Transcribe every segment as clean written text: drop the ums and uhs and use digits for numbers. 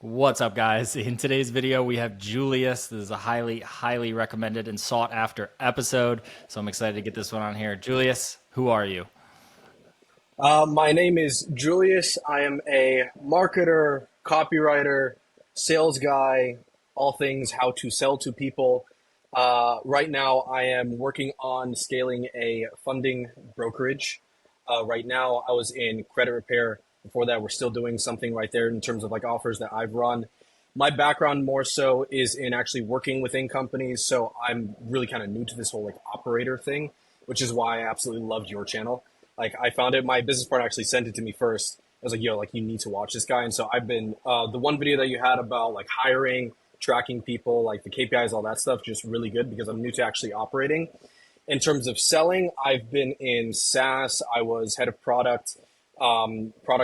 What's up, guys? In today's video, we have Julius. This is a highly recommended and sought after episode. So I'm excited to get this one on here. Julius, who are you? My name is Julius. I am a marketer, copywriter, sales guy, all things how to sell to people. Right now, I am working on scaling a funding brokerage. Right now, I was in credit repair. Before that, we're still doing something right there in terms of like offers that I've run. My background more so is in actually working within companies. So I'm really kind of new to this whole like operator thing, which is why I absolutely loved your channel. Like I found it, my business partner actually sent it to me first. I was like, yo, like you need to watch this guy. And so I've been, the one video that you had about like hiring, tracking people, like the KPIs, all that stuff, just really good because I'm new to actually operating. In terms of selling, I've been in SaaS. I was head of product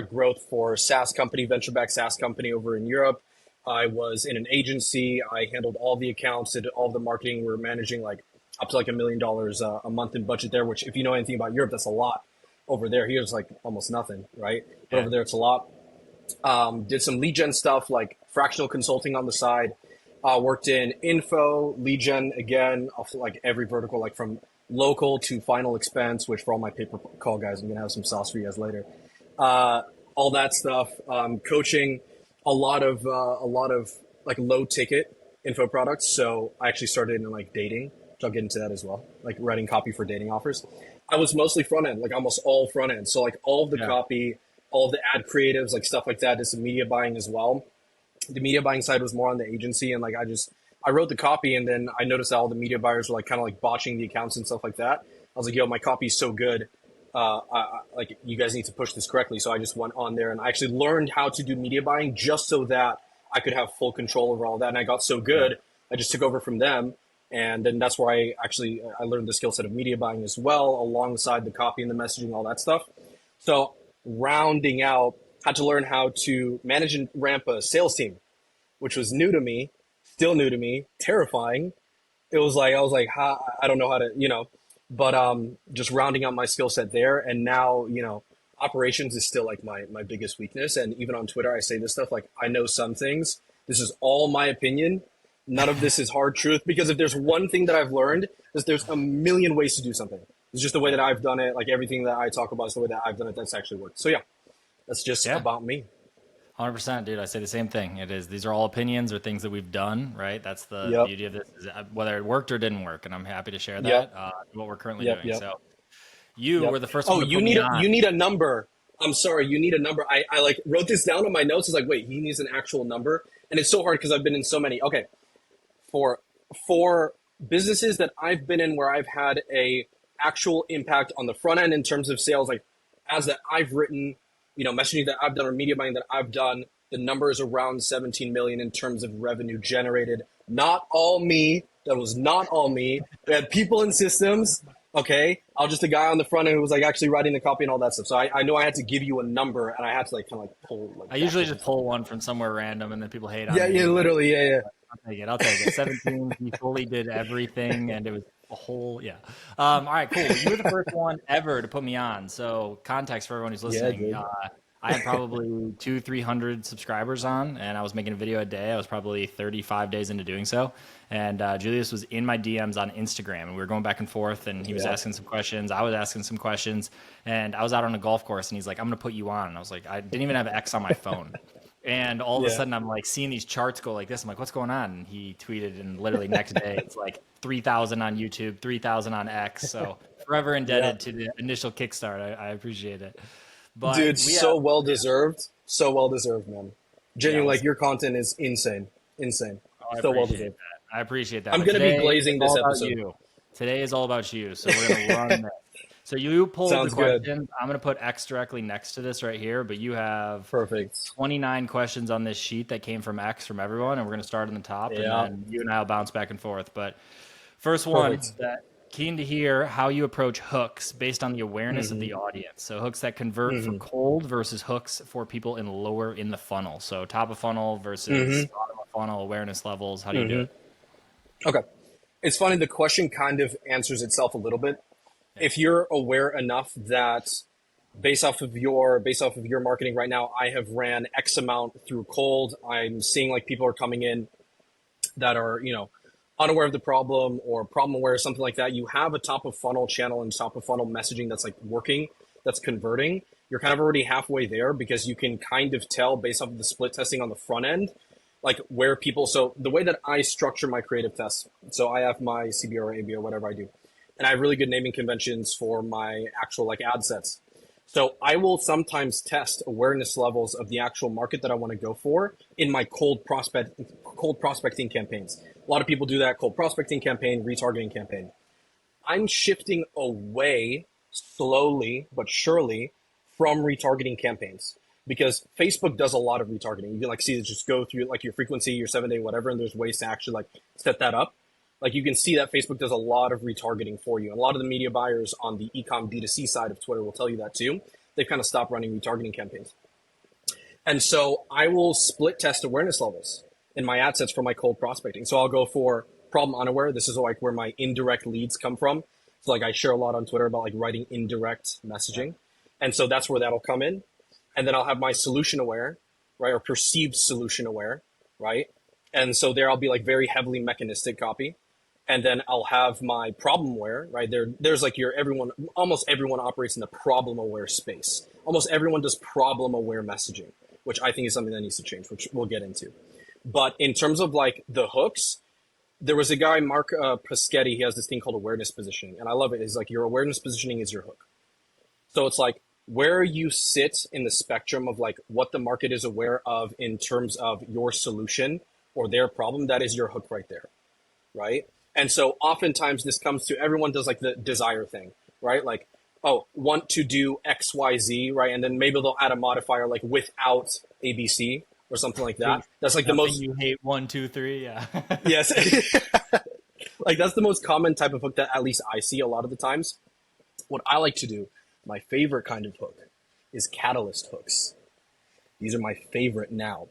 growth for SaaS company, venture-backed SaaS company over in Europe. I was in an agency. I handled all the accounts, did all the marketing. We were managing like up to like $1 million a month in budget there, which if you know anything about Europe, that's a lot. Over there, here's like almost nothing, right? But over there, it's a lot. Did some lead gen stuff, like fractional consulting on the side. Worked in info, lead gen, again, of like every vertical, like from local to final expense, which for all my paper call guys, I'm gonna have some sauce for you guys later. All that stuff, coaching, a lot of like low ticket info products. So I actually started in like dating, which I'll get into that as well, like writing copy for dating offers. I was mostly front end, like almost all front end. So like all of the copy, all of the ad creatives, like stuff like that, did some media buying as well. The media buying side was more on the agency, and like I wrote the copy, and then I noticed that all the media buyers were like kind of like botching the accounts and stuff like that. I was like, yo, my copy is so good. Like you guys need to push this correctly. So I just went on there and I actually learned how to do media buying just so that I could have full control over all that. And I got so good, I just took over from them. And then that's where I learned the skill set of media buying as well, alongside the copy and the messaging, all that stuff. So rounding out, had to learn how to manage and ramp a sales team, which was new to me, still new to me, terrifying. It was like, I was like, I don't know how to, but just rounding out my skill set there. And now, operations is still like my biggest weakness. And even on Twitter, I say this stuff like, I know some things. This is all my opinion. None of this is hard truth, because if there's one thing that I've learned is there's a million ways to do something. It's just the way that I've done it. Like everything that I talk about is the way that I've done it. That's actually worked. So yeah, that's just about me. 100%, dude. I say the same thing. These are all opinions or things that we've done, right? That's the beauty of this, is whether it worked or didn't work. And I'm happy to share that, what we're currently doing. So you were the first one to put me on. You need a number. I'm sorry, you need a number. I like wrote this down on my notes. It's like, wait, he needs an actual number. And it's so hard because I've been in so many. Okay. For businesses that I've been in where I've had a actual impact on the front end in terms of sales, like ads that I've written, messaging that I've done or media buying that I've done, the number is around 17 million in terms of revenue generated. Not all me. That was not all me. We had people and systems. Okay. I was just a guy on the front end who was like actually writing the copy and all that stuff. So I know I had to give you a number, and I had to like kind of like pull. Like, I usually just pull one from somewhere random, and then people hate on me. Yeah, literally. Yeah. I'll take it. 17, he fully did everything, and it was a whole, all right, cool. You were the first one ever to put me on. So context for everyone who's listening. I had probably 200-300 subscribers on, and I was making a video a day. I was probably 35 days into doing so. And Julius was in my DMs on Instagram, and we were going back and forth, and he was asking some questions. I was asking some questions, and I was out on a golf course, and he's like, I'm going to put you on. And I was like, I didn't even have X on my phone. And all of a sudden, I'm like seeing these charts go like this. I'm like, what's going on? And he tweeted, and literally next day, it's like 3,000 on YouTube, 3,000 on X. So forever indebted to the initial kickstart. I appreciate it. But dude, so well deserved. So well deserved, man. Genuinely, like your content is insane. So well deserved. I appreciate that. I'm going to be glazing this episode. Today is all about you. So we're going to run that. So you pulled the questions. I'm going to put X directly next to this right here, but you have 29 questions on this sheet that came from X from everyone, and we're going to start on the top, and then you and I will bounce back and forth. But first one, keen to hear how you approach hooks based on the awareness of the audience. So hooks that convert for cold versus hooks for people lower in the funnel. So top of funnel versus bottom of funnel awareness levels. How do you do it? Okay. It's funny. The question kind of answers itself a little bit. If you're aware enough that based off of your marketing right now, I have ran X amount through cold. I'm seeing like people are coming in that are, unaware of the problem or problem aware, something like that. You have a top of funnel channel and top of funnel messaging that's like working, that's converting. You're kind of already halfway there because you can kind of tell based off of the split testing on the front end, like where people, so the way that I structure my creative tests, so I have my CBO or ABO, whatever I do, and I have really good naming conventions for my actual like ad sets. So I will sometimes test awareness levels of the actual market that I want to go for in my cold prospecting campaigns. A lot of people do that: cold prospecting campaign, retargeting campaign. I'm shifting away slowly but surely from retargeting campaigns because Facebook does a lot of retargeting. You can like see it just go through like your frequency, your 7-day, whatever, and there's ways to actually like set that up. Like you can see that Facebook does a lot of retargeting for you. And a lot of the media buyers on the e-com B2C side of Twitter will tell you that too. They've kind of stopped running retargeting campaigns. And so I will split test awareness levels in my ad sets for my cold prospecting. So I'll go for problem unaware. This is like where my indirect leads come from. So like I share a lot on Twitter about like writing indirect messaging. And so that's where that'll come in. And then I'll have my solution aware, right? Or perceived solution aware, right? And so there I'll be like very heavily mechanistic copy. And then I'll have my problem aware, right? There's like almost everyone operates in the problem aware space. Almost everyone does problem aware messaging, which I think is something that needs to change, which we'll get into. But in terms of like the hooks, there was a guy, Mark Paschetti, he has this thing called awareness positioning. And I love it. It's like your awareness positioning is your hook. So it's like where you sit in the spectrum of like what the market is aware of in terms of your solution or their problem, that is your hook right there, right? And so oftentimes this comes to, everyone does like the desire thing, right? Like, oh, want to do X, Y, Z, right? And then maybe they'll add a modifier like without ABC or something like that. That's like the most, you hate 1, 2, 3. Yeah. Yes. Like that's the most common type of hook that at least I see a lot of the times. What I like to do, my favorite kind of hook, is catalyst hooks. These are my favorite now.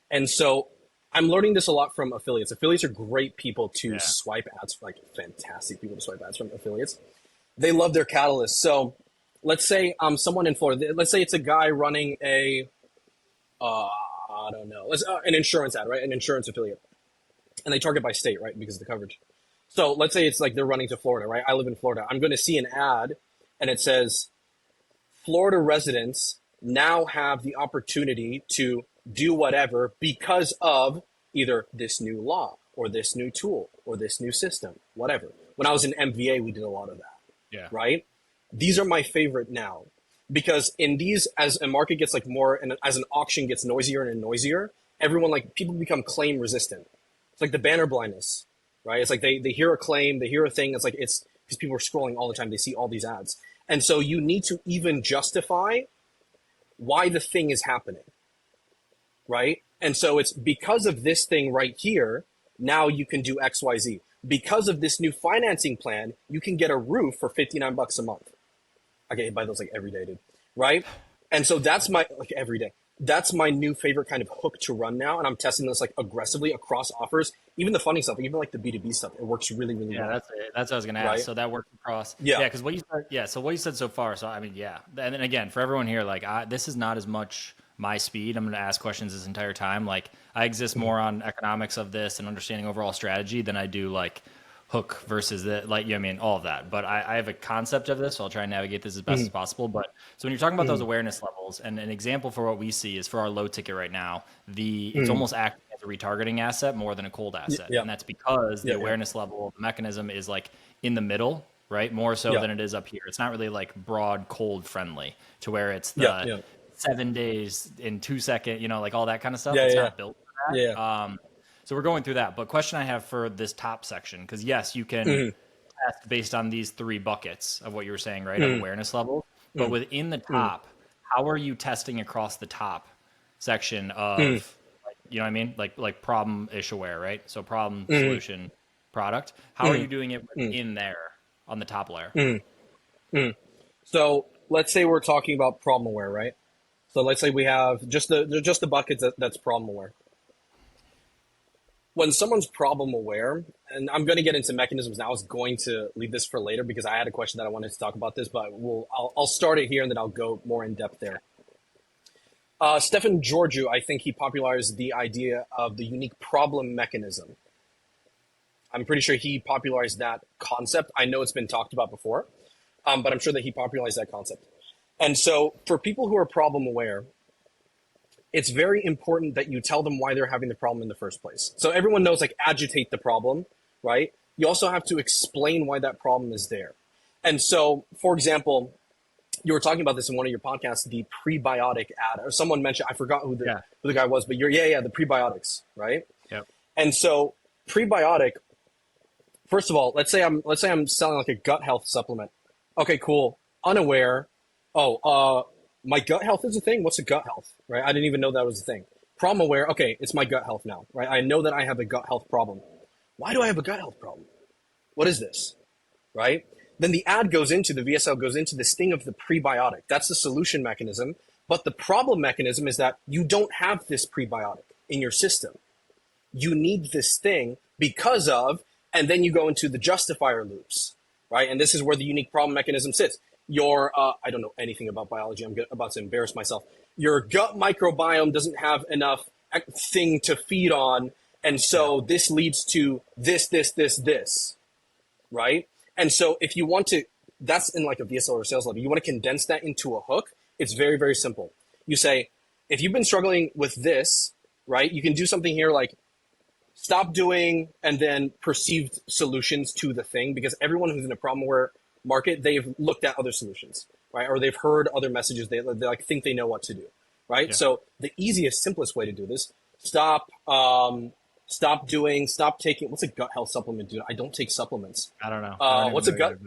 And so I'm learning this a lot from affiliates. Affiliates are great people to swipe ads, like fantastic people to swipe ads from affiliates. They love their catalysts. So let's say someone in Florida, let's say it's a guy running a, I don't know, an insurance ad, right? An insurance affiliate. And they target by state, right? Because of the coverage. So let's say it's like they're running to Florida, right? I live in Florida. I'm going to see an ad and it says, Florida residents now have the opportunity to do whatever because of either this new law or this new tool or this new system, whatever. When I was in MVA, we did a lot of that, right? These are my favorite now because in these, as a market gets like more and as an auction gets noisier and noisier, everyone like people become claim resistant. It's like the banner blindness, right? It's like they hear a claim, they hear a thing. It's like it's because people are scrolling all the time. They see all these ads. And so you need to even justify why the thing is happening, right? And so it's because of this thing right here, now you can do X, Y, Z. Because of this new financing plan, you can get a roof for $59 a month. I get hit by those like every day, dude, right? And so that's my, like every day. That's my new favorite kind of hook to run now. And I'm testing this like aggressively across offers, even the funny stuff, even like the B2B stuff. It works really, really well. That's it. That's what I was going to ask. Right? So that works across. Yeah. Because what you said, so what you said so far. So, I mean, yeah. And then again, for everyone here, like this is not as much my speed. I'm going to ask questions this entire time. Like I exist more on economics of this and understanding overall strategy than I do like hook versus the, like, I mean, all of that. But I have a concept of this, so I'll try and navigate this as best as possible. But so when you're talking about those awareness levels, and an example for what we see is for our low ticket right now, it's almost acting as a retargeting asset more than a cold asset. And that's because the awareness level of the mechanism is like in the middle, right? More so than it is up here. It's not really like broad cold friendly to where it's the 7 days in 2 seconds, like all that kind of stuff. It's not built for that. So we're going through that. But question I have for this top section, because yes, you can test based on these 3 buckets of what you were saying, right? Of awareness level. But within the top, how are you testing across the top section of, like, you know what I mean? Like problem-ish aware, right? So problem, solution, product. How are you doing it within there on the top layer? So let's say we're talking about problem aware, right? So let's say we have just the buckets that's problem aware. when someone's problem aware, and I'm going to get into mechanisms now. I was going to leave this for later because I had a question that I wanted to talk about this, but I'll start it here and then I'll go more in depth there. Stephen Georgiou, I think he popularized the idea of the unique problem mechanism. I'm pretty sure he popularized that concept. I know it's been talked about before, but I'm sure that he popularized that concept. And so for people who are problem aware, it's very important that you tell them why they're having the problem in the first place. So everyone knows, like, agitate the problem, right? You also have to explain why that problem is there. And so, for example, you were talking about this in one of your podcasts, the prebiotic ad, or someone mentioned, I forgot who the guy was, but the prebiotics, right? Yep. And so prebiotic, first of all, let's say I'm selling like a gut health supplement. Okay, cool. Unaware. My gut health is a thing. What's a gut health, right? I didn't even know that was a thing. Problem aware. Okay, it's my gut health now, right? I know that I have a gut health problem. Why do I have a gut health problem? What is this, right? Then the VSL goes into this thing of the prebiotic. That's the solution mechanism. But the problem mechanism is that you don't have this prebiotic in your system. You need this thing because of, and then you go into the justifier loops, right? And this is where the unique problem mechanism sits. I don't know anything about biology. I'm about to embarrass myself. Your gut microbiome doesn't have enough thing to feed on. And so this leads to this, right? And so if you want to, that's in like a VSL or sales level, you want to condense that into a hook. It's very, very simple. You say, if you've been struggling with this, right, you can do something here like stop doing and then perceived solutions to the thing, because everyone who's in a problem aware market, they've looked at other solutions, right? Or they've heard other messages. They like think they know what to do, right? Yeah. So the easiest, simplest way to do this, stop taking, what's a gut health supplement, dude? I don't take supplements. I don't know. What's a gut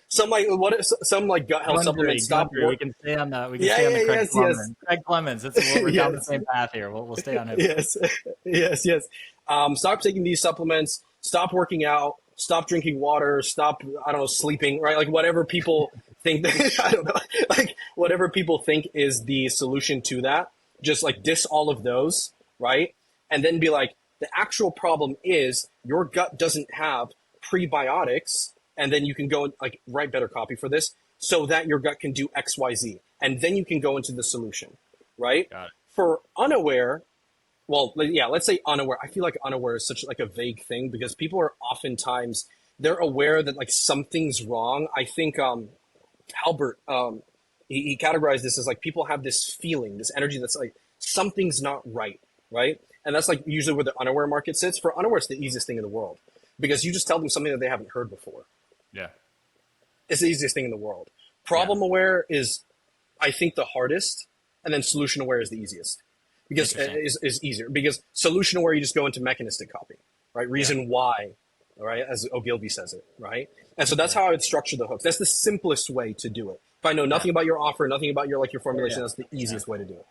some gut health supplement. Stop. We can stay on that. We can stay on the Craig Clemens. Craig Clemens. We're down the same path here. We'll stay on him. Yes. Stop taking these supplements. Stop working out. Stop drinking water. Stop, I don't know, sleeping, right? Like whatever people think, I don't know, like whatever people think is the solution to that. Just like diss all of those, right? And then be like, the actual problem is your gut doesn't have prebiotics, and then you can go and like write better copy for this so that your gut can do X, Y, Z. And then you can go into the solution, right? Got it. For unaware, well, yeah, let's say unaware. I feel like unaware is such like a vague thing because people are oftentimes, they're aware that like something's wrong. I think Albert, he categorized this as like people have this feeling, this energy that's like something's not right, right? And that's like usually where the unaware market sits. For unaware, it's the easiest thing in the world because you just tell them something that they haven't heard before. Yeah. It's the easiest thing in the world. Problem aware is, I think, the hardest, and then solution aware is the easiest. Because is easier. Because solution aware, you just go into mechanistic copy, right? Reason why, right? As Ogilvy says it, right? And so that's how I would structure the hooks. That's the simplest way to do it. If I know nothing about your offer, nothing about your formulation, that's the easiest way to do it.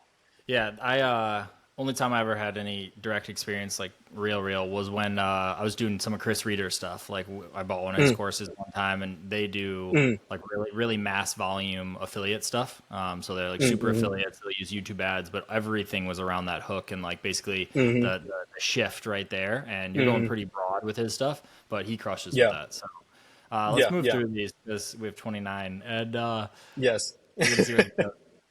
Yeah, I only time I ever had any direct experience, like real, was when I was doing some of Chris Reeder's stuff. Like I bought one of his courses one time, and they do like really mass volume affiliate stuff. So they're like super affiliates. They'll use YouTube ads, but everything was around that hook and like basically the shift right there. And you're going pretty broad with his stuff, but he crushes with that. So let's move through these. We have 29, and yes.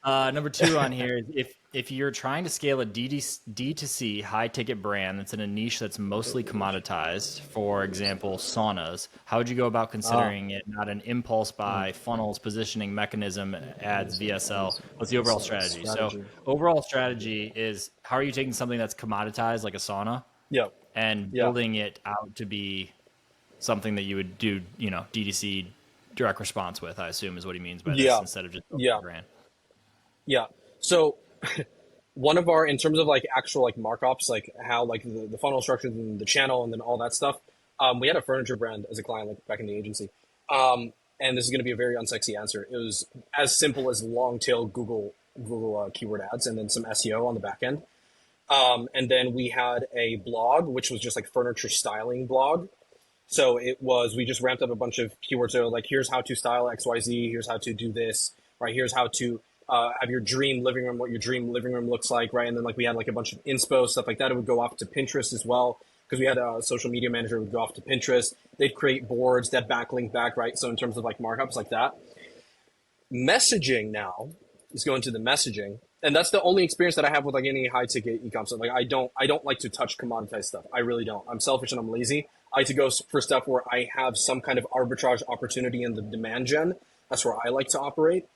Number 2 on here is if you're trying to scale a D2C high ticket brand that's in a niche that's mostly commoditized, for example, saunas, how would you go about considering it not an impulse buy, funnels, positioning mechanism, ads, VSL? What's the overall strategy? So overall strategy is how are you taking something that's commoditized like a sauna and building it out to be something that you would do, D2C direct response with, I assume is what he means by this instead of just building a brand. Yeah. So one of our, in terms of like actual like markups, like how like the funnel structure and the channel and then all that stuff, we had a furniture brand as a client like back in the agency. And this is going to be a very unsexy answer. It was as simple as long tail Google keyword ads and then some SEO on the back end. And then we had a blog, which was just like furniture styling blog. So it was, we just ramped up a bunch of keywords. So like, here's how to style XYZ. Here's how to do this, right? Here's how to have your dream living room, what your dream living room looks like, right? And then like we had like a bunch of inspo stuff like that. It would go off to Pinterest as well. because we had a social media manager who would go off to Pinterest. They'd create boards that backlink back, right? So in terms of like markups like that. Messaging now is going to the messaging. And that's the only experience that I have with like any high ticket e-com stuff. Like I don't like to touch commoditized stuff. I really don't. I'm selfish and I'm lazy. I like to go for stuff where I have some kind of arbitrage opportunity in the demand gen. That's where I like to operate.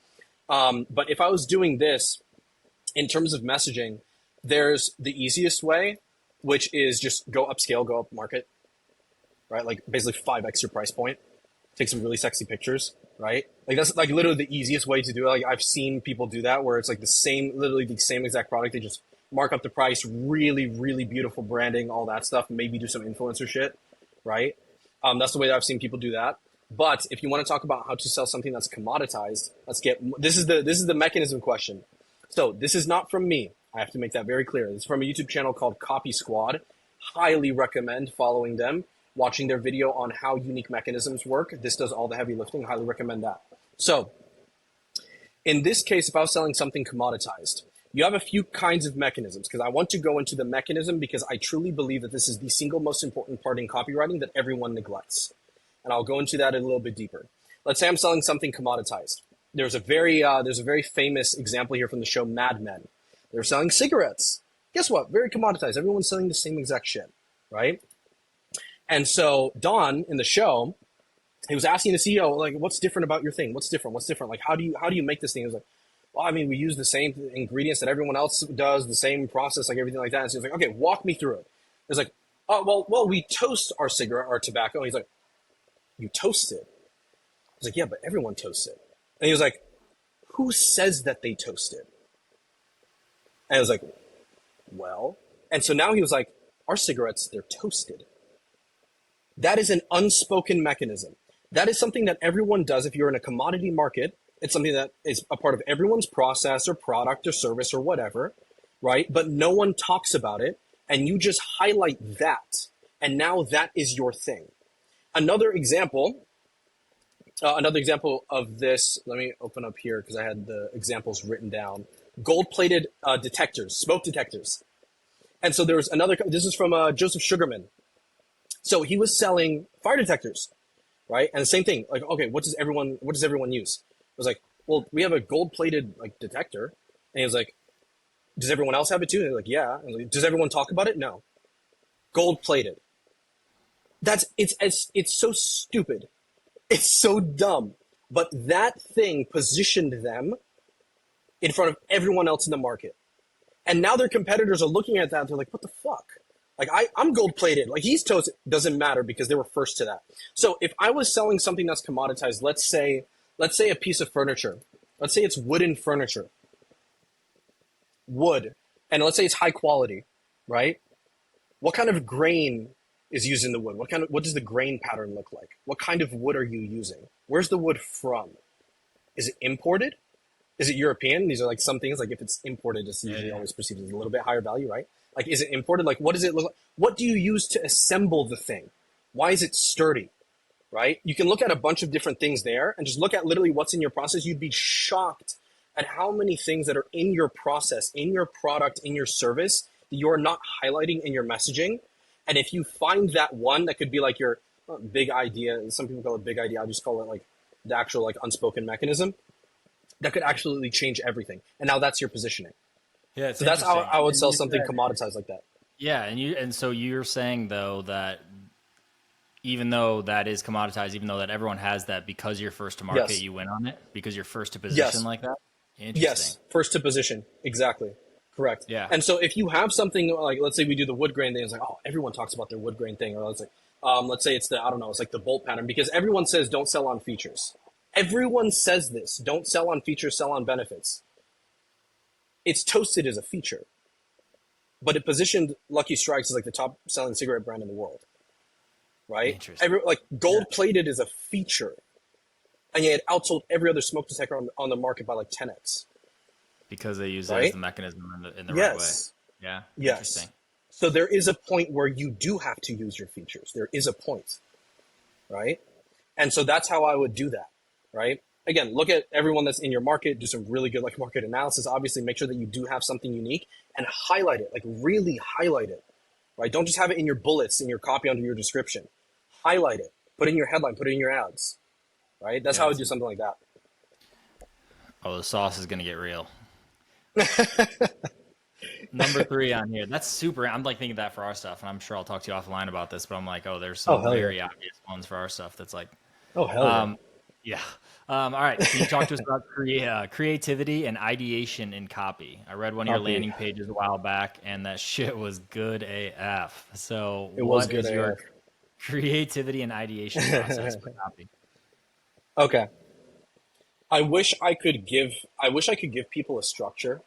But if I was doing this in terms of messaging, there's the easiest way, which is just go upscale, go up market, right? Like basically 5x your price point, take some really sexy pictures, right? Like that's like literally the easiest way to do it. Like I've seen people do that where it's like literally the same exact product. They just mark up the price, really, really beautiful branding, all that stuff, maybe do some influencer shit, right? That's the way that I've seen people do that. But if you want to talk about how to sell something that's commoditized, this is the mechanism question. So this is not from me. I have to make that very clear. This is from a YouTube channel called Copy Squad. Highly recommend following them, watching their video on how unique mechanisms work. This does all the heavy lifting. Highly recommend that. So in this case, if I was selling something commoditized, you have a few kinds of mechanisms, because I want to go into the mechanism because I truly believe that this is the single most important part in copywriting that everyone neglects. And I'll go into that a little bit deeper. Let's say I'm selling something commoditized. There's a very famous example here from the show Mad Men. They're selling cigarettes. Guess what? Very commoditized. Everyone's selling the same exact shit, right? And so Don in the show, he was asking the CEO, like, what's different about your thing? What's different? What's different? Like, how do you make this thing? He was like, well, I mean, we use the same ingredients that everyone else does, the same process, like everything like that. And so he was like, okay, walk me through it. It was like, oh, well, we toast our cigarette, our tobacco. And he's like, you toast it? I was like, yeah, but everyone toasts it. And he was like, who says that they toast it? And I was like, well, and so now he was like, our cigarettes, they're toasted. That is an unspoken mechanism. That is something that everyone does. If you're in a commodity market, it's something that is a part of everyone's process or product or service or whatever, right? But no one talks about it, and you just highlight that. And now that is your thing. Another example of this, let me open up here because I had the examples written down. Gold-plated detectors, smoke detectors. And so there was this is from Joseph Sugarman. So he was selling fire detectors, right? And the same thing, like, okay, what does everyone use? I was like, well, we have a gold-plated like detector. And he was like, does everyone else have it too? And they're like, yeah. And like, does everyone talk about it? No. Gold-plated. It's so stupid. It's so dumb. But that thing positioned them in front of everyone else in the market. And now their competitors are looking at that. They're like, what the fuck? Like I'm gold plated. Like he's toasted. Doesn't matter because they were first to that. So if I was selling something that's commoditized, let's say a piece of furniture. Let's say it's wooden furniture. Wood. And let's say it's high quality, right? What kind of grain is used in the wood? What does the grain pattern look like? What kind of wood are you using? Where's the wood from? Is it imported? Is it European? These are like some things, like if it's imported, it's usually always perceived as a little bit higher value, right? Like, is it imported? Like, what does it look like? What do you use to assemble the thing? Why is it sturdy, right? You can look at a bunch of different things there and just look at literally what's in your process. You'd be shocked at how many things that are in your process, in your product, in your service that you're not highlighting in your messaging. And if you find that one that could be like your big idea, some people call it big idea, I just call it like the actual like unspoken mechanism, that could absolutely change everything. And now that's your positioning. Yeah, so that's how I would sell something commoditized like that. Yeah, and so you're saying though that even though that is commoditized, even though that everyone has that, because you're first to market, you win on it because you're first to position like that. Interesting. Yes, first to position, exactly, correct. Yeah, and so if you have something like, let's say we do the wood grain thing, it's like, oh, everyone talks about their wood grain thing, or it's like, let's say it's it's like the bolt pattern, because everyone says don't sell on features. Everyone says this, don't sell on features, sell on benefits. It's toasted as a feature, but it positioned Lucky Strikes as like the top selling cigarette brand in the world, right? Like gold plated is a feature, and yet it outsold every other smoke detector on the market by like 10x. Because they use it as the mechanism in the right way. Yeah. Yes. Interesting. So there is a point where you do have to use your features. There is a point, right? And so that's how I would do that, right? Again, look at everyone that's in your market, do some really good like market analysis. Obviously, make sure that you do have something unique and highlight it, like really highlight it, right? Don't just have it in your bullets, in your copy under your description. Highlight it, put it in your headline, put it in your ads, right? That's Yeah, how I would do something like that. Oh, the sauce is gonna get real. Number 3 on here. That's super. I'm like thinking that for our stuff, and I'm sure I'll talk to you offline about this. But I'm like, oh, there's Oh, some hell yeah. very obvious ones for our stuff. That's like, Oh, hell yeah. um, yeah. All right. Can you talk to us about creativity and ideation in copy? I read one of your Copy. landing pages a while back, and that shit was good AF. So, It was what good is your AF. creativity and ideation process for copy? Okay. I wish I could give people a structure.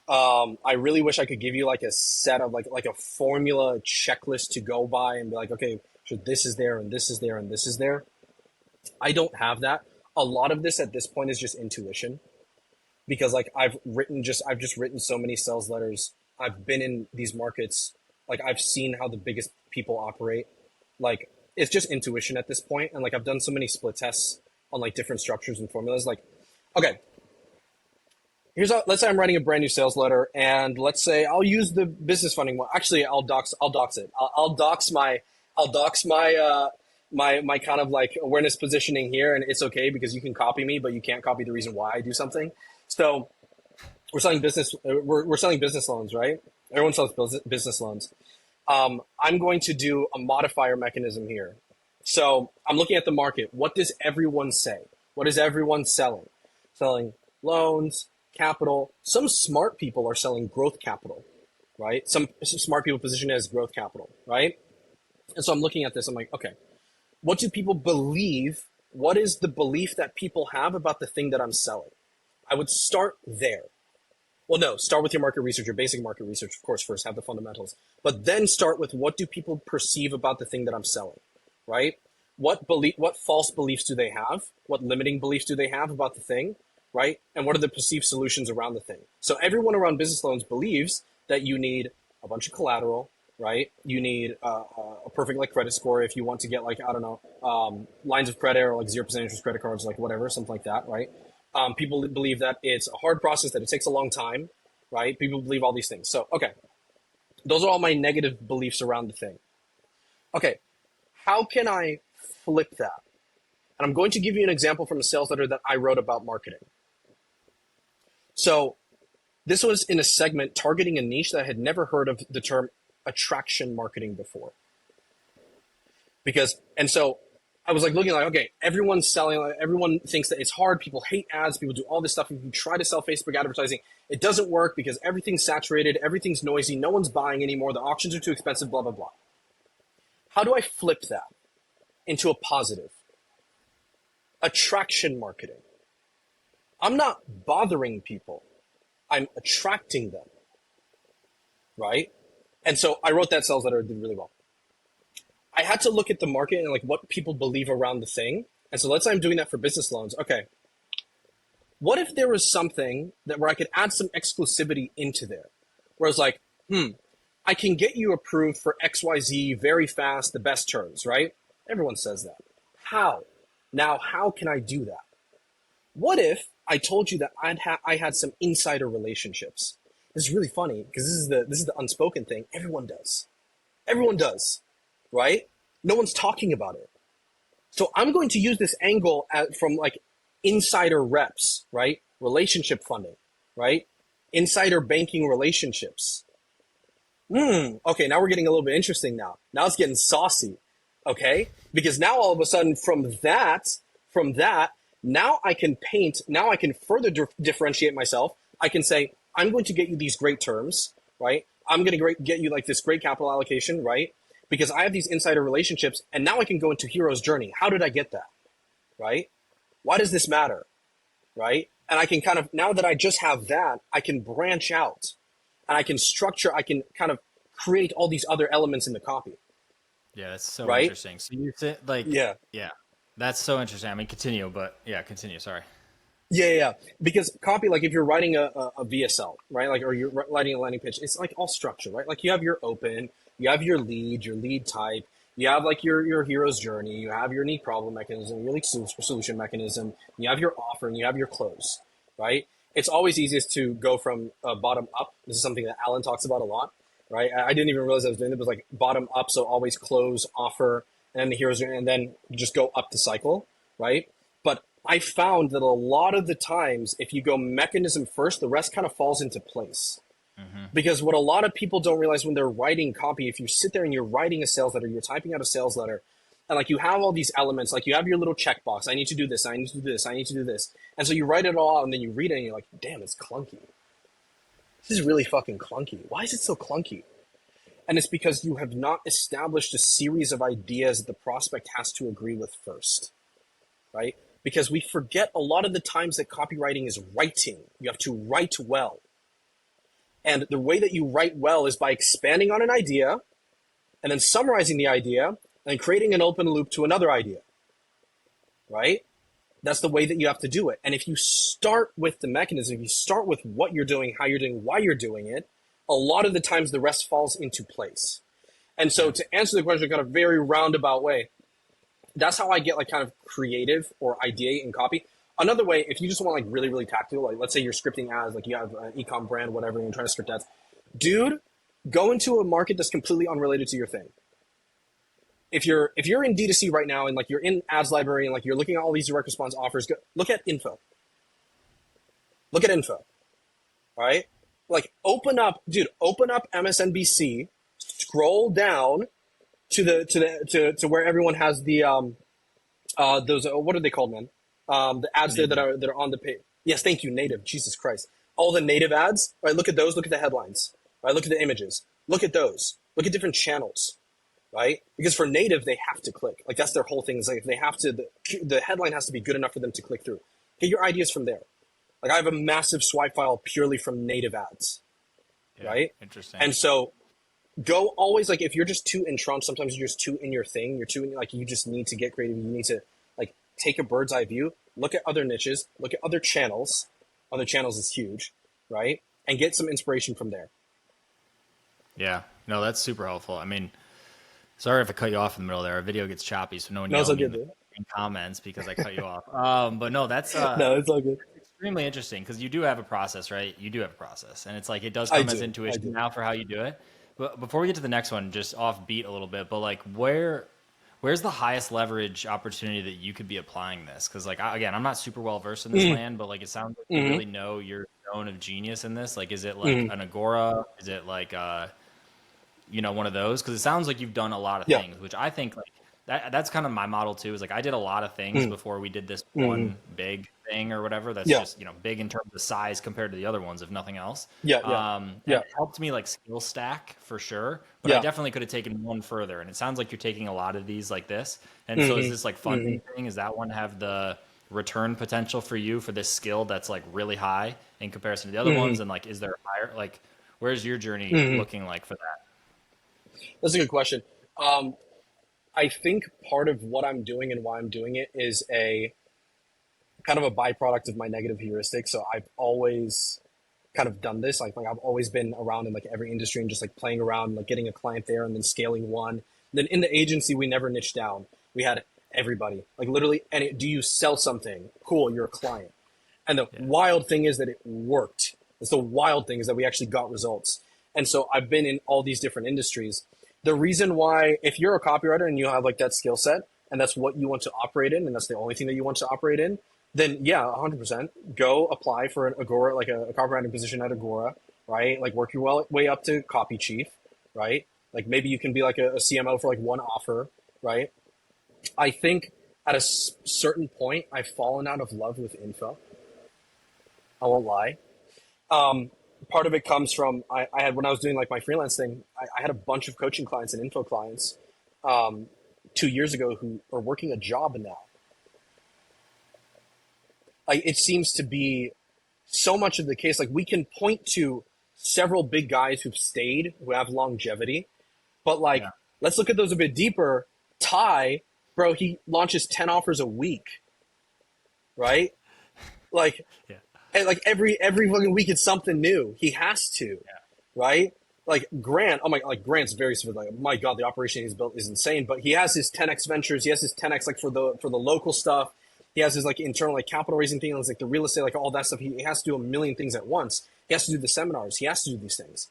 I really wish I could give you like a set of like a formula checklist to go by and be like, okay, so this is there and this is there and this is there. I don't have that. A lot of this at this point is just intuition because like I've just written so many sales letters. I've been in these markets. Like I've seen how the biggest people operate. Like it's just intuition at this point. And like I've done so many split tests on like different structures and formulas. Like, okay, let's say I'm writing a brand new sales letter, and let's say I'll use the business funding one. Actually, I'll dox it. I'll dox my my kind of like awareness positioning here, and it's okay because you can copy me, but you can't copy the reason why I do something. So we're selling business. We're selling business loans, right? Everyone sells business loans. I'm going to do a modifier mechanism here. So I'm looking at the market. What does everyone say? What is everyone selling? Selling loans, capital. Some smart people are selling growth capital, right? Some smart people position it as growth capital, right? And so I'm looking at this. I'm like, okay, what do people believe? What is the belief that people have about the thing that I'm selling? I would start there. Well, no, start with your market research, your basic market research, of course, first, have the fundamentals. But then start with what do people perceive about the thing that I'm selling, right? What false beliefs do they have? What limiting beliefs do they have about the thing, right? And what are the perceived solutions around the thing? So everyone around business loans believes that you need a bunch of collateral, right? You need a perfect like credit score if you want to get like, I don't know, lines of credit or like 0% interest credit cards, like whatever, something like that, right? People believe that it's a hard process, that it takes a long time, right? People believe all these things. So, okay, those are all my negative beliefs around the thing. Okay, how can I flip that? And I'm going to give you an example from a sales letter that I wrote about marketing. So this was in a segment targeting a niche that I had never heard of the term attraction marketing before. And so I was like looking like, okay, everyone's selling, like, everyone thinks that it's hard. People hate ads. People do all this stuff. If you try to sell Facebook advertising, it doesn't work because everything's saturated. Everything's noisy. No one's buying anymore. The auctions are too expensive, blah, blah, blah. How do I flip that into a positive? Attraction marketing. I'm not bothering people. I'm attracting them, right? And so I wrote that sales letter, it did really well. I had to look at the market and like what people believe around the thing. And so let's say I'm doing that for business loans. Okay. What if there was something where I could add some exclusivity into there? Where it's like, I can get you approved for XYZ very fast, the best terms, right? Everyone says that. How? Now, how can I do that? What if I told you that I had some insider relationships? This is really funny because this is the unspoken thing. Everyone does. Everyone does. Right? No one's talking about it. So I'm going to use this angle from like insider reps, right? Relationship funding, right? Insider banking relationships. Okay, now we're getting a little bit interesting now. Now it's getting saucy, okay? Because now all of a sudden from that, now I can further differentiate myself. I can say, I'm going to get you these great terms, right? I'm going to get you like this great capital allocation, right? Because I have these insider relationships, and now I can go into hero's journey. How did I get that, right? Why does this matter, right? And I can kind of, now that I just have that, I can branch out, and I can kind of create all these other elements in the copy. Yeah, that's so right? Interesting. So you said like, yeah, that's so interesting. I mean, continue, but yeah, continue. Sorry. Yeah. Because copy, like if you're writing a VSL, right? Like, or you're writing a landing pitch, it's like all structure, right? Like you have your open, you have your lead type, you have like your hero's journey, you have your need problem mechanism, your lead solution mechanism, you have your offer, and you have your close, right? It's always easiest to go from bottom up. This is something that Alan talks about a lot. right? I didn't even realize I was doing it. It was like bottom up, so always close, offer, and then the heroes, and then just go up the cycle, right? But I found that a lot of the times, if you go mechanism first, the rest kind of falls into place. Because what a lot of people don't realize when they're writing copy, if you sit there and you're writing a sales letter, you're typing out a sales letter, and like you have all these elements, like you have your little checkbox. I need to do this. I need to do this. I need to do this. And so you write it all out, and then you read it, and you're like, damn, it's clunky. This is really fucking clunky. Why is it so clunky? And it's because you have not established a series of ideas that the prospect has to agree with first, right? Because we forget a lot of the times that copywriting is writing. You have to write well. And the way that you write well is by expanding on an idea and then summarizing the idea and creating an open loop to another idea, right? That's the way that you have to do it. And if you start with the mechanism, if you start with what you're doing, how you're doing, why you're doing it, a lot of the times the rest falls into place. And so to answer the question in kind of very roundabout way, that's how I get like kind of creative or idea in copy. Another way, if you just want like really, really tactical, like let's say you're scripting ads, like you have an e-com brand, whatever, and you're trying to script ads. Dude, go into a market that's completely unrelated to your thing. If you're in D2C right now and like you're in ads library and like you're looking at all these direct response offers, look at info. Look at info. All right? Like open up MSNBC, scroll down to where everyone has the those what are they called, man? The ads there that are on the page. Yes, thank you, native. Jesus Christ. All the native ads, right? Look at those. Look at the headlines, right? Look at the images. Look at those. Look at different channels, right? Because for native, they have to click. Like that's their whole thing. Is like they have to. The headline has to be good enough for them to click through. Get your ideas from there. Like I have a massive swipe file purely from native ads, right? Interesting. And so go always like if you're just too entrenched, sometimes you're just too in your thing. You're too like you just need to get creative. You need to like take a bird's eye view, look at other niches, look at other channels. Other channels is huge, right? And get some inspiration from there. Yeah, no, that's super helpful. I mean, sorry if I cut you off in the middle there. Our video gets choppy, so no one yells in comments because I cut you off. But no, that's no, it's all good. Extremely interesting because you do have a process, right? You do have a process, and it's like it does come as intuition now for how you do it. But before we get to the next one, just off beat a little bit, but like where's the highest leverage opportunity that you could be applying this? Because like, again, I'm not super well versed in this land, but like it sounds like you really know your zone of genius in this. Like, is it like an Agora? Is it like, one of those? Because it sounds like you've done a lot of things, which I think like that's kind of my model too, is like I did a lot of things before we did this one big thing or whatever. That's just, big in terms of size compared to the other ones, if nothing else. It helped me like skill stack for sure, but I definitely could have taken one further. And it sounds like you're taking a lot of these like this. And so is this like funding thing? Is that one have the return potential for you for this skill that's like really high in comparison to the other ones? And like, is there higher, like, where's your journey looking like for that? That's a good question. I think part of what I'm doing and why I'm doing it is a kind of a byproduct of my negative heuristic. So I've always kind of done this. Like I've always been around in like every industry and just like playing around, like getting a client there and then scaling one. And then in the agency, we never niched down. We had everybody, like literally do you sell something? Cool, you're a client. And the wild thing is that it worked. It's the wild thing is that we actually got results. And so I've been in all these different industries. The reason why, if you're a copywriter and you have like that skill set and that's what you want to operate in, and that's the only thing that you want to operate in, then yeah, 100%. Go apply for an Agora, like a copywriting position at Agora, right? Like work your way up to copy chief, right? Like maybe you can be like a CMO for like one offer, right? I think at a certain point, I've fallen out of love with info. I won't lie. Part of it comes from, I had, when I was doing like my freelance thing, I had a bunch of coaching clients and info clients 2 years ago who are working a job now. Like it seems to be so much of the case. Like we can point to several big guys who've stayed, who have longevity, but like, let's look at those a bit deeper. Ty, bro, he launches 10 offers a week, right? Like, and like every fucking week it's something new. He has to, right? Like Grant, Grant's very specific. Like, my God, the operation he's built is insane. But he has his 10x ventures. He has his 10x like for the local stuff. He has his like internal like capital raising things, like the real estate, like all that stuff. He has to do a million things at once. He has to do the seminars. He has to do these things,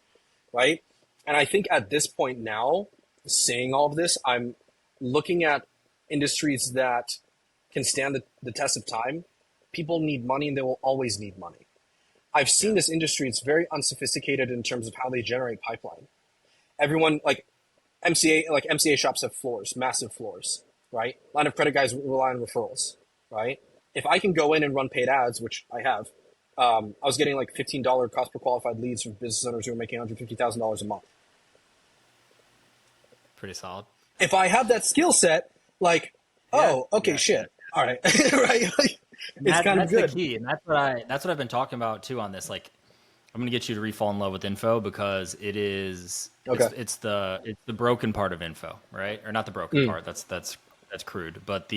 right? And I think at this point now, saying all of this, I'm looking at industries that can stand the test of time. People need money and they will always need money. I've seen this industry, it's very unsophisticated in terms of how they generate pipeline. Everyone, MCA shops have floors, massive floors, right? Line of credit guys rely on referrals, right? If I can go in and run paid ads, which I have, I was getting like $15 cost per qualified leads from business owners who were making $150,000 a month. Pretty solid. If I have that skill set, shit. All right. Right. It's kind of good. That's the key. And that's what I've been talking about too on this. Like, I'm going to get you to re-fall in love with info because it's the broken part of info, right? Or not the broken part. That's crude, but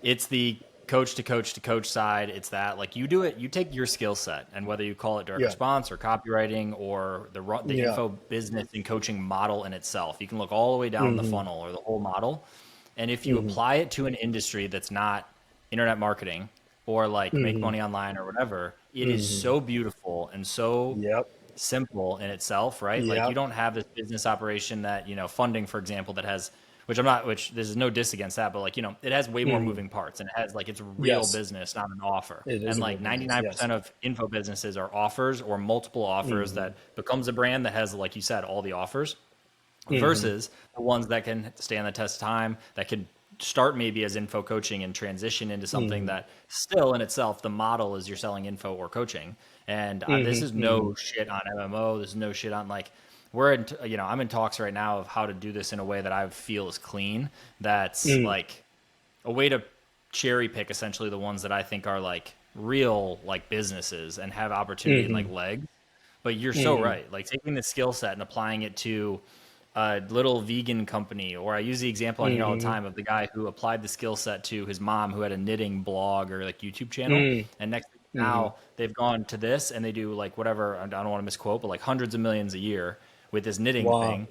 it's the coach to coach side. It's that, like, you do it, you take your skill set, and whether you call it direct response or copywriting or the info business and coaching model in itself, you can look all the way down the funnel or the whole model. And if you apply it to an industry that's not internet marketing or like make money online or whatever, it is so beautiful and so simple in itself, right? Like, you don't have this business operation that, funding, for example, that has, which there's no diss against that, but like, it has way more moving parts, and it has like, it's real business, not an offer. And like 99% of info businesses are offers or multiple offers that becomes a brand that has, like you said, all the offers versus the ones that can stand the test of time, that can start maybe as info coaching and transition into something that still in itself, the model is you're selling info or coaching. And this is no shit on MMO. This is no shit on, like, I'm in talks right now of how to do this in a way that I feel is clean. That's like a way to cherry pick essentially the ones that I think are like real, like, businesses and have opportunity and like legs. But you're so right. Like, taking the skill set and applying it to a little vegan company, or I use the example on here all the time of the guy who applied the skill set to his mom who had a knitting blog or like YouTube channel. And now they've gone to this and they do like whatever, I don't want to misquote, but like hundreds of millions a year with this knitting thing,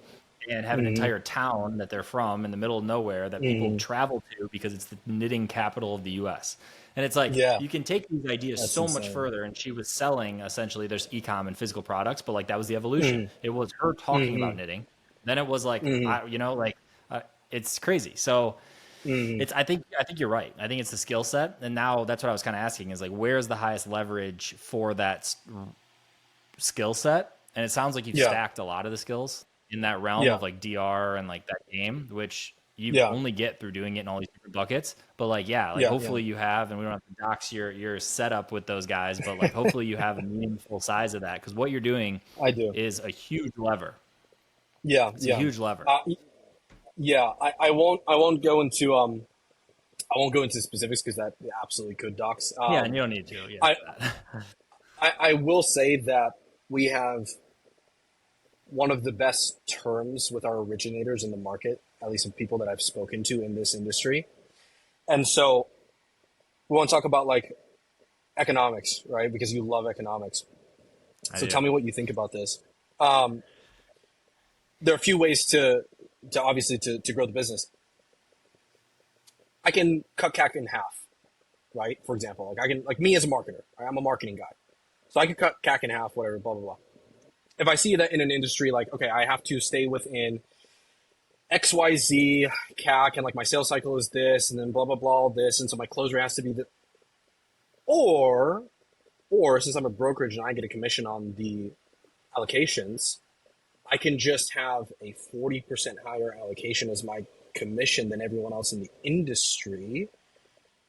and have an entire town that they're from in the middle of nowhere that people travel to because it's the knitting capital of the US. And it's like, you can take these ideas much further. And she was selling, essentially, there's e-com and physical products, but like that was the evolution. It was her talking about knitting. Then it was like, it's crazy. So I think you're right. I think it's the skill set. And now that's what I was kind of asking is like, where's the highest leverage for that skill set? And it sounds like you've stacked a lot of the skills in that realm of like DR and like that game, which you only get through doing it in all these different buckets. But like, hopefully you have, and we don't have to dox your setup with those guys, but like, hopefully you have a meaningful size of that. Cause what you're doing is a huge lever. It's a huge lever. I won't go into specifics because that absolutely could dox. And you don't need to. Yeah. I will say that we have one of the best terms with our originators in the market, at least of people that I've spoken to in this industry. And so we want to talk about like economics, right? Because you love economics. So tell me what you think about this. There are a few ways to obviously to grow the business. I can cut CAC in half, right? For example, like I can, like me as a marketer, right? I'm a marketing guy. So I can cut CAC in half, whatever, blah, blah, blah. If I see that in an industry, like, okay, I have to stay within XYZ CAC and like my sales cycle is this and then blah, blah, blah, all this. And so my close rate has to be the, or since I'm a brokerage and I get a commission on the allocations, I can just have a 40% higher allocation as my commission than everyone else in the industry.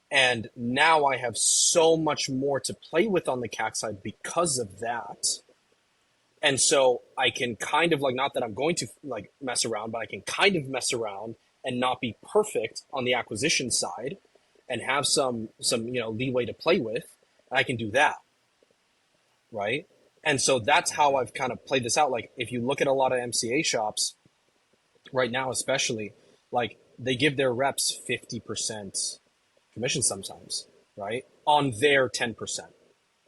And now I have so much more to play with on the CAC side because of that. And so I can kind of like, not that I'm going to like mess around, but I can kind of mess around and not be perfect on the acquisition side and have some leeway to play with. I can do that. Right. And so that's how I've kind of played this out. Like if you look at a lot of MCA shops right now, especially, like they give their reps 50% commission sometimes, right? On their 10%,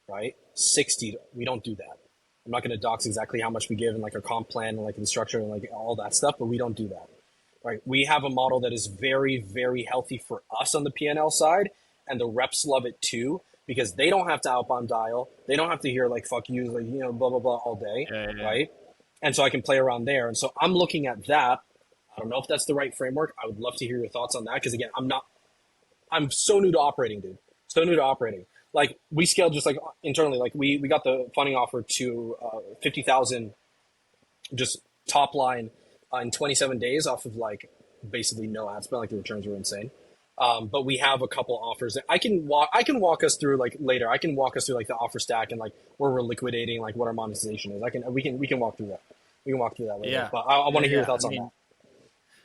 right? 60, we don't do that. I'm not going to dox exactly how much we give in like our comp plan and like the structure and like all that stuff, but we don't do that, right? We have a model that is very, very healthy for us on the P&L side, and the reps love it too, because they don't have to outbound dial. They don't have to hear like, fuck you, like, blah, blah, blah all day, right? And so I can play around there. And so I'm looking at that. I don't know if that's the right framework. I would love to hear your thoughts on that. Because again, I'm so new to operating, dude. So new to operating. Like we scaled just like internally, like we got the funding offer to 50,000 just top line in 27 days off of like basically no ad spend. Like the returns were insane. But we have a couple offers that I can walk us through like later. I can walk us through like the offer stack and like where we're liquidating, like what our monetization is. We can walk through that. We can walk through that later. Yeah. But I want to hear your thoughts on that.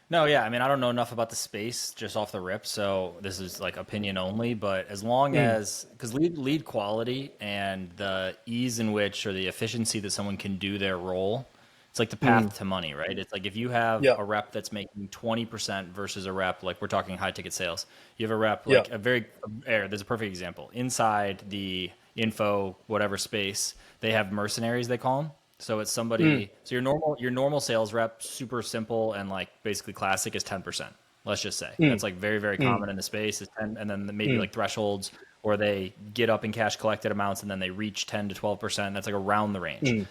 No, yeah. I mean, I don't know enough about the space just off the rip, so this is like opinion only. But as long as, because lead quality and the ease in which or the efficiency that someone can do their role, it's like the path to money, right? It's like if you have a rep that's making 20% versus a rep, like we're talking high ticket sales, you have a rep like there's a perfect example. Inside the info, whatever space, they have mercenaries, they call them. So it's somebody, so your normal sales rep, super simple and like basically classic is 10%. Let's just say that's like very, very common in the space is 10, and then maybe like thresholds, or they get up in cash collected amounts and then they reach 10 to 12%. That's like around the range.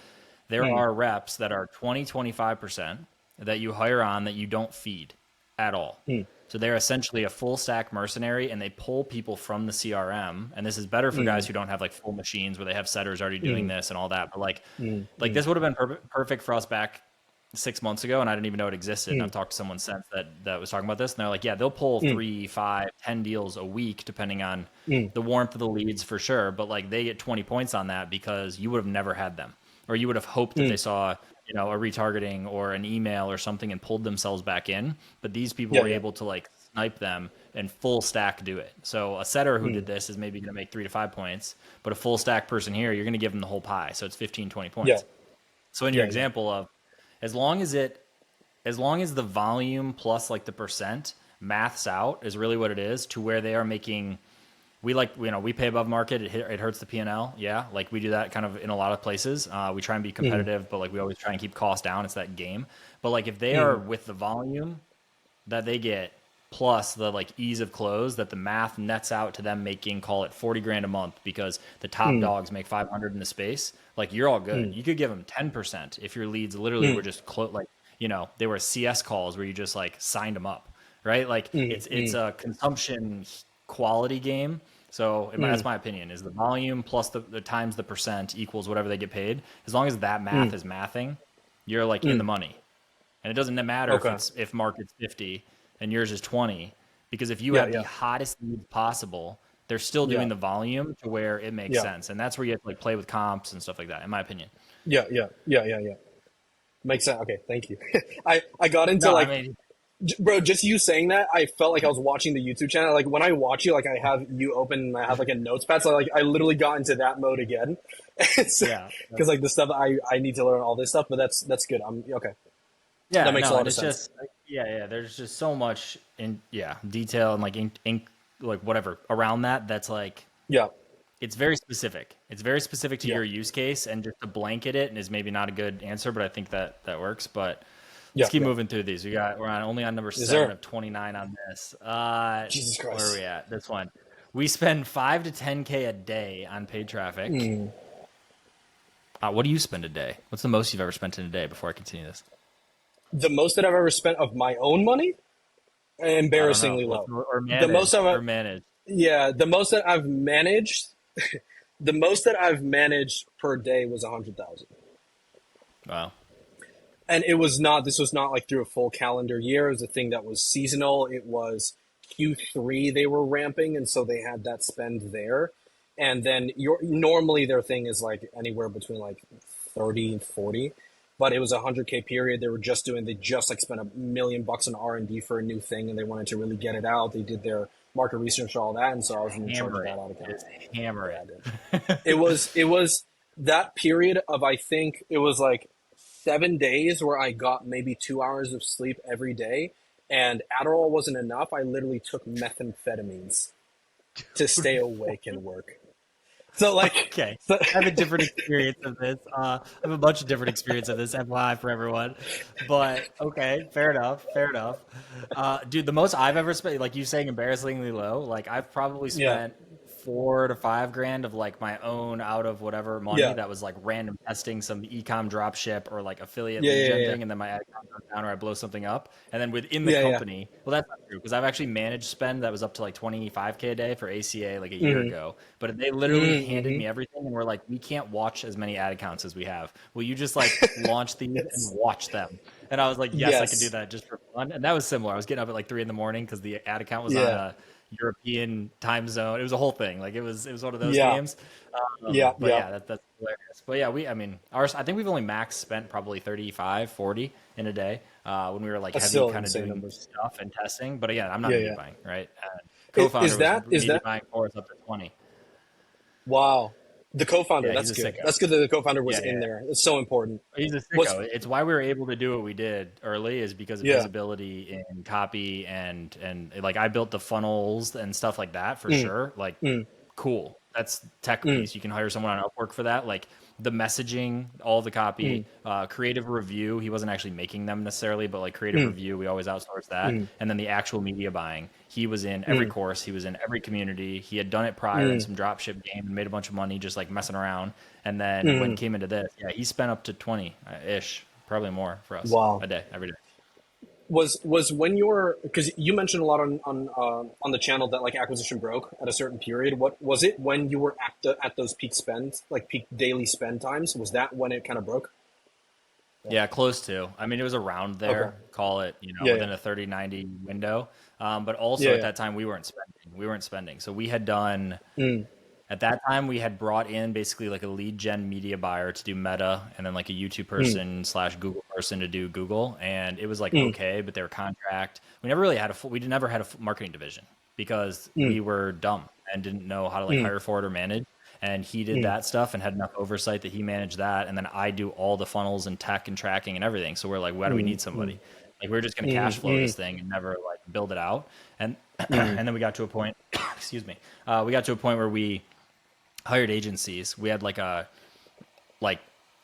There are reps that are 20, 25% that you hire on that you don't feed at all. So they're essentially a full stack mercenary, and they pull people from the CRM. And this is better for guys who don't have like full machines where they have setters already doing this and all that. But like this would have been perfect for us back 6 months ago, and I didn't even know it existed. And I've talked to someone since that was talking about this, and they're like, yeah, they'll pull 3, 5, 10 deals a week depending on the warmth of the leads for sure. But like they get 20 points on that because you would have never had them, or you would have hoped that they saw a retargeting or an email or something and pulled themselves back in. But these people were able to like snipe them and full stack do it. So a setter who did this is maybe going to make 3 to 5 points, but a full stack person here, you're going to give them the whole pie. So it's 15, 20 points. So in your example of, as long as the volume plus like the percent maths out is really what it is, to where they are making, we pay above market. It hurts the P&L. Yeah. Like we do that kind of in a lot of places. We try and be competitive, but like we always try and keep costs down. It's that game. But like if they are with the volume that they get plus the like ease of close, that the math nets out to them making, call it 40 grand a month because the top dogs make 500 in the space, like you're all good. You could give them 10% if your leads literally were just they were CS calls where you just like signed them up, right? Like it's a consumption quality game. So that's my opinion, is the volume plus the times the percent equals whatever they get paid. As long as that math is mathing, you're like in the money. And it doesn't matter if market's 50 and yours is 20, because if you have the hottest leads possible, they're still doing the volume to where it makes sense. And that's where you have to like play with comps and stuff like that, in my opinion. Yeah. Makes sense. Okay, thank you. I got into bro, just you saying that, I felt like I was watching the YouTube channel. Like when I watch you, like I have you open and I have like a notes pad. So like I literally got into that mode again. Because like the stuff I need to learn all this stuff, but that's good. I'm okay. Yeah, that makes a lot of sense. There's just so much in detail and like ink like whatever around that. That's like it's very specific. It's very specific to your use case, and just to blanket it is maybe not a good answer, but I think that works. But let's keep moving through these. We're only on number 7 of 29 on this. Jesus Christ. Where are we at? This one. We spend 5 to 10K a day on paid traffic. What do you spend a day? What's the most you've ever spent in a day before I continue this? The most that I've ever spent of my own money? Embarrassingly low. Or managed. Yeah, the most that I've managed per day was 100,000. Wow. And this was not like through a full calendar year. It was a thing that was seasonal. It was Q3 they were ramping, and so they had that spend there. And then normally their thing is like anywhere between like 30 and 40, but it was a 100K period. They just like spent $1 million on R&D for a new thing, and they wanted to really get it out. They did their market research, all that, and so I was in charge of that out of account. Hammer it. It was that period of, I think it was like 7 days where I got maybe 2 hours of sleep every day, and Adderall wasn't enough. I literally took methamphetamines to stay awake and work. So like, okay, I have a different experience of this. I have a bunch of different experience of this, FYI for everyone. But okay, fair enough. Dude, the most I've ever spent, like you saying, embarrassingly low. Like I've probably spent $4 to $5 grand of like my own out of whatever money Yeah. that was like random testing some e-com drop ship or like affiliate Yeah. lead Yeah. gen Yeah. thing, and then my ad count goes down or I blow something up. And then within the Yeah. Yeah. company, well, that's not true because I've actually managed spend that was up to like 25K a day for ACA like a year Mm-hmm. ago. But they literally handed me everything and were like, we can't watch as many ad accounts as we have. Will you just like launch these and Yes. watch them? And I was like, yes, I can do Yes. that just for fun. And that was similar. I was getting up at like 3 in the morning because the ad account was on Yeah. a European time zone. It was a whole thing. Like it was one of those Yeah. games. Yeah. But Yeah. yeah, that's hilarious. But yeah, I mean, ours, I think we've only max spent probably 35, 40 in a day when we were like That's heavy still kind of insane doing numbers. stuff and testing. But again, I'm not Yeah. media Yeah. buying, right? Is Co-founder was is media that buying for us up to 20. wow? The co-founder. Yeah, he's That's a good. sicko. That's good that the co-founder was Yeah, in yeah. there. It's so important. He's a Was sicko. It's why we were able to do what we did early is because of his yeah. ability in copy and like I built the funnels and stuff like that for Mm, sure. Like mm, cool. That's tech mm, piece. You can hire someone on Upwork for that. Like the messaging, all the copy, mm, creative review. He wasn't actually making them necessarily, but like creative mm, review, we always outsource that. mm, And then the actual media buying. He was in every mm, course. He was in every community. He had done it prior in mm, some dropship game and made a bunch of money just like messing around. And then when mm. came into this, yeah, he spent up to 20 ish, probably more for us Wow. a day, every day. Was when you're because you mentioned a lot on the channel that like acquisition broke at a certain period. What was it when you were at those peak spend, like peak daily spend times? Was that when it kind of broke? Yeah, close to. I mean, it was around Okay. there, call it, Yeah. within Yeah. a 30-90 window. But also Yeah. at Yeah. that time, we weren't spending. We weren't spending. So we had done, Mm, at that time, we had brought in basically like a lead gen media buyer to do Meta and then like a YouTube mm, person slash Google person to do Google. And it was like, mm, okay, but they were contract. We never really had we never had a full marketing division because mm, we were dumb and didn't know how to like mm, hire for it or manage. And he did mm, that stuff and had enough oversight that he managed that. And then I do all the funnels and tech and tracking and everything. So we're like, why do we mm, need mm, somebody? Like we're just going to cash mm, flow mm, this thing and never like build it out. And mm, and then we got to a point, excuse me, we got to a point where we hired agencies. We had like a like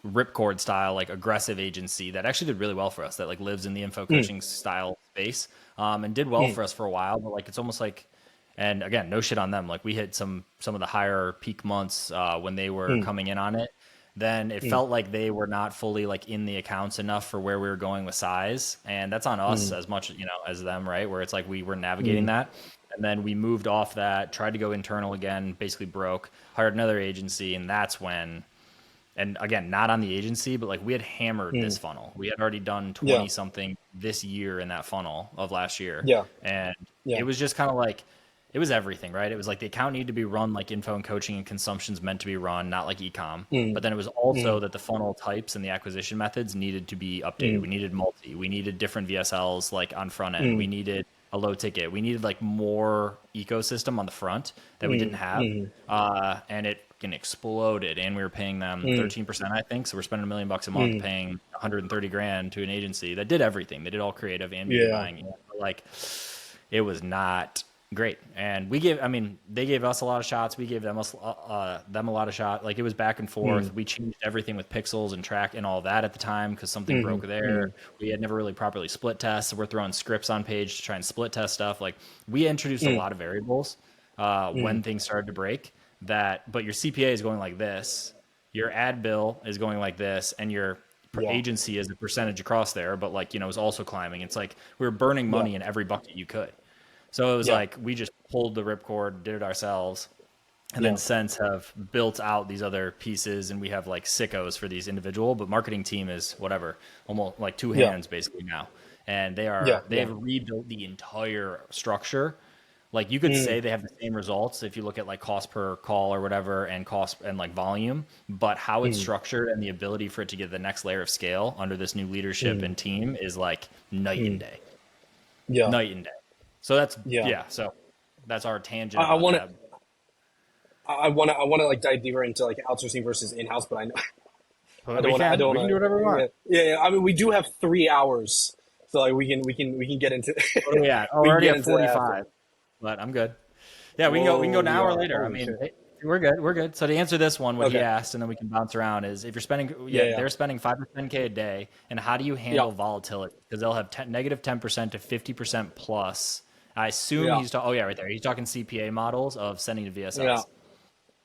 ripcord style, like aggressive agency that actually did really well for us that like lives in the info mm, coaching style space and did well mm, for us for a while. But like it's almost like, and again, no shit on them. Like we hit some of the higher peak months when they were mm, coming in on it. Then it mm, felt like they were not fully like in the accounts enough for where we were going with size, and that's on us mm, as much as them, right? Where it's like we were navigating mm, that, and then we moved off that, tried to go internal again, basically broke, hired another agency, and that's when, and again, not on the agency, but like we had hammered mm. this funnel. We had already done Yeah. 20 something this year in that funnel of last year. Yeah. And Yeah. it was just kind of like, it was everything, right? It was like the account needed to be run like info and coaching and consumption's meant to be run, not like ecom. Mm, But then it was also mm, that the funnel types and the acquisition methods needed to be updated. mm, We needed multi, we needed different VSLs like on front end. We mm, needed a low ticket. We needed like more ecosystem on the front that we didn't mm, have. mm, And it fucking exploded. And we were paying them mm, 13%, I think. So we're spending $1 million a month mm. paying 130 grand to an agency that did everything. They did all creative and media Yeah. buying. But like it was not great. And I mean, they gave us a lot of shots. We gave them them a lot of shots. Like it was back and forth. Mm, We changed everything with pixels and track and all that at the time because something mm, broke there. mm, We had never really properly split tests. So we're throwing scripts on page to try and split test stuff. Like we introduced a mm, lot of variables mm. when things started to break but your CPA is going like this, your ad bill is going like this, and your Yeah. agency is a percentage across there, but like, is also climbing. It's like we were burning Yeah. money in every bucket you could. So it was Yeah. like we just pulled the ripcord, did it ourselves, and then Yeah. since have built out these other pieces, and we have like sickos for these individual, but marketing team is whatever, almost like two Yeah. hands basically now. And they Yeah. have Yeah. rebuilt the entire structure. Like you could Mm, say they have the same results if you look at like cost per call or whatever and cost and like volume, but how it's mm, structured and the ability for it to get the next layer of scale under this new leadership mm, and team is like night and mm. day, Yeah. night and day. So that's, Yeah. yeah. So that's our I, tangent I about want to. that. I want to like dive deeper into like outsourcing versus in-house, but I know I But don't we want. I can, don't we can want do whatever we to. want. Yeah. Yeah. Yeah. I mean, we do have 3 hours, so like we can get into. What are we at? Oh, We we're can already get at into that after. 45, but I'm good. Yeah, we can go Oh, we now or are. later. I Holy mean, shit. hey, we're good. We're good. So to answer this one, what he Okay. asked, and then we can bounce around is if you're spending, Yeah. yeah, Yeah. they're spending 5 to 10K a day. And how do you Yeah. handle volatility? Because they'll have negative 10% to 50% plus I assume Yeah. he's talking. Oh yeah, right there. He's talking CPA models of sending to Yeah. VSLs.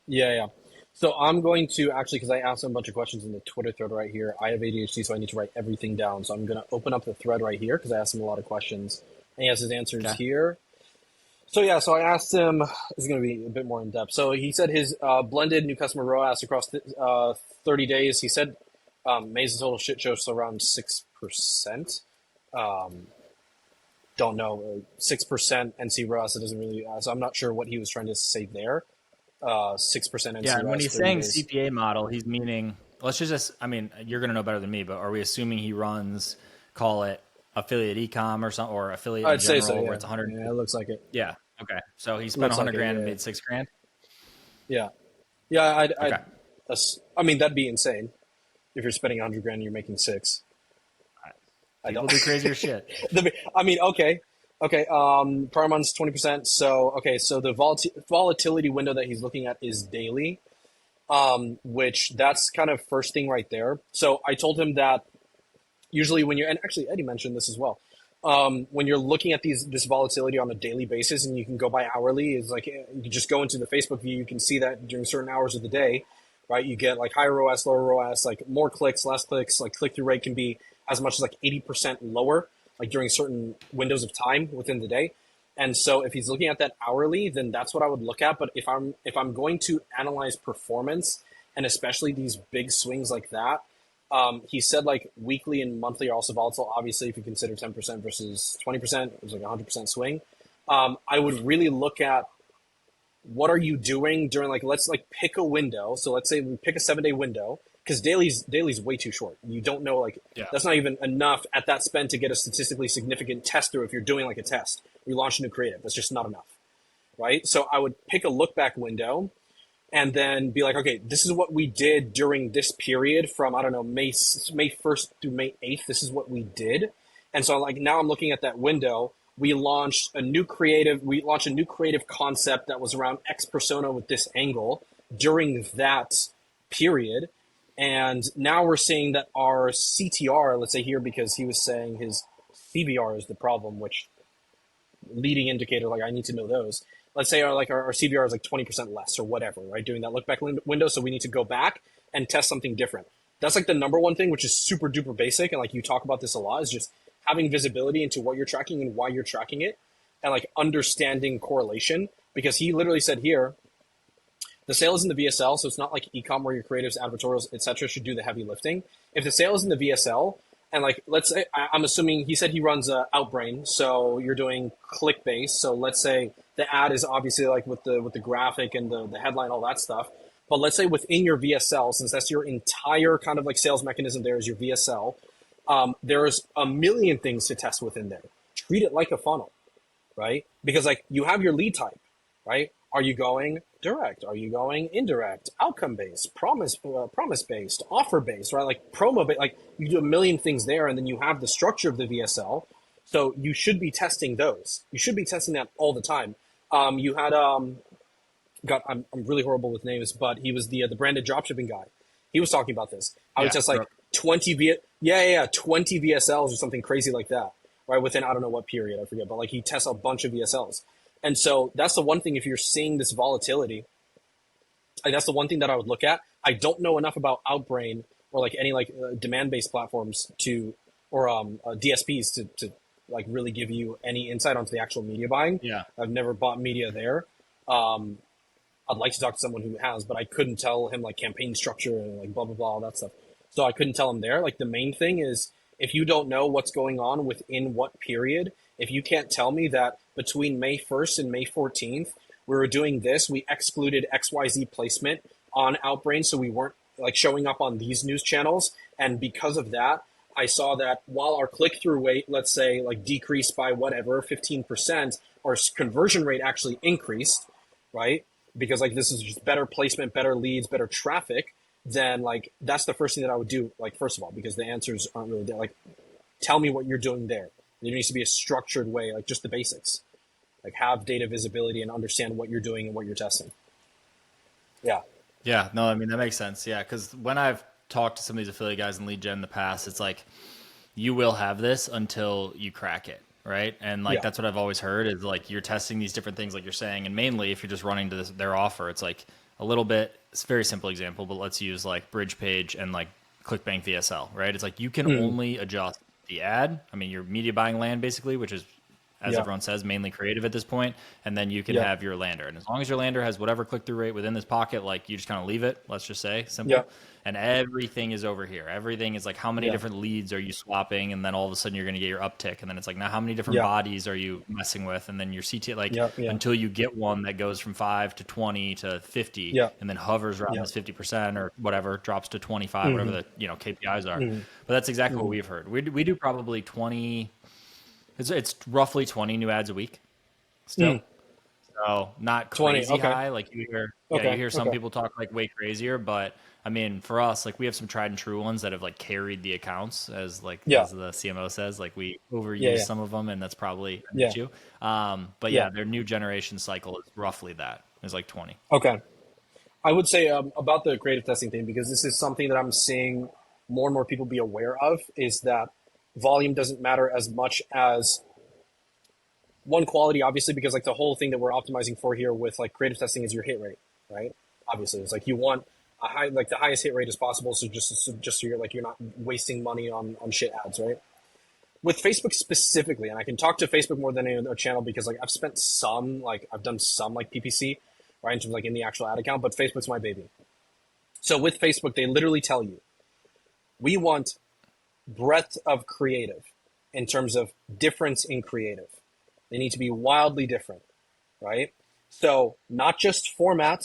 Yeah. So I'm going to actually, because I asked him a bunch of questions in the Twitter thread right here. I have ADHD, so I need to write everything down. So I'm going to open up the thread right here because I asked him a lot of questions. And he has his answers Okay. here. So yeah, so I asked him, this is going to be a bit more in depth. So he said his blended new customer ROAS across 30 days, he said May's total shit show, so around 6%. Don't know, 6% NC ROAS, it doesn't really, so I'm not sure what he was trying to say there. 6% NC Yeah, and when ROAS, he's 30 saying days. CPA model, he's meaning. Let's just. I mean, you're going to know better than me, but are we assuming he runs, call it affiliate ecom or something, or affiliate in I'd say so, general, where yeah. it's 100? Yeah, it looks like it. Yeah. Okay. So he spent Looks like 100 it, grand and yeah. made 6 grand. Yeah. Yeah, Okay. I mean, that'd be insane if you're spending 100 grand and you're making six. I People don't. do crazier shit. I mean, okay. Okay, per month's 20%. So, okay, so the volatility window that he's looking at is daily, which that's kind of first thing right there. So I told him that usually when you're, and actually Eddie mentioned this as well, when you're looking at this volatility on a daily basis and you can go by hourly, is like you can just go into the Facebook view, you can see that during certain hours of the day, right? You get like higher ROAS, lower ROAS, like more clicks, less clicks, like click-through rate can be as much as like 80% lower, like during certain windows of time within the day. And so if he's looking at that hourly, then that's what I would look at. But if I'm going to analyze performance, and especially these big swings like that, he said like weekly and monthly are also volatile. Obviously, if you consider 10% versus 20%, it's like a 100% swing. I would really look at what are you doing during like, let's like pick a window. So let's say we pick a 7-day window because daily's way too short. You don't know, like Yeah. that's not even enough at that spend to get a statistically significant test through if you're doing like a test. You launch a new creative. That's just not enough, right? So I would pick a look back window and then be like, okay, this is what we did during this period from, I don't know, May 1st through May 8th. This is what we did. And so like now I'm looking at that window. We launched a new creative concept that was around X persona with this angle during that period. And now we're seeing that our CTR, let's say here, because he was saying his CBR is the problem, which leading indicator, like I need to know those. Let's say our CBR is like 20% less or whatever, right? Doing that look back window. So we need to go back and test something different. That's like the number one thing, which is super duper basic. And like you talk about this a lot, is just having visibility into what you're tracking and why you're tracking it, and like understanding correlation. Because he literally said here, the sale is in the VSL, so it's not like ecom where your creatives, advertorials, etc. should do the heavy lifting. If the sale is in the VSL, and like let's say I'm assuming he said he runs Outbrain, so you're doing click based. So let's say the ad is obviously like with the graphic and the headline, all that stuff. But let's say within your VSL, since that's your entire kind of like sales mechanism, there is your VSL. There's a million things to test within there. Treat it like a funnel, right? Because like you have your lead type, right? Are you going direct? Are you going indirect? Outcome based, promise based, offer based, right? Like promo based. Like you do a million things there, and then you have the structure of the VSL. So you should be testing those. You should be testing that all the time. You had God, I'm really horrible with names, but he was the branded dropshipping guy. He was talking about this. I would test like 20 20 VSLs or something crazy like that, right? Within I don't know what period, I forget, but like he tests a bunch of VSLs. And so that's the one thing, if you're seeing this volatility, like that's the one thing that I would look at. I don't know enough about Outbrain or like any like demand-based platforms or DSPs to like really give you any insight onto the actual media buying. Yeah. I've never bought media there. I'd like to talk to someone who has, but I couldn't tell him like campaign structure and like blah, blah, blah, all that stuff. So I couldn't tell him there. Like the main thing is if you don't know what's going on within what period, if you can't tell me that between May 1st and May 14th, we were doing this, we excluded XYZ placement on Outbrain, so we weren't like showing up on these news channels. And because of that, I saw that while our click-through rate, let's say like decreased by whatever, 15%, our conversion rate actually increased, right? Because like this is just better placement, better leads, better traffic, then like that's the first thing that I would do, like first of all, because the answers aren't really there. Like tell me what you're doing there. There needs to be a structured way, like just the basics. Like have data visibility and understand what you're doing and what you're testing. Yeah. Yeah, no, I mean, that makes sense. Yeah, because when I've talked to some of these affiliate guys in lead gen in the past, it's like you will have this until you crack it. right? And like that's what I've always heard is like you're testing these different things, like you're saying, and mainly if you're just running to their offer, it's like a little bit. It's a very simple example, but let's use like Bridge Page and like ClickBank VSL, right? It's like you can only adjust the ad. I mean, your media buying land basically, which is, as everyone says, mainly creative at this point, and then you can have your lander. And as long as your lander has whatever click-through rate within this pocket, like you just kind of leave it, let's just say, simple. And everything is over here. Everything is like how many different leads are you swapping, and then all of a sudden you're going to get your uptick. And then it's like, now how many different bodies are you messing with? And then your CT, like until you get one that goes from 5 to 20 to 50 and then hovers around this 50% or whatever, drops to 25, whatever the KPIs are. But that's exactly what we've heard. We do probably 20... It's roughly 20 new ads a week still. So not crazy high. Like you hear, you hear some people talk like way crazier, but I mean, for us, like we have some tried and true ones that have like carried the accounts as like, as the CMO says, like we overuse some of them, and that's probably an issue. But their new generation cycle is roughly that. It's like 20. Okay. I would say about the creative testing thing, because this is something that I'm seeing more and more people be aware of, is that volume doesn't matter as much as one, quality, obviously, because like the whole thing that we're optimizing for here with like creative testing is your hit rate, right? Obviously, it's like you want a high, like the highest hit rate as possible. So just so you're like, you're not wasting money on shit ads, right? With Facebook specifically, and I can talk to Facebook more than any other channel because like I've done some like PPC, right? In terms of like in the actual ad account, but Facebook's my baby. So with Facebook, they literally tell you, we want breadth of creative in terms of difference in creative. They need to be wildly different, right? So not just format,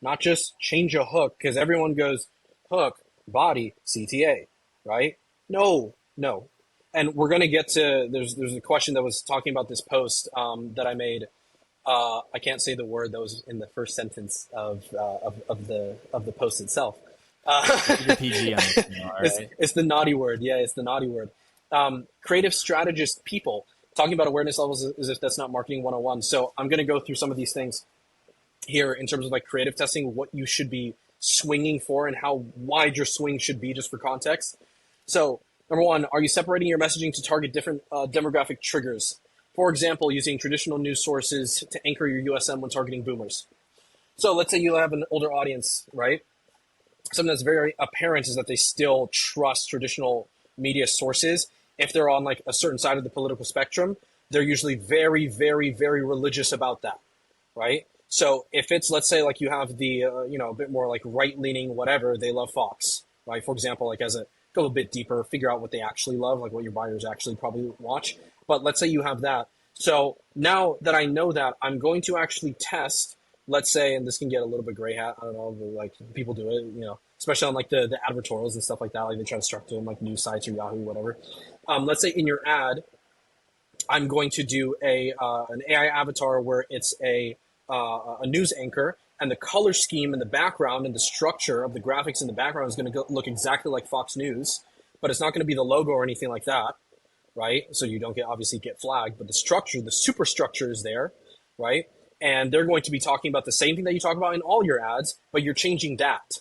not just change a hook, because everyone goes hook, body, CTA, right? No. And we're going to get to, there's a question that was talking about this post that I made. I can't say the word that was in the first sentence of the post itself. PG on this, right? It's the naughty word. Yeah, it's the naughty word. Creative strategist people talking about awareness levels as if that's not marketing 101. So I'm going to go through some of these things here in terms of like creative testing, what you should be swinging for and how wide your swing should be, just for context. So number one, are you separating your messaging to target different demographic triggers? For example, using traditional news sources to anchor your USM when targeting boomers. So let's say you have an older audience, right? Something that's very apparent is that they still trust traditional media sources. If they're on like a certain side of the political spectrum, they're usually very, very, very religious about that, right? So if it's, let's say like you have the, a bit more like right-leaning, whatever, they love Fox, right? For example, like as a, go a bit deeper, figure out what they actually love, like what your buyers actually probably watch. But let's say you have that. So now that I know that, I'm going to actually test, let's say, and this can get a little bit gray hat, I don't know, but like people do it, especially on like the advertorials and stuff like that, like they try to structure them like news sites or Yahoo, whatever. Let's say in your ad, I'm going to do an AI avatar where it's a news anchor, and the color scheme in the background and the structure of the graphics in the background is going to look exactly like Fox News, but it's not going to be the logo or anything like that, right? So you don't obviously get flagged, but the structure, the superstructure is there, right? And they're going to be talking about the same thing that you talk about in all your ads, but you're changing that,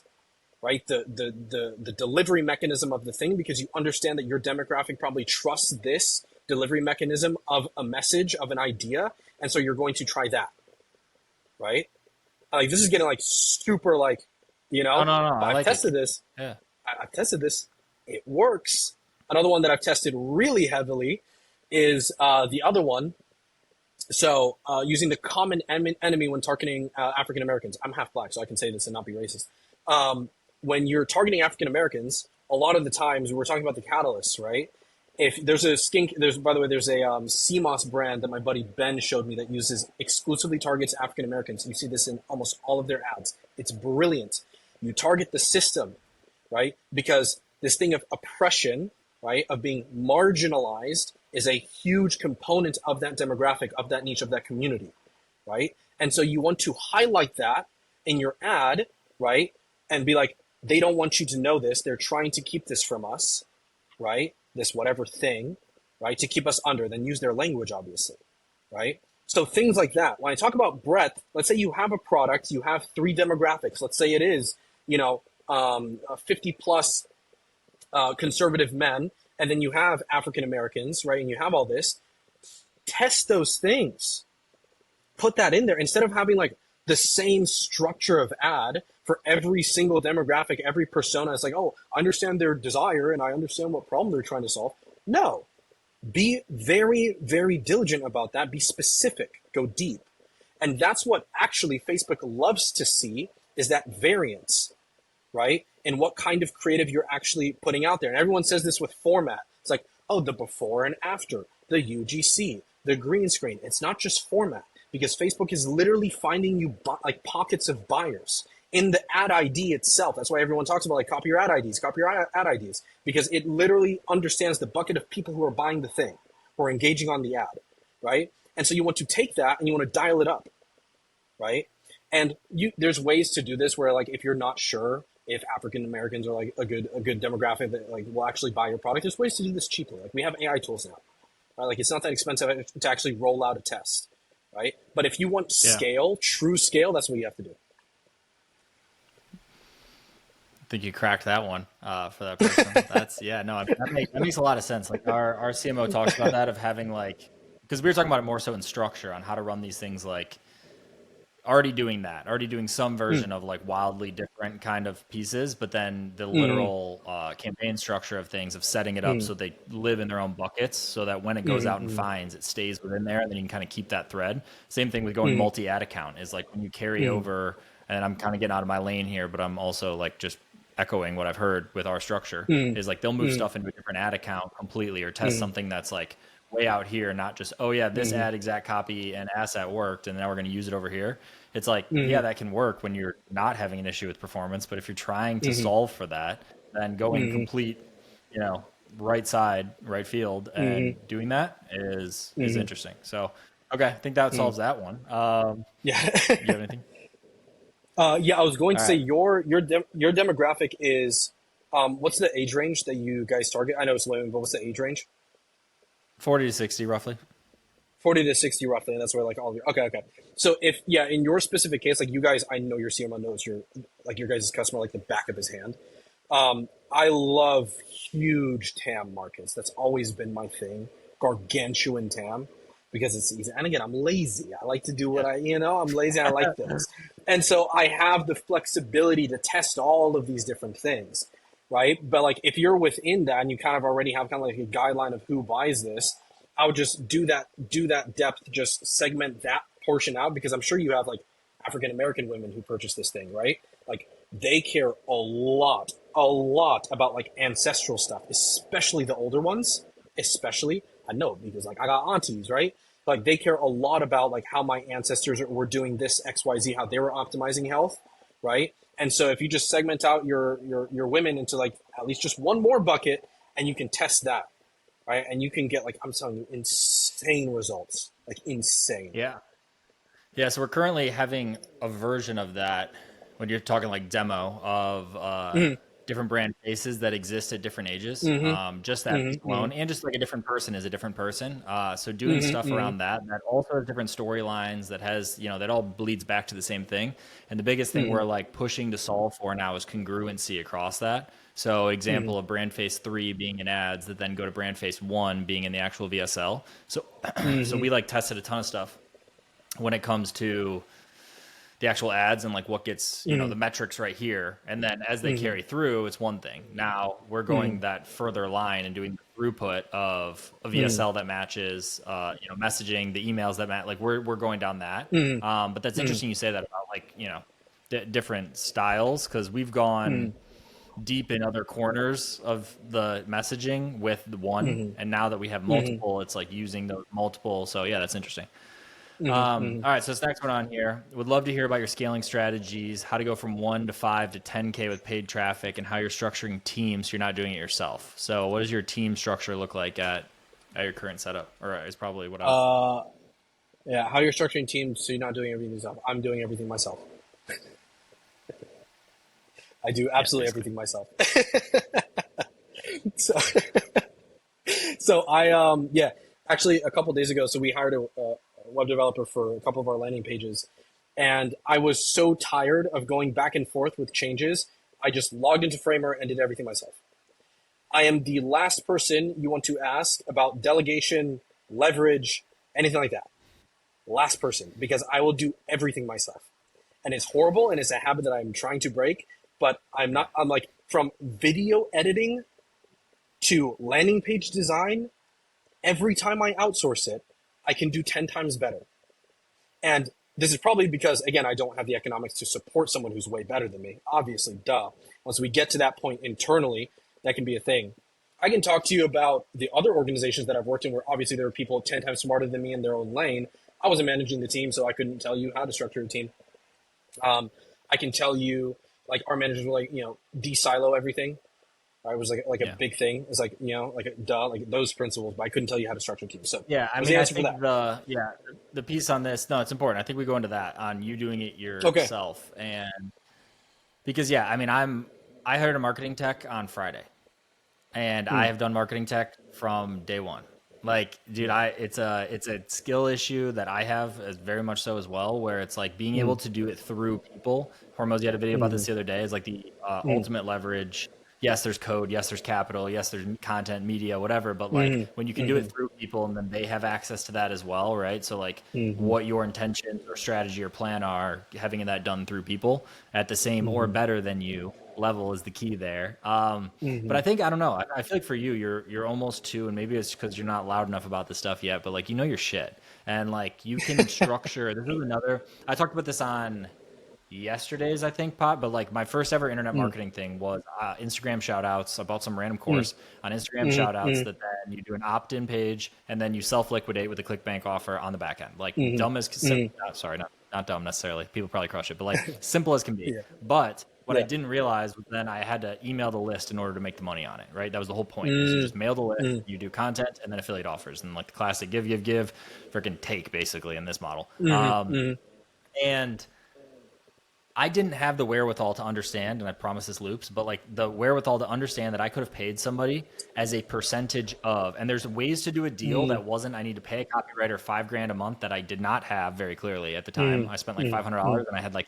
right? The delivery mechanism of the thing, because you understand that your demographic probably trusts this delivery mechanism of a message, of an idea, and so you're going to try that, right? Like this is getting like super like, No. I've tested this. Yeah. I've tested this. It works. Another one that I've tested really heavily is the other one. So using the common enemy when targeting African Americans. I'm half black, so I can say this and not be racist. When you're targeting African Americans, a lot of the times we're talking about the catalysts, right? If there's a by the way, there's a CMOS brand that my buddy Ben showed me that uses exclusively targets African Americans. You see this in almost all of their ads. It's brilliant. You target the system, right? Because this thing of oppression, right, of being marginalized is a huge component of that demographic, of that niche, of that community, right? And so you want to highlight that in your ad, right? And be like, they don't want you to know this. They're trying to keep this from us, right? This whatever thing, right? To keep us under, then use their language, obviously, right? So things like that. When I talk about breadth, let's say you have a product, you have 3 demographics. Let's say it is, 50 plus conservative men, and then you have African Americans, right? And you have all this. test those things. Put that in there instead of having like the same structure of ad for every single demographic, every persona. It's like, oh, I understand their desire and I understand what problem they're trying to solve. No, be very, very diligent about that. Be specific, go deep. And that's what actually Facebook loves to see, is that variance, right? And what kind of creative you're actually putting out there. And everyone says this with format. It's like, oh, the before and after, the UGC, the green screen. It's not just format, because Facebook is literally finding you like pockets of buyers in the ad ID itself. That's why everyone talks about like copy your ad IDs, because it literally understands the bucket of people who are buying the thing, who are engaging on the ad, right? And so you want to take that and you want to dial it up, right? And there's ways to do this where, like, if you're not sure if African Americans are like a good demographic that like will actually buy your product, there's ways to do this cheaply. Like, we have AI tools now, right? Like, it's not that expensive to actually roll out a test, right? But if you want scale, true scale, that's what you have to do. I think you cracked that one for that person. That makes a lot of sense. Like, our CMO talks about that, of having like, because we were talking about it more so in structure on how to run these things, like already doing some version of like wildly different kind of pieces, but then the literal campaign structure of things, of setting it up so they live in their own buckets, so that when it goes out and finds, it stays within there, and then you can kind of keep that thread. Same thing with going multi-ad account, is like when you carry over, and I'm kind of getting out of my lane here, but I'm also like just echoing what I've heard with our structure, is like they'll move stuff into a different ad account completely, or test something that's like way out here, not just, oh yeah, this ad exact copy and asset worked, and now we're going to use it over here. It's like, yeah, that can work when you're not having an issue with performance, but if you're trying to solve for that, then going complete, right side, right field, and doing that is interesting. So, okay, I think that solves that one. Do you have anything? Yeah, I was going to say your demographic is, what's the age range that you guys target? I know it's women, but what's the age range? 40 to 60 roughly. 40 to 60 roughly, and that's where like all of your, okay. So if, in your specific case, like you guys, I know your CMO knows your guys' customer like the back of his hand. I love huge TAM markets. That's always been my thing. Gargantuan TAM, because it's easy. And again, I'm lazy. I like to do what I'm lazy. I like this. And so I have the flexibility to test all of these different things, right? But like, if you're within that and you kind of already have kind of like a guideline of who buys this, I would just do that depth, just segment that portion out, because I'm sure you have like African-American women who purchase this thing, right? Like, they care a lot about like ancestral stuff, especially the older ones, I know, because like I got aunties, right? Like, they care a lot about like how my ancestors were doing this XYZ, how they were optimizing health, right? And so if you just segment out your women into like at least just one more bucket, and you can test that, right? And you can get, like, I'm telling you, insane results, like insane. Yeah. So we're currently having a version of that, when you're talking like demo of different brand faces that exist at different ages. Just that alone, and just like a different person is a different person. So doing stuff around that also has different storylines, that has, that all bleeds back to the same thing. And the biggest thing we're like pushing to solve for now is congruency across that. So example of brand face 3 being in ads, that then go to brand face 1 being in the actual VSL. So, so we like tested a ton of stuff when it comes to the actual ads and like what gets, the metrics right here. And then as they carry through, it's one thing. Now we're going that further line and doing the throughput of a VSL that matches, messaging, the emails that match, like we're going down that. But that's interesting you say that about like, different styles, because we've gone deep in other corners of the messaging with the one. And now that we have multiple, it's like using those multiple. So yeah, that's interesting. All right, so this next one on here, would love to hear about your scaling strategies, how to go from 1 to 5 to 10K with paid traffic, and how you're structuring teams so you're not doing it yourself. So what does your team structure look like at your current setup? Or is probably what how you're structuring teams so you're not doing everything yourself. I'm doing everything myself. I do absolutely everything myself. So I actually a couple of days ago, so we hired a web developer for a couple of our landing pages, and I was so tired of going back and forth with changes, I just logged into Framer and did everything myself. I am the last person you want to ask about delegation, leverage, anything like that. Last person, because I will do everything myself. And it's horrible, and it's a habit that I'm trying to break, but I'm like, from video editing to landing page design, every time I outsource it, I can do 10 times better. And this is probably because, again, I don't have the economics to support someone who's way better than me. Obviously, duh. Once we get to that point internally, that can be a thing. I can talk to you about the other organizations that I've worked in where obviously there are people 10 times smarter than me in their own lane. I wasn't managing the team, so I couldn't tell you how to structure a team. I can tell you, like, our managers were like, de-silo everything. It was like a big thing. It's like, like a duh, like those principles, but I couldn't tell you how to structure teams. So yeah, I mean, I think the piece on this, no, it's important. I think we go into that on you doing it yourself. Okay. And because, I mean, I hired a marketing tech on Friday, and I have done marketing tech from day one. Like, dude, it's a skill issue that I have very much so as well, where it's like being able to do it through people. Hormozy had a video about this the other day. Is like the ultimate leverage. Yes, there's code. Yes, there's capital. Yes, there's content, media, whatever. But like when you can do it through people, and then they have access to that as well, right? So like what your intentions or strategy or plan are, having that done through people at the same or better than you level is the key there. But I think, I don't know. I feel like for you, you're almost too, and maybe it's because you're not loud enough about this stuff yet, but like, your shit. And like, you can structure, this is another, I talked about this on yesterday's, I think, pod, but like my first ever internet marketing thing was Instagram shout outs about some random course on Instagram shout outs that then you do an opt-in page and then you self-liquidate with a ClickBank offer on the back end. Like dumb as, sorry, not dumb necessarily. People probably crush it, but like simple as can be. But what I didn't realize was then I had to email the list in order to make the money on it, right? That was the whole point. Is you just mail the list, you do content, and then affiliate offers. And like the classic give, freaking take, basically, in this model. And I didn't have the wherewithal to understand, and I promise this loops, but like the wherewithal to understand that I could have paid somebody as a percentage of, and there's ways to do a deal that wasn't, I need to pay a copywriter $5,000 a month that I did not have very clearly at the time. I spent like $500 and I had like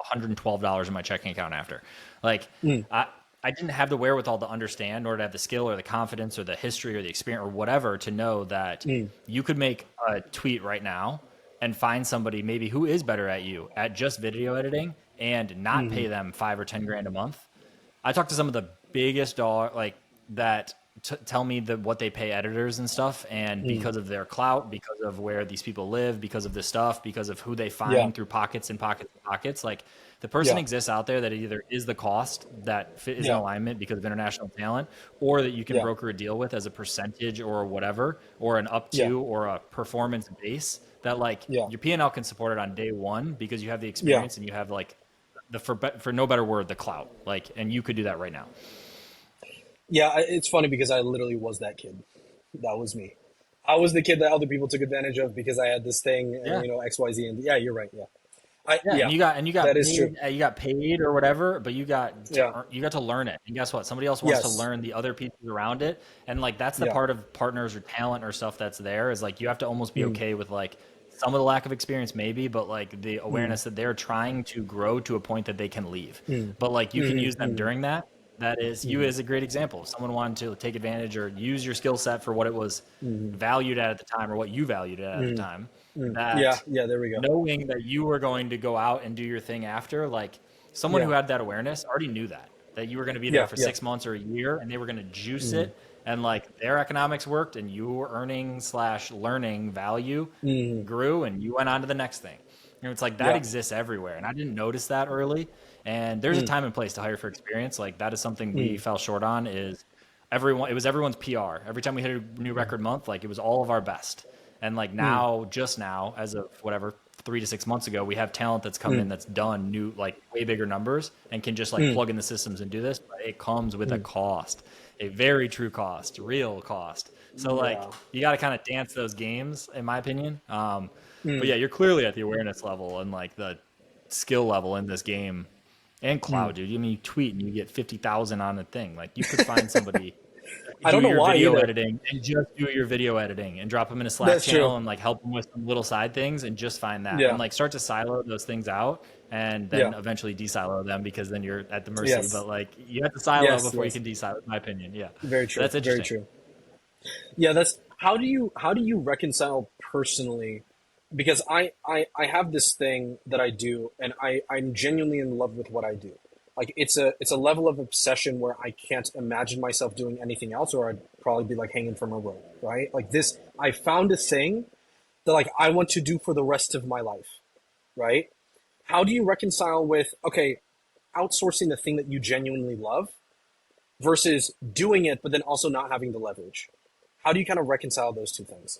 $112 in my checking account after. Like I didn't have the wherewithal to understand, nor to have the skill or the confidence or the history or the experience or whatever to know that you could make a tweet right now and find somebody maybe who is better at you at just video editing and not pay them $5 or $10,000 a month. I talked to some of the biggest that tell me what they pay editors and stuff, and because of their clout, because of where these people live, because of this stuff, because of who they find through pockets and pockets and pockets, like the person exists out there that either is the cost that is in alignment because of international talent, or that you can broker a deal with as a percentage or whatever, or an up to or a performance base that like your P&L can support it on day one because you have the experience and you have like for no better word, the clout, like, and you could do that right now. Yeah, it's funny because I literally was that kid. That was me. I was the kid that other people took advantage of because I had this thing, and, X, Y, Z, and you're right. And you got that paid, is true. You got paid or whatever, but you got to learn it. And guess what? Somebody else wants to learn the other pieces around it. And like, that's the part of partners or talent or stuff that's there is like, you have to almost be okay with like some of the lack of experience maybe, but like the awareness that they're trying to grow to a point that they can leave. But like you can use them during that. That is, you as a great example. If someone wanted to take advantage or use your skill set for what it was valued at the time or what you valued at the time. That there we go. Knowing that you were going to go out and do your thing after, like someone who had that awareness already knew that you were going to be there for 6 months or a year and they were going to juice it. And like their economics worked and your earning/learning value grew and you went on to the next thing. It's like that exists everywhere. And I didn't notice that early. And there's a time and place to hire for experience. Like that is something we fell short on is it was everyone's PR. Every time we hit a new record month, like it was all of our best. And like now, just now, as of whatever, 3 to 6 months ago, we have talent that's come in that's done new, like way bigger numbers and can just like plug in the systems and do this. But it comes with a cost, a very true cost, real cost. So like you got to kind of dance those games, in my opinion. But yeah, you're clearly at the awareness level and like the skill level in this game. And cloud, dude. I mean, you tweet and you get 50,000 on a thing. Like you could find somebody. I don't know why video either. editing and just do your video editing and drop them in a Slack channel and like help them with some little side things and just find that and like start to silo those things out and then eventually de-silo them because then you're at the mercy. But like you have to silo before you can de-silo, in my opinion. Yeah, very true. That's interesting. Very true. Yeah, how do you reconcile personally? Because I have this thing that I do, and I'm genuinely in love with what I do. Like it's a level of obsession where I can't imagine myself doing anything else, or I'd probably be like hanging from a rope, right? Like this, I found a thing that like I want to do for the rest of my life, right? How do you reconcile with, okay, outsourcing the thing that you genuinely love versus doing it, but then also not having the leverage? How do you kind of reconcile those two things?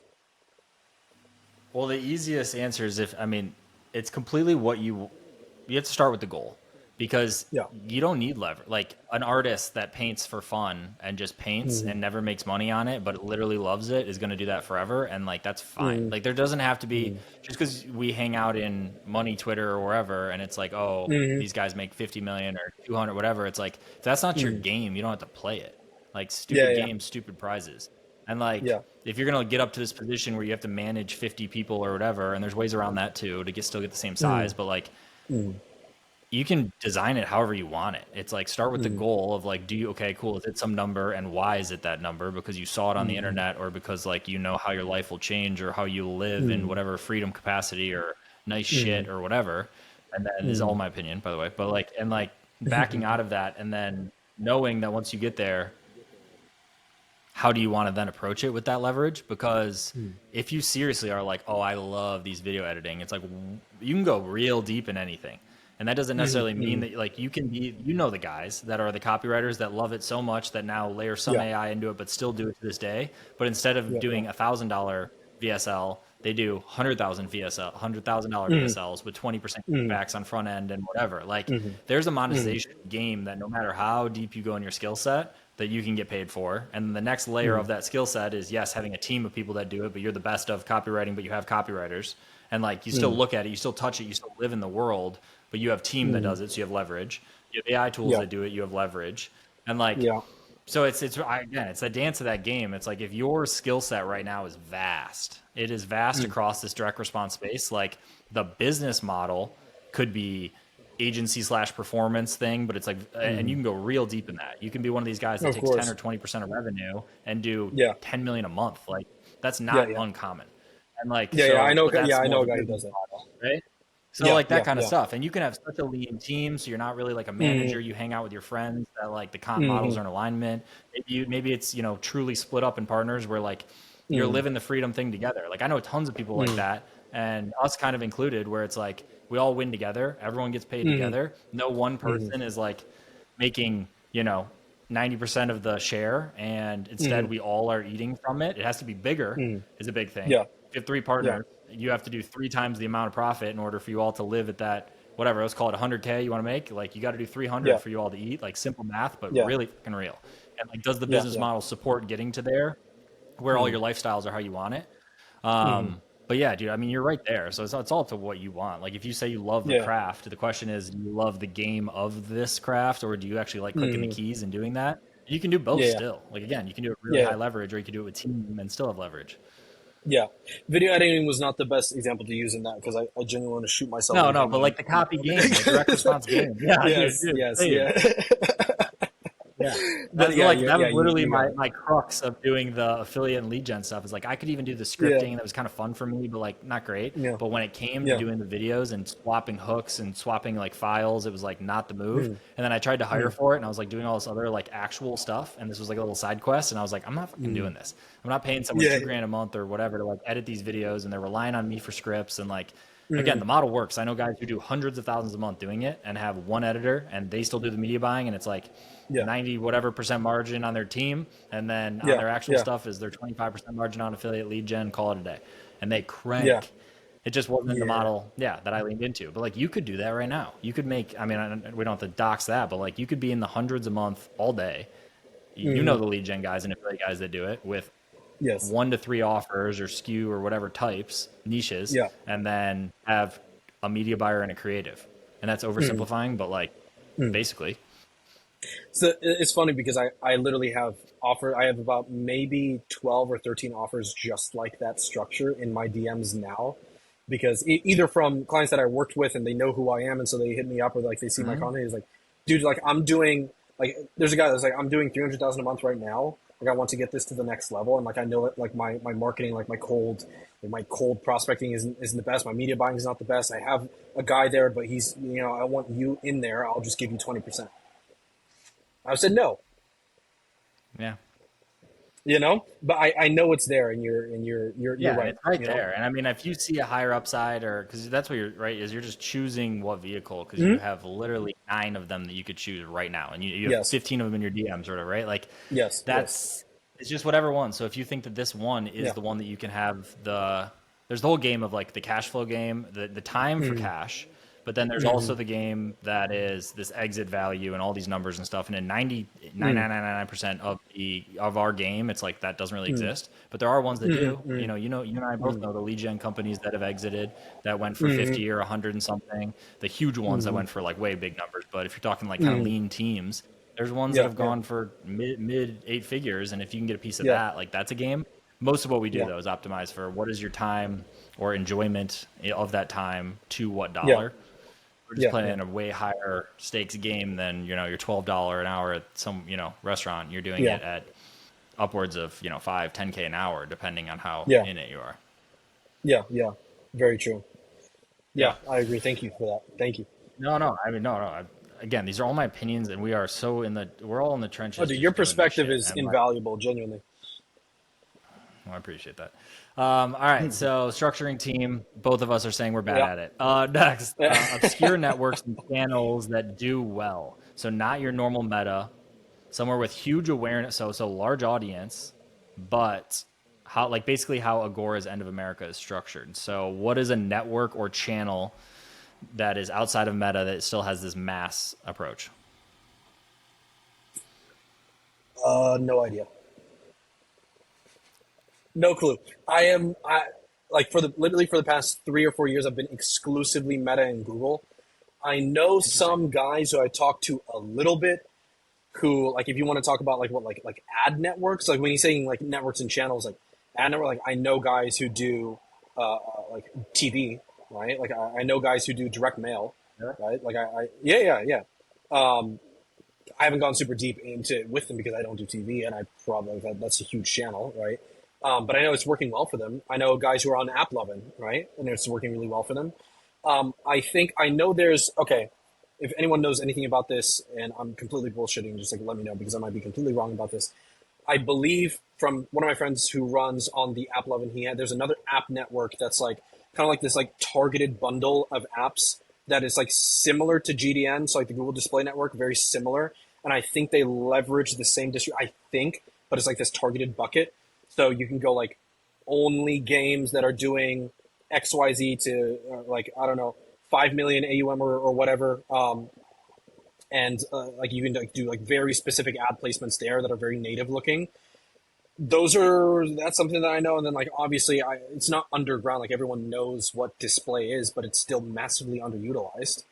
Well, the easiest answer is if, I mean, it's completely what you have to start with the goal because Yeah. you don't need lever. Like an artist that paints for fun and just paints Mm-hmm. and never makes money on it, but literally loves it is going to do that forever. And like, that's fine. Mm-hmm. Like there doesn't have to be Mm-hmm. just because we hang out in money Twitter or wherever. And it's like, oh, Mm-hmm. these guys make 50 million or 200, whatever. It's like, if that's not your Mm-hmm. game, you don't have to play it. Like Yeah, stupid yeah, games, stupid prizes. And like, yeah. if you're gonna get up to this position where you have to manage 50 people or whatever, and there's ways around that too to still get the same Mm-hmm. size, but like Mm-hmm. you can design it however you want it. It's like start with the Mm-hmm. goal of like, do you okay, cool, is it some number and why is it that number? Because you saw it on the Mm-hmm. internet or because like you know how your life will change or how you live in whatever freedom capacity or nice Mm-hmm. shit or whatever. And then this is all Mm-hmm. my opinion, by the way. But like and like backing out of that and then knowing that once you get there, how do you want to then approach it with that leverage? Because if you seriously are like, oh, I love these video editing, it's like you can go real deep in anything. And that doesn't necessarily mean Mm-hmm. that like you can be, you know, the guys that are the copywriters that love it so much that now layer some Yeah, AI into it, but still do it to this day. But instead of yeah, yeah. doing $1,000 VSL, they do 100,000 VSL, $100,000 Mm-hmm. VSLs with 20% Mm-hmm. backs on front end and whatever. Like Mm-hmm. there's a Mm-hmm. monetization game that no matter how deep you go in your skill set, that you can get paid for. And the next layer of that skill set is yes, having a team of people that do it, but you're the best of copywriting, but you have copywriters. And like you still Mm-hmm. look at it, you still touch it, you still live in the world, but you have team that Mm-hmm. does it, so you have leverage. You have AI tools Yeah, that do it, you have leverage. And like yeah. so again, it's a dance of that game. It's like if your skill set right now is vast, it is vast Mm-hmm. across this direct response space. Like the business model could be agency slash performance thing, but it's like, and you Mm-hmm. can go real deep in that. You can be one of these guys that Of takes 10 or course. 20% of revenue and do Yeah, 10 million a month. Like that's yeah, not yeah, uncommon. And like, yeah, yeah. I so, know. but Yeah, that's I more know of a a guy who business does it. model, right? So Yeah, like that yeah, kind of yeah. stuff. And you can have such a lean team. So you're not really like a manager. Mm-hmm. You hang out with your friends that like the comp models Mm-hmm. are in alignment. Maybe it's, you know, truly split up in partners where like you're Mm-hmm. living the freedom thing together. Like I know tons of people like Mm-hmm. that and us kind of included where it's like we all win together. Everyone gets paid Mm-hmm. together. No one Mm-hmm. person is like making, you know, 90% of the share and instead Mm-hmm. we all are eating from it. It has to be bigger Mm-hmm. is a big thing. Yeah, If you have three yeah, partners, you have to do three times the amount of profit in order for you all to live at that, whatever, let's call it 100K you want to make. Like you got to do 300 yeah, for you all to eat, like simple math, but yeah, really fucking real. And like, does the yeah, business yeah. model support getting to there where all Mm-hmm. your lifestyles are how you want it? Mm-hmm. But yeah, dude, I mean, you're right there. So it's all up to what you want. Like if you say you love the Yeah. craft, the question is, do you love the game of this craft or do you actually like clicking the Mm-hmm. keys and doing that? You can do both Yeah, yeah, still. Like again, you can do it really yeah, high leverage or you can do it with team and still have leverage. yeah. Video editing was not the best example to use in that because I genuinely want to shoot myself in No, the no, head but when like the copy game, the direct response game. Yeah, dude, yes, dude, yes, same. yeah. Yeah. But That's yeah, like yeah, that yeah. was literally You got my it. my crux of doing the affiliate and lead gen stuff is like I could even do the Yeah, scripting and that was kind of fun for me, but like not great. yeah, But when it came to yeah. doing the videos and swapping hooks and swapping like files, it was like not the move. Mm, And then I tried to hire mm, for it and I was like doing all this other like actual stuff. And this was like a little side quest. And I was like, I'm not fucking mm. doing this. I'm not paying someone Yeah, two yeah. grand a month or whatever to like edit these videos and they're relying on me for scripts and like again, Mm, the model works. I know guys who do hundreds of thousands a month doing it and have one editor and they still do the media buying and it's like yeah, 90 whatever percent margin on their team. And then on yeah, their actual yeah, stuff is their 25% margin on affiliate lead gen, call it a day. And they yeah, crank. It just wasn't the yeah. model, yeah, that I leaned into. But like you could do that right now. You could make, I mean, we don't have to dox that, but like you could be in the hundreds a month all day. You know Mm, the lead gen guys and affiliate guys that do it with yes, 1 to 3 offers or SKU or whatever types, niches, yeah. and then have a media buyer and a creative. And that's Mm, oversimplifying, but like mm. basically. So it's funny because I literally have I have about maybe 12 or 13 offers just like that structure in my DMs now because either from clients that I worked with and they know who I am and so they hit me up or like they see my Mhm. content is like, dude, like I'm doing like there's a guy that's like I'm doing 300,000 a month right now. Like I want to get this to the next level. And like, I know it, like my marketing, like my cold prospecting isn't the best. My media buying is not the best. I have a guy there, but he's, I want you in there. I'll just give you 20%. I said, no, Yeah. but I know it's there, and you're Yeah, right. it's right there. And I mean, if you see a higher upside, or because that's what you're right, is you're just choosing what vehicle, because you have literally 9 of them that you could choose right now, and you have Yes. 15 of them in your DM, sort of, right? Like Yes. that's it's just whatever one. So if you think that this one is Yeah. the one that you can have there's the whole game of like the cash flow game, the time for Mm-hmm. cash. But then there's also the game that is this exit value and all these numbers and stuff. And in 99.99% of our game, it's like that doesn't really exist. But there are ones that do. You and I both know the lead gen companies that have exited that went for 50 or 100 and something. The huge ones that went for like way big numbers. But if you're talking like kind of lean teams, there's ones that have gone for mid 8 figures. And if you can get a piece of that, like that's a game. Most of what we do though is optimize for what is your time or enjoyment of that time to what dollar. We're just playing in a way higher stakes game than, your $12 an hour at some, restaurant. You're doing it at upwards of, 5, 10K an hour, depending on how in it you are. Yeah. Very true. Yeah, I agree. Thank you for that. Thank you. No. I mean, no. Again, these are all my opinions, and we're all in the trenches. Oh, dude, your perspective is invaluable, genuinely. I appreciate that. All right, so structuring team, both of us are saying we're bad at it. Next, obscure networks and channels that do well. So not your normal meta, somewhere with huge awareness, so large audience, but basically how Agora's End of America is structured. So what is a network or channel that is outside of meta that still has this mass approach? No idea. No clue. Literally for the past 3 or 4 years, I've been exclusively Meta and Google. I know some guys who I talk to a little bit, who, like, if you want to talk about like ad networks, like when you're saying like networks and channels, like ad network, like I know guys who do like TV, right? Like I know guys who do direct mail, right? Like yeah. I haven't gone super deep into it with them because I don't do TV, and that's a huge channel, right? But I know it's working well for them. I know guys who are on AppLovin, right? And it's working really well for them. I know if anyone knows anything about this and I'm completely bullshitting, just like let me know, because I might be completely wrong about this. I believe from one of my friends who runs on the AppLovin, there's another app network that's like kind of like this like targeted bundle of apps that is like similar to GDN, so like the Google Display Network, very similar. And I think they leverage the same but it's like this targeted bucket. So you can go like only games that are doing XYZ to like, I don't know, 5 million AUM or whatever. Like you can do like very specific ad placements there that are very native looking. That's something that I know. And then like, obviously it's not underground. Like everyone knows what display is, but it's still massively underutilized.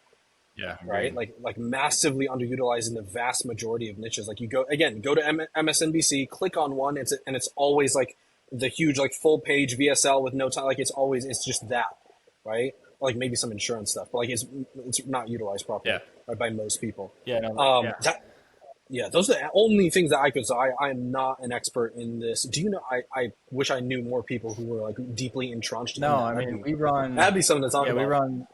Yeah. Right. Like massively underutilized in the vast majority of niches. Like you go to MSNBC, click on one, and it's always like the huge, like full page VSL with no time. Like it's just that, right? Like maybe some insurance stuff, but like it's not utilized properly by most people. Yeah. Those are the only things that I could say. I am not an expert in this. Do you know? I wish I knew more people who were like deeply entrenched. No, I mean that'd be something to talk about.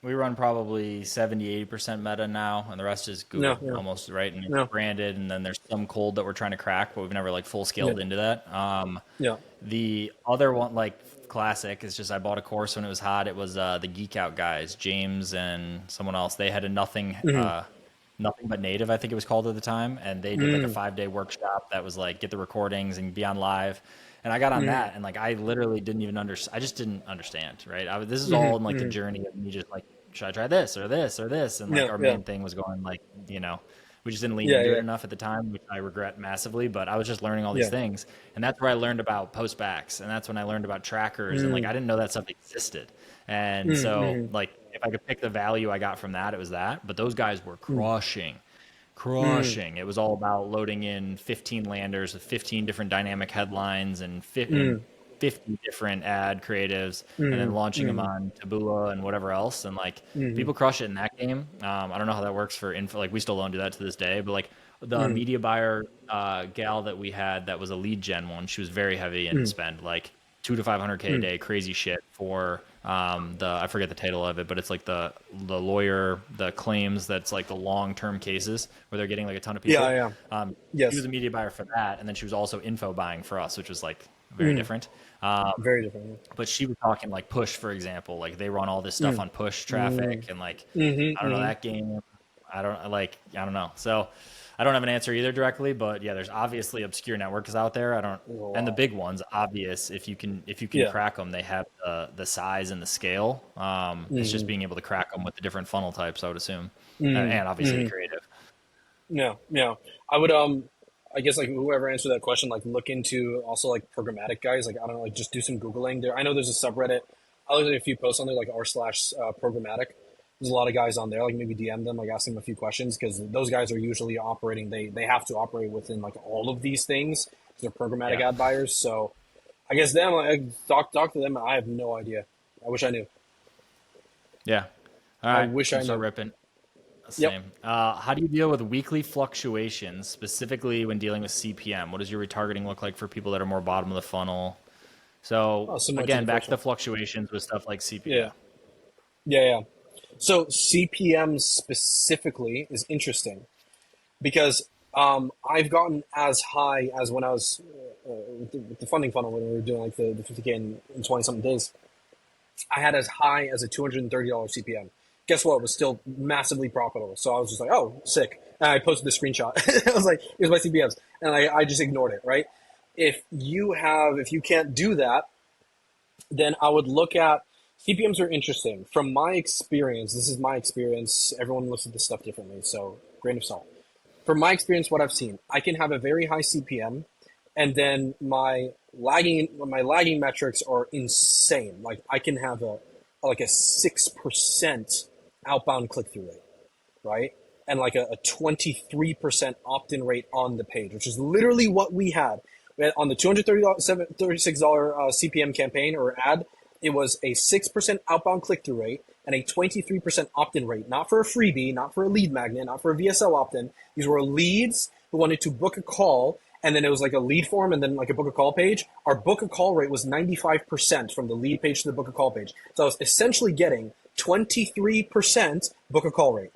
We run probably 70-80% meta now, and the rest is Google almost, right? And it's branded, and then there's some cold that we're trying to crack, but we've never like full scaled into that. The other one, like classic, is just I bought a course when it was hot. It was the Geek Out guys, James and someone else. They had a nothing but native, I think it was called at the time, and they did like a 5-day workshop that was like get the recordings and be on live. And I got on that, and like I literally didn't even understand. I just didn't understand, right? This is all in like the journey of me just like, should I try this or this or this? And like our main thing was going like, we just didn't lean into it enough at the time, which I regret massively. But I was just learning all these things, and that's where I learned about postbacks, and that's when I learned about trackers, and like I didn't know that stuff existed. And so like if I could pick the value I got from that, it was that. But those guys were crushing. It was all about loading in 15 landers with 15 different dynamic headlines and 50 different ad creatives, and then launching them on Taboola and whatever else. And like people crush it in that game. I don't know how that works for info. Like we still don't do that to this day, but like the media buyer gal that we had that was a lead gen one, she was very heavy in spend, like 200 to 500K a day, crazy shit for I forget the title of it, but it's like the lawyer, the claims that's like the long-term cases where they're getting like a ton of people. Yes. She was a media buyer for that, and then she was also info buying for us, which was like very different. Very different. But she was talking like push, for example, like they run all this stuff on push traffic and like I don't know that game. I don't know. So I don't have an answer either directly, but yeah, there's obviously obscure networks out there. And the big ones, obvious. If you can crack them, they have the size and the scale. It's just being able to crack them with the different funnel types, I would assume, and obviously the creative. Yeah. I would I guess like whoever answered that question, like look into also like programmatic guys. Like I don't know, like just do some Googling there. I know there's a subreddit. I looked at a few posts on there, like r/programmatic. There's a lot of guys on there, like maybe DM them, like ask them a few questions, because those guys are usually operating, they have to operate within like all of these things. They're programmatic ad buyers. So I guess them, like, talk to them. I have no idea. I wish I knew. Yeah. All right. I wish I knew. Ripping. Same. Yep. How do you deal with weekly fluctuations, specifically when dealing with CPM? What does your retargeting look like for people that are more bottom of the funnel? So again, back to the fluctuations with stuff like CPM. Yeah. So CPM specifically is interesting because I've gotten as high as when I was with the funding funnel, when we were doing like the 50K in 20-something days. I had as high as a $230 CPM. Guess what? It was still massively profitable. So I was just like, oh, sick. And I posted the screenshot. I was like, here's my CPMs. And I just ignored it, right? If you can't do that, then I would look at CPMs are interesting. From my experience, this is my experience. Everyone looks at this stuff differently. So grain of salt. From my experience, what I've seen, I can have a very high CPM and then my lagging metrics are insane. Like I can have a 6% outbound click-through rate, right? And like a 23% opt-in rate on the page, which is literally what we had. On the $236 CPM campaign or ad, it was a 6% outbound click-through rate and a 23% opt-in rate, not for a freebie, not for a lead magnet, not for a VSL opt-in. These were leads who wanted to book a call, and then it was like a lead form and then like a book a call page. Our book a call rate was 95% from the lead page to the book a call page. So I was essentially getting 23% book a call rate.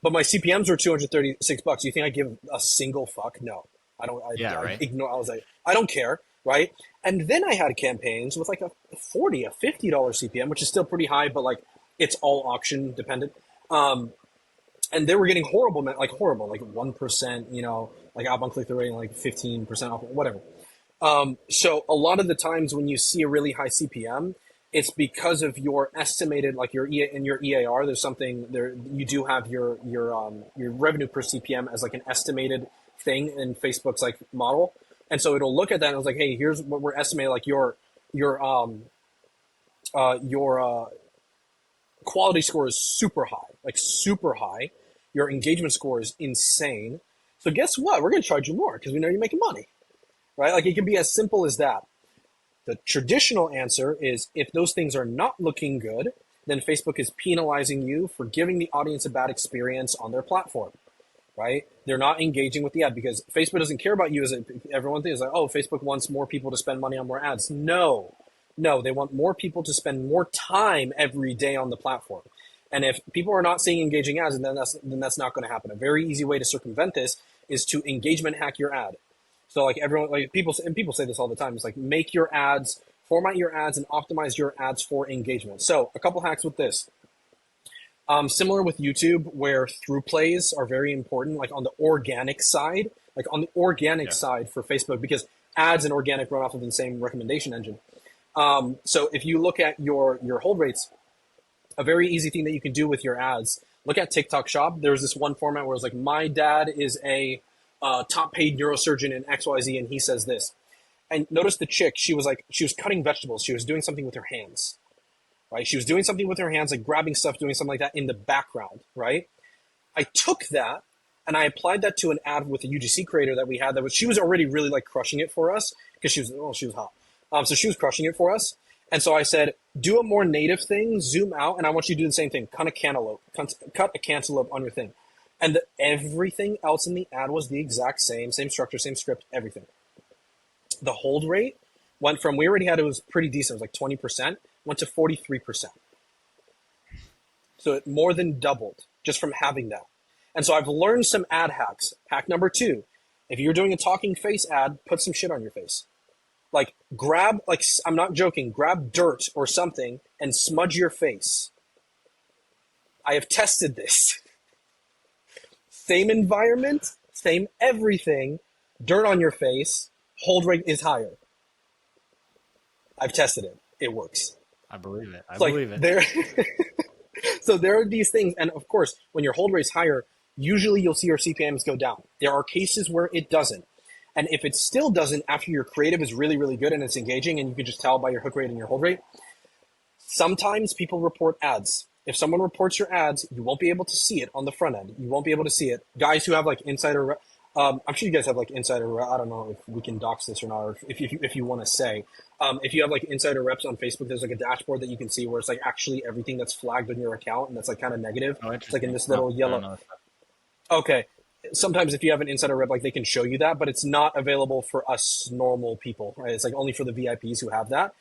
But my CPMs were $236. Do you think I give a single fuck? No, I don't. I ignore. I was like, I don't care, right? And then I had campaigns with like a $50 CPM, which is still pretty high, but like it's all auction dependent. And they were getting horrible, like 1%, like outbound click-through rate, like 15% off, whatever. So a lot of the times when you see a really high CPM, it's because of your estimated, like in your EAR, there's something there. You do have your revenue per CPM as like an estimated thing in Facebook's like model, and so it'll look at that and it's like, hey, here's what we're estimating. Like your quality score is super high. Your engagement score is insane. So guess what? We're going to charge you more because we know you're making money, right? Like it can be as simple as that. The traditional answer is if those things are not looking good, then Facebook is penalizing you for giving the audience a bad experience on their platform, right? They're not engaging with the ad because Facebook doesn't care about you as everyone thinks like, oh, Facebook wants more people to spend money on more ads. No, they want more people to spend more time every day on the platform. And if people are not seeing engaging ads, then that's not going to happen. A very easy way to circumvent this is to engagement hack your ad. So like everyone, like people say this all the time. It's like make your ads, format your ads, and optimize your ads for engagement. So a couple hacks with this. Similar with YouTube, where through plays are very important, like on the organic side, side for Facebook, because ads and organic run off of the same recommendation engine. So if you look at your hold rates, a very easy thing that you can do with your ads, look at TikTok Shop. There's this one format where it's like, my dad is a top paid neurosurgeon in XYZ, and he says this. And notice the chick, she was cutting vegetables. She was doing something with her hands, right? She was doing something with her hands, like grabbing stuff, doing something like that in the background, right? I took that and I applied that to an ad with a UGC creator that we had she was already really like crushing it for us because she was hot. So she was crushing it for us. And so I said, do a more native thing, zoom out, and I want you to do the same thing. Cut a cantaloupe on your thing. And everything else in the ad was the exact same structure, same script, everything. The hold rate went from, we already had, it was pretty decent, it was like 20%, went to 43%. So it more than doubled just from having that. And so I've learned some ad hacks. Hack number 2, if you're doing a talking face ad, put some shit on your face. Like grab, like, I'm not joking, grab dirt or something and smudge your face. I have tested this. Same environment, same everything, dirt on your face, hold rate is higher. I've tested it. It works. I believe it. I believe it. So there are these things. And of course, when your hold rate is higher, usually you'll see your CPMs go down. There are cases where it doesn't. And if it still doesn't after your creative is really, really good and it's engaging and you can just tell by your hook rate and your hold rate, sometimes people report ads. If someone reports your ads, you won't be able to see it on the front end. You won't be able to see it. Guys who have like insider, I'm sure you guys have like insider, I don't know if we can dox this or not, or if you want to say, if you have like insider reps on Facebook, there's like a dashboard that you can see where it's like actually everything that's flagged on your account and that's like kind of negative. Oh, it's like in this little yellow. Okay. Sometimes if you have an insider rep, like they can show you that, but it's not available for us normal people, right? It's like only for the VIPs who have that.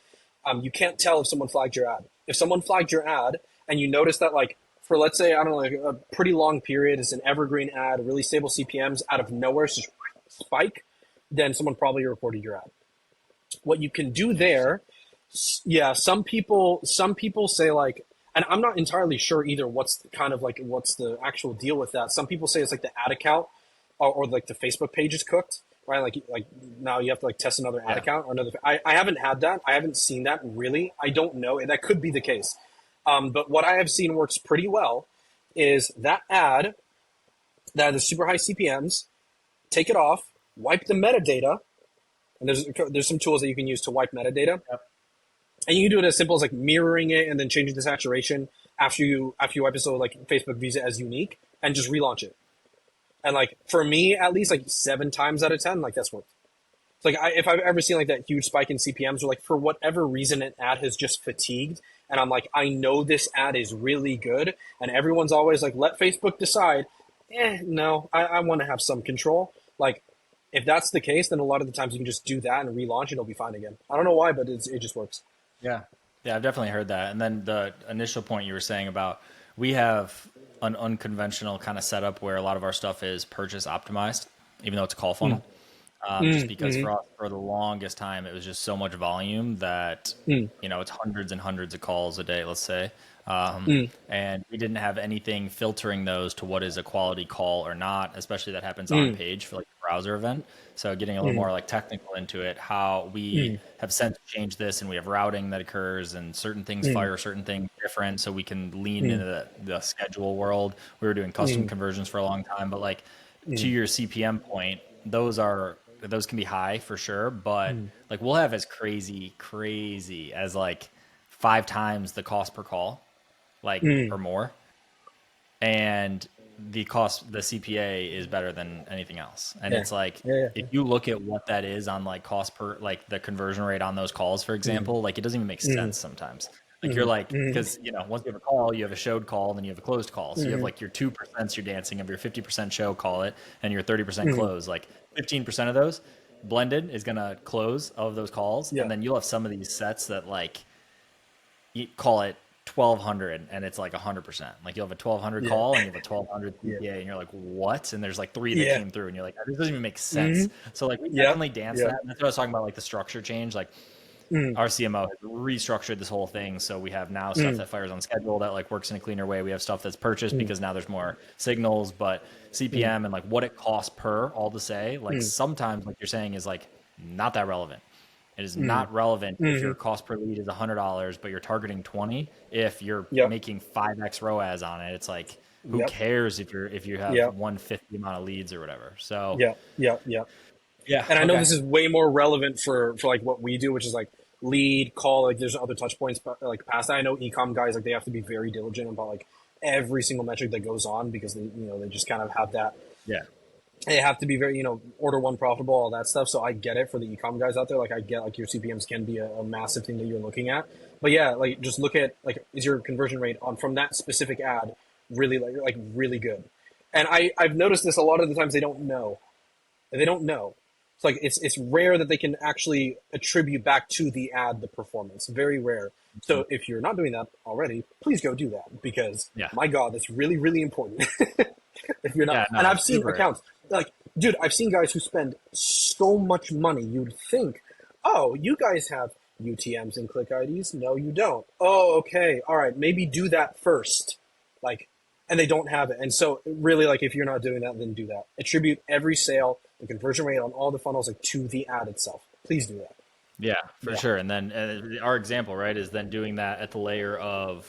You can't tell if someone flagged your ad. If someone flagged your ad and you notice that like for, let's say, I don't know, like a pretty long period, it's an evergreen ad, really stable CPMs, out of nowhere, just spike, then someone probably reported your ad. What you can do there, yeah, some people say like, and I'm not entirely sure either what's the actual deal with that. Some people say it's like the ad account or like the Facebook page is cooked, right? Like now you have to like test another ad account or another. I haven't had that. I haven't seen that really. I don't know. That could be the case. But what I have seen works pretty well is that ad that has super high CPMs, take it off, wipe the metadata, and there's some tools that you can use to wipe metadata. Yep. And you can do it as simple as like mirroring it and then changing the saturation after you wipe it, so like Facebook views it as unique, and just relaunch it. And like for me, at least like 7 times out of 10, like that's worked. It's like if I've ever seen like that huge spike in CPMs, or like for whatever reason an ad has just fatigued, and I'm like, I know this ad is really good, and everyone's always like, let Facebook decide. No, I want to have some control. Like if that's the case, then a lot of the times you can just do that and relaunch and it'll be fine again. I don't know why, but it just works. Yeah. Yeah, I've definitely heard that. And then the initial point you were saying about, we have an unconventional kind of setup where a lot of our stuff is purchase optimized, even though it's a call funnel. Just because for us, for the longest time, it was just so much volume that, you know, it's hundreds and hundreds of calls a day, let's say. And we didn't have anything filtering those to what is a quality call or not, especially that happens on page for like the browser event. So getting a little more like technical into it, how we have since changed this, and we have routing that occurs, and certain things fire certain things different, so we can lean into the schedule world. We were doing custom conversions for a long time, but like to your CPM point, those can be high for sure, but like we'll have as crazy as like 5 times the cost per call, like or more, and the CPA is better than anything else. And it's like if you look at what that is on like cost per, like the conversion rate on those calls, for example, like it doesn't even make sense sometimes. Like you're like, because you know, once you have a call, you have a showed call, then you have a closed call. So you have like your 2% you're dancing of your 50% show, call it, and your 30% close. Like 15% of those blended is gonna close of those calls, and then you'll have some of these sets that like you call it 1200 and it's like 100%. Like you'll have a 1200 call and you have a 1200 CPA, and you're like, what? And there's like 3 that came through, and you're like, this doesn't even make sense. So like we definitely dance that. And that's what I was talking about, like the structure change. Like our CMO has restructured this whole thing, so we have now stuff that fires on schedule that like works in a cleaner way. We have stuff that's purchased because now there's more signals, but CPM and like what it costs per, all to say, like sometimes like you're saying is like not that relevant. It is not relevant if your cost per lead is $100, but you're targeting 20. If you're making 5x ROAS on it, it's like, who cares if you have 150 amount of leads or whatever. So yeah. And I know this is way more relevant for like what we do, which is like lead, call, like there's other touch points, but like past that. I know e-com guys, like they have to be very diligent about like every single metric that goes on, because they, you know, they just kind of have that. They have to be very, you know, order one profitable, all that stuff. So I get it for the e-com guys out there. Like I get like your CPMs can be a massive thing that you're looking at. But yeah, like just look at like, is your conversion rate on from that specific ad really like really good? And I've noticed this a lot of the times they don't know. They don't know. It's like it's rare that they can actually attribute back to the ad the performance. Very rare. So if you're not doing that already, please go do that because Yeah. my God, that's really, really important. If you're not, Yeah, no, and I've seen super. accounts like, dude, I've seen guys who spend so much money. You'd think, oh, you guys have UTMs and click IDs. No, you don't. Oh, okay, all right, maybe do that first. Like, and they don't have it. And so, really, like, if you're not doing that, then do that. Attribute every sale, the conversion rate on all the funnels, like to the ad itself. Please do that. Yeah, for sure. And then our example, right, is then doing that at the layer of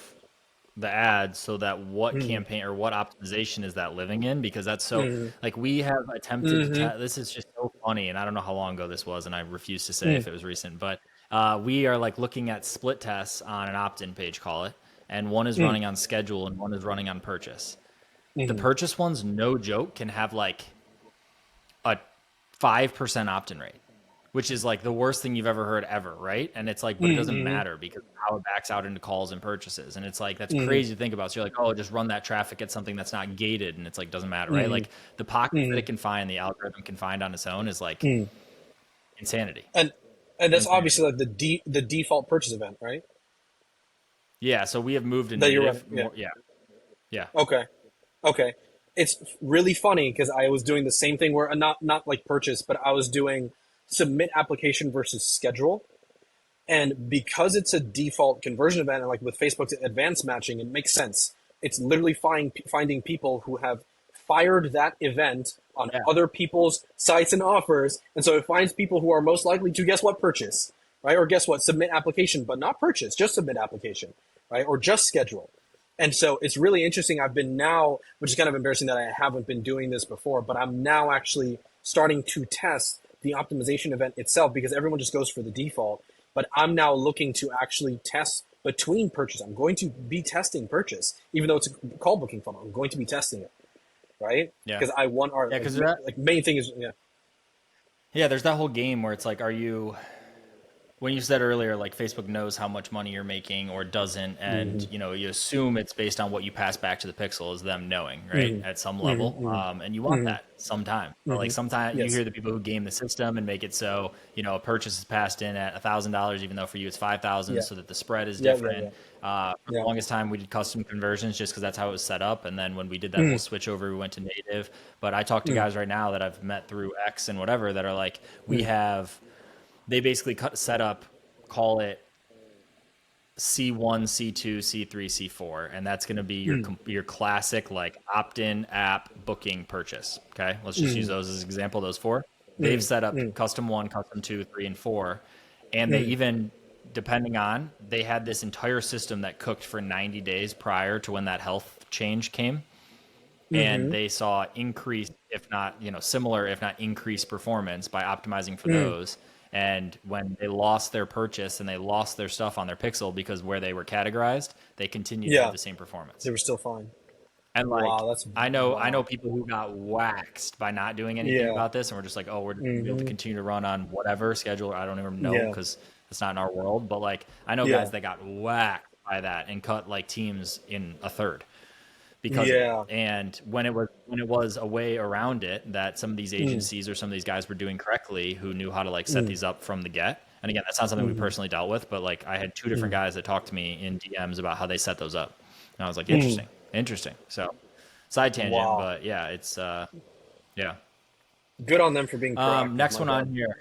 the ads so that what campaign or what optimization is that living in? Because that's so like we have attempted to this is just so funny. And I don't know how long ago this was. And I refuse to say if it was recent, but we are like looking at split tests on an opt-in page, call it. And one is running on schedule and one is running on purchase. The purchase ones, no joke, can have like a 5% opt-in rate, which is like the worst thing you've ever heard ever, right? And it's like, but it doesn't matter because how it backs out into calls and purchases. And it's like, that's crazy to think about. So you're like, oh, just run that traffic at something that's not gated. And it's like, doesn't matter, right? Like the pockets that it can find, the algorithm can find on its own is like insanity. And that's obviously like the default purchase event, right? Yeah. So we have moved to That you're native. running, Yeah. Okay. It's really funny because I was doing the same thing where not like purchase, but I was doing submit application versus schedule. And because it's a default conversion event, and like with Facebook's advanced matching, it makes sense. It's literally finding people who have fired that event on other people's sites and offers. And so it finds people who are most likely to, guess what, purchase, right? Or guess what, submit application, but not purchase, just submit application, right? Or just schedule. And so it's really interesting. I've been now, which is kind of embarrassing that I haven't been doing this before, but I'm now actually starting to test the optimization event itself because everyone just goes for the default. But I'm now looking to actually test between purchase. I'm going to be testing purchase, even though it's a call booking funnel. I'm going to be testing it, right? Yeah. Because I want our like main thing is Yeah, there's that whole game where it's like, are you, when you said earlier, like Facebook knows how much money you're making or doesn't, and you know, you assume it's based on what you pass back to the pixel is them knowing, right? At some level. And you want that sometime. Or like sometimes you hear the people who game the system and make it so, you know, a purchase is passed in at $1,000, even though for you it's 5,000, so that the spread is different. For the longest time we did custom conversions just because that's how it was set up. And then when we did that whole switch over, we went to native. But I talk to guys right now that I've met through X and whatever that are like, they basically set up, call it C1, C2, C3, C4, and that's going to be your classic like opt-in app booking purchase. Okay, let's just use those as an example. Those four, they've set up custom 1, custom 2, 3, and 4, and they even, depending on, they had this entire system that cooked for 90 days prior to when that health change came. And they saw increased, if not, you know, similar, if not increased performance by optimizing for those. And when they lost their purchase and they lost their stuff on their pixel because where they were categorized, they continued to have the same performance. they were still fine. And like, Wow, I know people who got waxed by not doing anything about this, and we're just like, oh, we're going to be able to continue to run on whatever schedule. I don't even know because it's not in our world. But like, I know guys that got whacked by that and cut like teams in a third. Because and when it was a way around it that some of these agencies or some of these guys were doing correctly who knew how to like set these up from the get. And again, that's not something we personally dealt with, but like I had two different guys that talked to me in DMs about how they set those up. And I was like, interesting. So side tangent, but yeah, it's good on them for being proactive. Next one on here.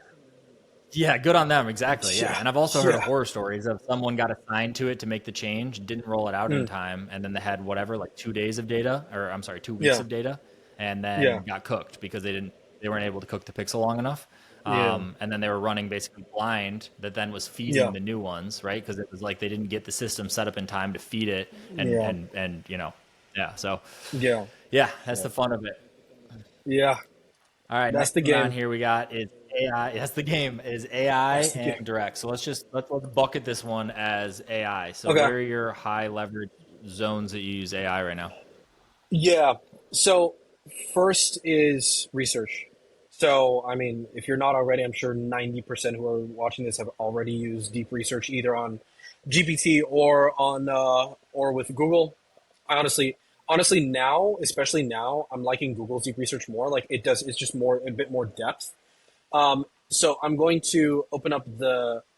Yeah, good on them. Exactly. Yeah. And I've also heard of horror stories of someone got assigned to it to make the change, didn't roll it out in time, and then they had whatever, like 2 days of data, or I'm sorry, 2 weeks of data, and then got cooked because they weren't able to cook the pixel long enough. And then they were running basically blind that then was feeding the new ones, right? Because it was like they didn't get the system set up in time to feed it and you know, so that's the fun of it. Yeah. All right, that's the game. On here we got is AI. That's the game. Is AI and direct. So let's bucket this one as AI. So where are your high leverage zones that you use AI right now? Yeah. So first is research. So I mean, if you're not already, I'm sure 90% who are watching this have already used deep research either on GPT or on or with Google. I honestly honestly now, especially now, I'm liking Google's deep research more. Like it's just a bit more depth. So I'm going to open up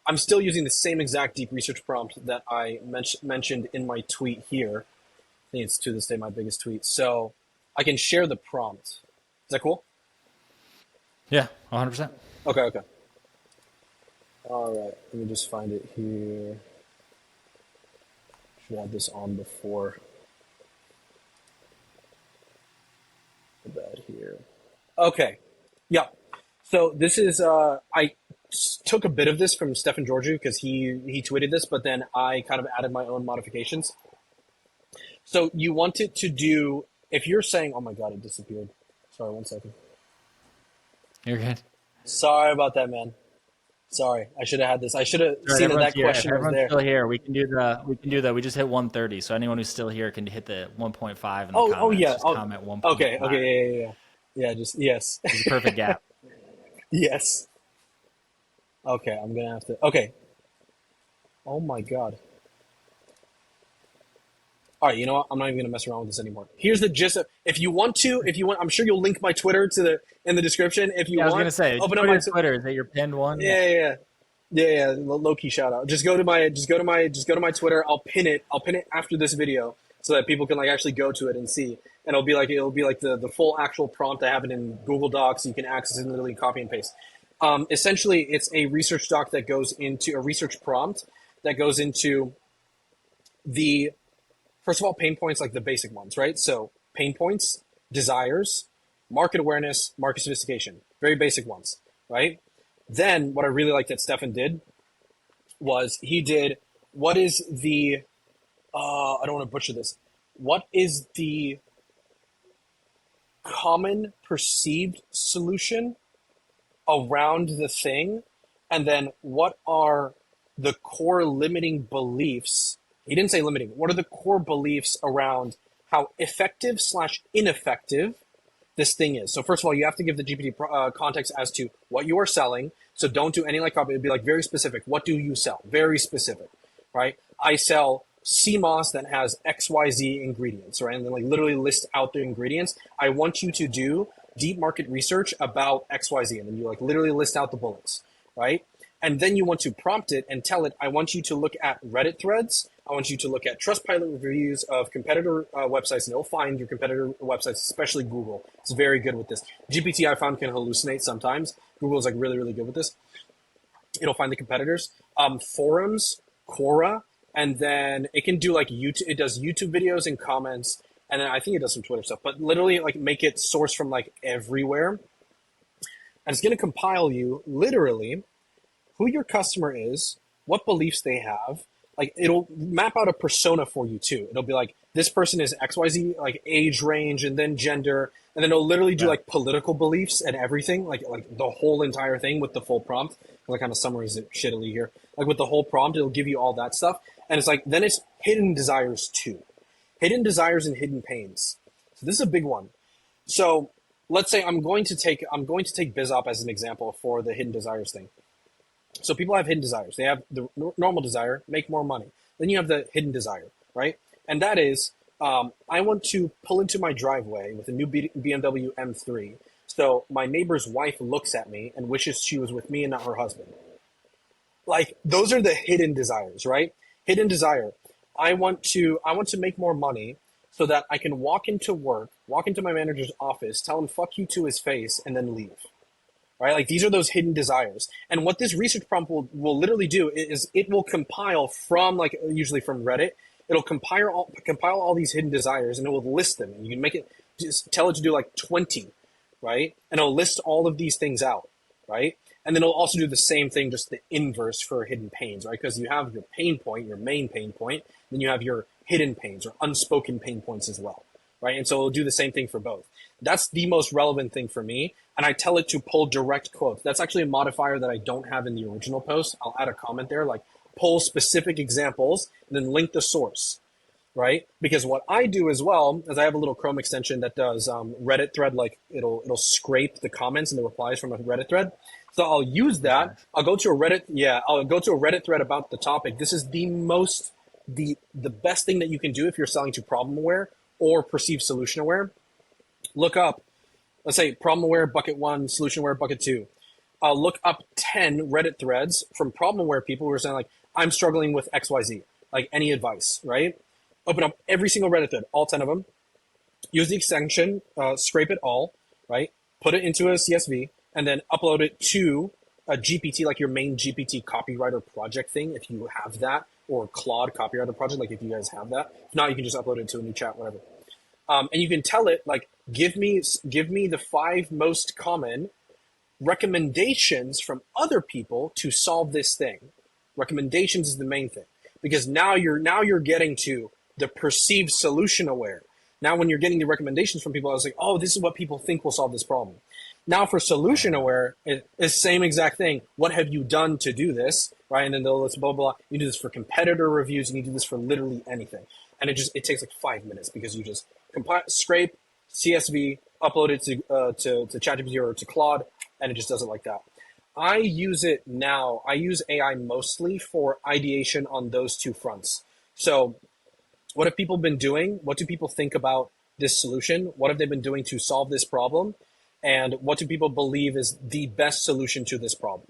I'm still using the same exact deep research prompt that I mentioned in my tweet here. I think it's to this day my biggest tweet. So I can share the prompt. Is that cool? Yeah, 100%. Okay. All right, let me just find it here. Should have this on before. Put that here. Okay, yeah. So this is I took a bit of this from Stefan Georgiou because he tweeted this, but then I kind of added my own modifications. So you want it to do, if you're saying, oh my God, it disappeared. Sorry, 1 second. You're good. Sorry about that, man. Sorry, I should have had this. I should have seen that question was there. Still here. We can do that. We just hit 130, so anyone who's still here can hit the 1.5 in the comments. Oh yeah. Just comment 1.5. Okay. Yeah. Just yes. It's a perfect gap. Yes. Okay, I'm gonna have to. Okay. Oh my God. All right, you know what? I'm not even gonna mess around with this anymore. Here's the gist of, if you want, I'm sure you'll link my Twitter in the description. If you want, I was gonna say, open up my Twitter. Is that your pinned one? Yeah. Low key shout out. Just go to my Twitter. I'll pin it after this video so that people can like actually go to it and see. And it'll be like the full actual prompt. I have it in Google Docs. You can access it and literally copy and paste. Essentially, it's a research doc that goes into a research prompt that goes into the, first of all, pain points, like the basic ones, right? So pain points, desires, market awareness, market sophistication, very basic ones, right? Then what I really liked that Stefan did was he did, what is the, I don't want to butcher this. What is the common perceived solution around the thing? And then what are the core limiting beliefs? He didn't say limiting. What are the core beliefs around how effective / ineffective this thing is? So first of all, you have to give the GPT context as to what you are selling. So don't do any like copy. It'd be like very specific. What do you sell? Very specific, right? I sell CMOS that has XYZ ingredients, right? And then like literally list out the ingredients. I want you to do deep market research about XYZ. And then you like literally list out the bullets, right? And then you want to prompt it and tell it, I want you to look at Reddit threads. I want you to look at Trustpilot reviews of competitor websites, and it'll find your competitor websites, especially Google. It's very good with this. GPT, I found, can hallucinate sometimes. Google is like really, really good with this. It'll find the competitors. Forums, Quora, and then it can do like YouTube. It does YouTube videos and comments, and then I think it does some Twitter stuff. But literally, like make it source from like everywhere, and it's going to compile you literally who your customer is, what beliefs they have. Like it'll map out a persona for you too. It'll be like, this person is XYZ, like age range and then gender. And then it'll literally do like political beliefs and everything, like the whole entire thing with the full prompt. I kind of summarize it shittily here. Like with the whole prompt, it'll give you all that stuff. And it's like, then it's hidden desires too. Hidden desires and hidden pains. So this is a big one. So let's say I'm going to take BizOp as an example for the hidden desires thing. So people have hidden desires. They have the normal desire, make more money. Then you have the hidden desire, right? And that is, I want to pull into my driveway with a new BMW M3. So my neighbor's wife looks at me and wishes she was with me and not her husband. Like those are the hidden desires, right? Hidden desire. I want to make more money so that I can walk into work, walk into my manager's office, tell him fuck you to his face, and then leave. Right? Like these are those hidden desires. And what this research prompt will literally do is it will compile from, like usually from Reddit, it'll compile all these hidden desires and it will list them. And you can make it, just tell it to do like 20, right? And it'll list all of these things out, right? And then it'll also do the same thing, just the inverse for hidden pains, right? Because you have your pain point, your main pain point, then you have your hidden pains or unspoken pain points as well, right? And so it'll do the same thing for both. That's the most relevant thing for me. And I tell it to pull direct quotes. That's actually a modifier that I don't have in the original post. I'll add a comment there, like pull specific examples and then link the source, right? Because what I do as well is I have a little Chrome extension that does Reddit thread, like it'll scrape the comments and the replies from a Reddit thread. So I'll use that. I'll go to a Reddit thread about the topic. This is the best thing that you can do if you're selling to problem aware or perceived solution aware, look up, let's say problem aware bucket 1, solution aware bucket 2. Look up 10 Reddit threads from problem aware people who are saying like, I'm struggling with XYZ, like any advice, right? Open up every single Reddit thread, all 10 of them. Use the extension, scrape it all, right? Put it into a CSV and then upload it to a GPT, like your main GPT copywriter project thing, if you have that, or Clogg copywriter project, like if you guys have that. If not, you can just upload it to a new chat, whatever. And you can tell it like, give me the 5 most common recommendations from other people to solve this thing. Recommendations is the main thing, because now you're getting to the perceived solution aware. Now, when you're getting the recommendations from people, I was like, oh, this is what people think will solve this problem. Now for solution aware, it's the same exact thing. What have you done to do this, right? And then they'll list blah, blah, blah. You do this for competitor reviews. You can do this for literally anything. And it takes like 5 minutes because you just scrape, CSV, upload it to ChatGPT or to Claude, and it just does it like that. I use it now. I use AI mostly for ideation on those 2 fronts. So what have people been doing? What do people think about this solution? What have they been doing to solve this problem? And what do people believe is the best solution to this problem,